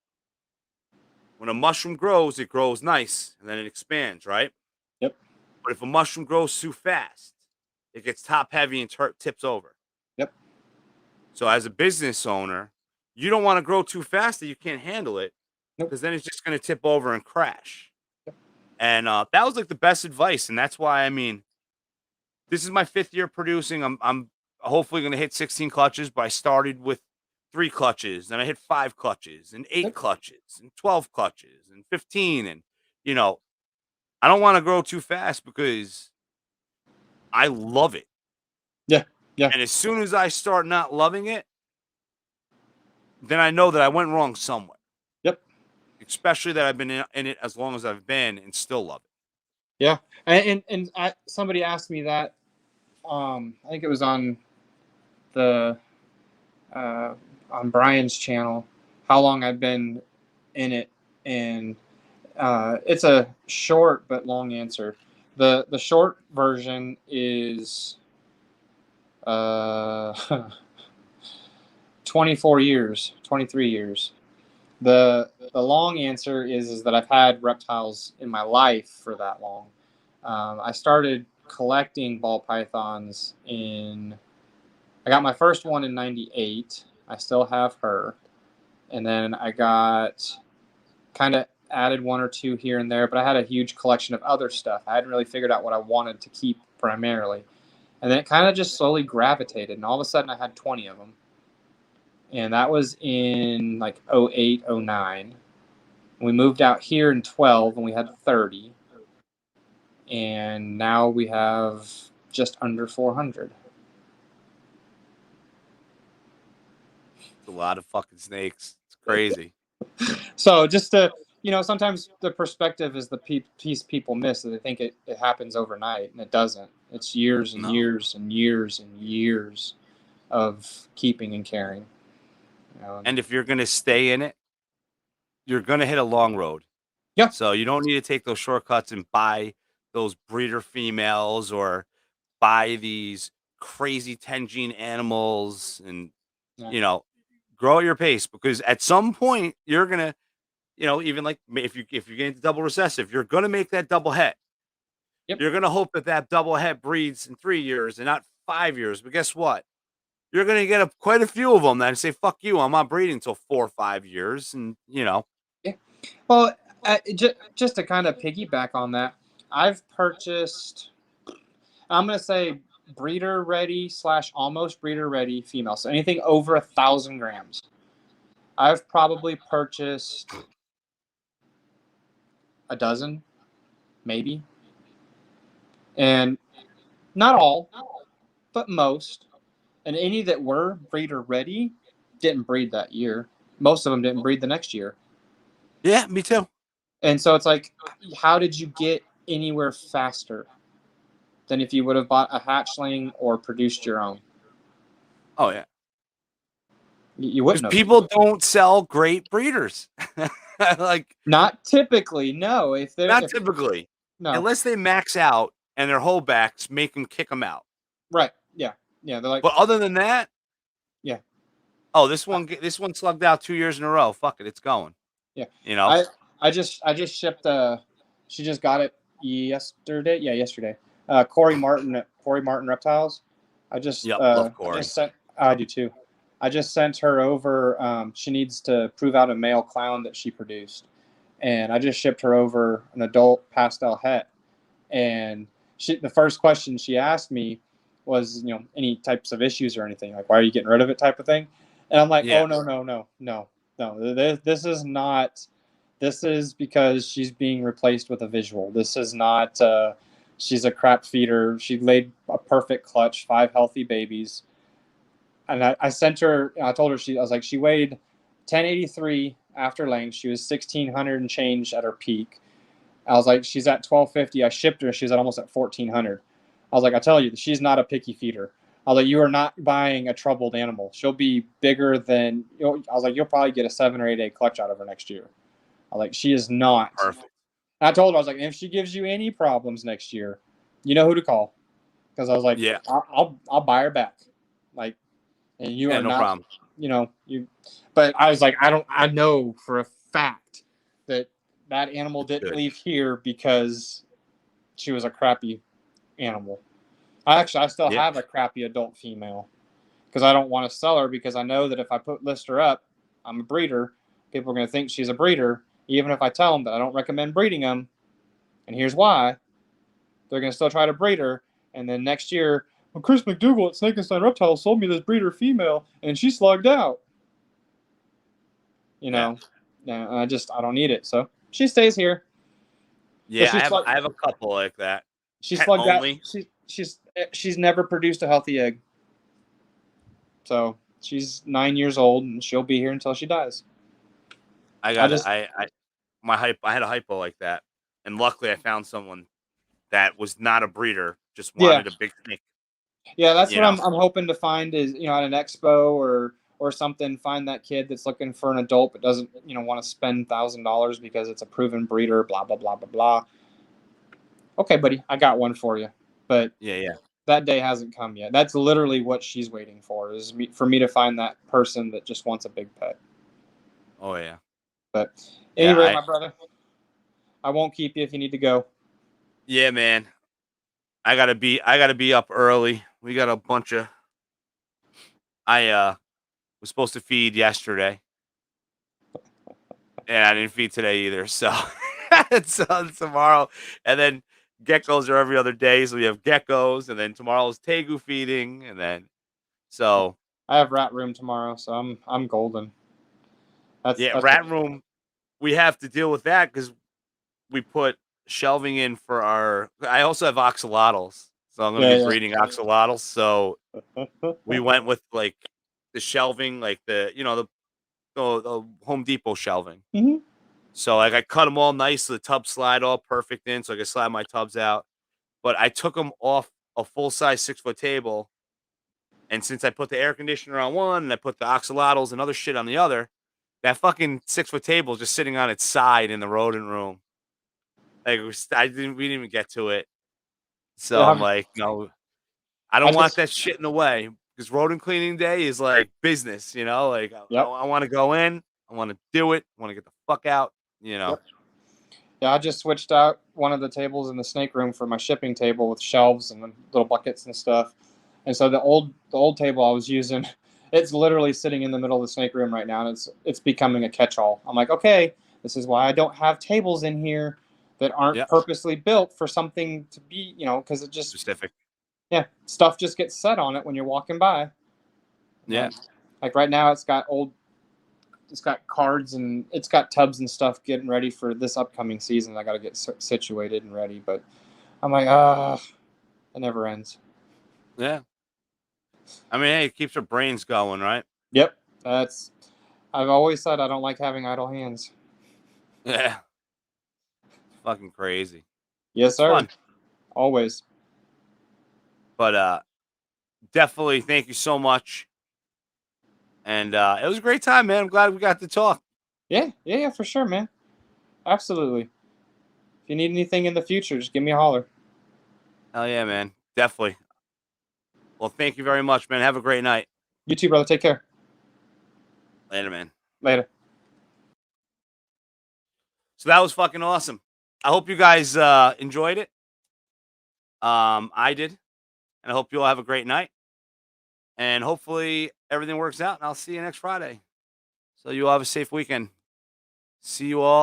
when a mushroom grows, it grows nice and then it expands, right? Yep. But if a mushroom grows too fast, it gets top heavy and tips over. Yep. So as a business owner, you don't want to grow too fast that you can't handle it Nope. because then it's just going to tip over and crash. And that was like the best advice. And that's why, I mean, this is my 5th year producing. I'm hopefully going to hit 16 clutches, but I started with 3 clutches, then I hit 5 clutches and 8 Yep. clutches and 12 clutches and 15. And, I don't want to grow too fast because I love it. Yeah. Yeah. And as soon as I start not loving it, then I know that I went wrong somewhere. Yep. Especially that I've been in it as long as I've been and still love it. Yeah. And somebody asked me that. I think it was on the on Brian's channel how long I've been in it, and it's a short but long answer. The short version is 24 years, 23 years. The long answer is that I've had reptiles in my life for that long. I started collecting ball pythons I got my first one in 98. I still have her. And then I got kind of added one or two here and there, but I had a huge collection of other stuff. I hadn't really figured out what I wanted to keep primarily. And then it kind of just slowly gravitated, and all of a sudden I had 20 of them. And that was in like 08, 09 We moved out here in 12 and we had 30. And now we have just under 400. It's a lot of fucking snakes. It's crazy. So just to, sometimes the perspective is the piece people miss, that they think it happens overnight, and it doesn't. It's years and years and years and years of keeping and caring. And if you're going to stay in it, you're going to hit a long road. Yeah. So you don't need to take those shortcuts and buy those breeder females or buy these crazy 10 gene animals and, grow at your pace, because at some point you're going to, even like if you get into double recessive, you're going to make that double het. Yep. You're going to hope that double het breeds in 3 years and not 5 years. But guess what? You're going to get quite a few of them that say, fuck you, I'm not breeding until 4 or 5 years. And, Yeah. Well, just to kind of piggyback on that, I've purchased, I'm going to say breeder ready / almost breeder ready female. So anything over 1,000 grams. I've probably purchased a dozen, maybe. And not all, but most. And any that were breeder ready didn't breed that year. Most of them didn't breed the next year. Yeah, me too. And so it's like, how did you get anywhere faster than if you would have bought a hatchling or produced your own? Oh, yeah. You wouldn't have. People don't sell great breeders. Like, not typically, no. Typically. No. Unless they max out and their holdbacks make them kick them out. Right. Yeah. Yeah. They're like, but other than that, yeah. Oh, this one slugged out 2 years in a row. Fuck it, it's going. Yeah. I just shipped she just got it yesterday. Yeah, yesterday. Corey Martin at Corey Martin Reptiles. I just love Corey. I do too. I just sent her over. She needs to prove out a male clown that she produced, and I just shipped her over an adult pastel het. And the first question she asked me was, any types of issues or anything, like why are you getting rid of it, type of thing. And I'm like, oh no. This is not. This is because she's being replaced with a visual. This is not. She's a crap feeder. She laid a perfect clutch, 5 healthy babies. And I sent her. I told her I was like, she weighed 1083 after length. She was 1,600 and change at her peak. I was like, she's at 1,250. I shipped her. She was almost at 1,400. I was like, I tell you, she's not a picky feeder. I was like, you are not buying a troubled animal. She'll be bigger than. I was like, you'll probably get a 7 or 8 egg clutch out of her next year. I was like, she is not perfect. And I told her, I was like, if she gives you any problems next year, you know who to call. Because I was like, yeah, I'll buy her back. Like, and you are no not. Problem. But I was like, I know for a fact that animal didn't leave here because she was a crappy animal. I still have a crappy adult female because I don't want to sell her, because I know that if I list her up, I'm a breeder. People are going to think she's a breeder, even if I tell them that I don't recommend breeding them. And here's why. They're going to still try to breed her. And then next year, well, Chris McDougle at Snake and Stein Reptiles sold me this breeder female, and she slugged out. No, I don't need it. So she stays here. Yeah, I have a couple like that. She slugged out. She's never produced a healthy egg. So she's 9 years old, and she'll be here until she dies. I had a hypo like that, and luckily I found someone that was not a breeder, just wanted a big snake. Yeah, that's what I'm hoping to find is, at an expo or something, find that kid that's looking for an adult but doesn't, want to spend $1,000 because it's a proven breeder, blah, blah, blah, blah, blah. Okay, buddy, I got one for you. But that day hasn't come yet. That's literally what she's waiting for, is for me to find that person that just wants a big pet. Oh, yeah. But anyway, my brother, I won't keep you if you need to go. Yeah, man. I gotta be up early. We got a bunch of. I was supposed to feed yesterday, and I didn't feed today either. So it's tomorrow, and then geckos are every other day. So we have geckos, and then tomorrow's tegu feeding, and then so I have rat room tomorrow, so I'm golden. Rat room. we have to deal with that because we put shelving in for our. I also have axolotls, so I'm gonna Yeah, be yeah. breeding axolotls. So we went with like the shelving, like the Home Depot shelving. Mhm. So like I cut them all nice, so the tubs slide all perfect in, so I can slide my tubs out. But I took them off a full size 6-foot table, and since I put the air conditioner on one and I put the axolotls and other shit on the other, that fucking 6-foot table is just sitting on its side in the rodent room. Like we didn't even get to it. So Yeah, I'm like, no, I I don't want just that shit in the way because rodent cleaning day is like business, Like Yep. I want to go in, I want to do it, I want to get the fuck out. Yep. Yeah, I just switched out one of the tables in the snake room for my shipping table with shelves and little buckets and stuff. And so the old table I was using, it's literally sitting in the middle of the snake room right now, and it's becoming a catch-all. I'm like, okay, this is why I don't have tables in here that aren't Yep. purposely built for something to be, because it just Specific. stuff just gets set on it when you're walking by. Yeah. Like right now, it's got cards and it's got tubs and stuff getting ready for this upcoming season. I got to get situated and ready, but I'm like, it never ends. Yeah. I mean, hey, it keeps our brains going, right? Yep, I've always said I don't like having idle hands. Yeah. Fucking crazy. Yes, It's sir. fun. Always. But definitely thank you so much. And it was a great time, man. I'm glad we got to talk. Yeah, for sure, man. Absolutely. If you need anything in the future, just give me a holler. Hell yeah, man. Definitely. Well, thank you very much, man. Have a great night. You too, brother. Take care. Later, man. Later. So that was fucking awesome. I hope you guys enjoyed it. I did. And I hope you all have a great night. And hopefully everything works out. And I'll see you next Friday. So you all have a safe weekend. See you all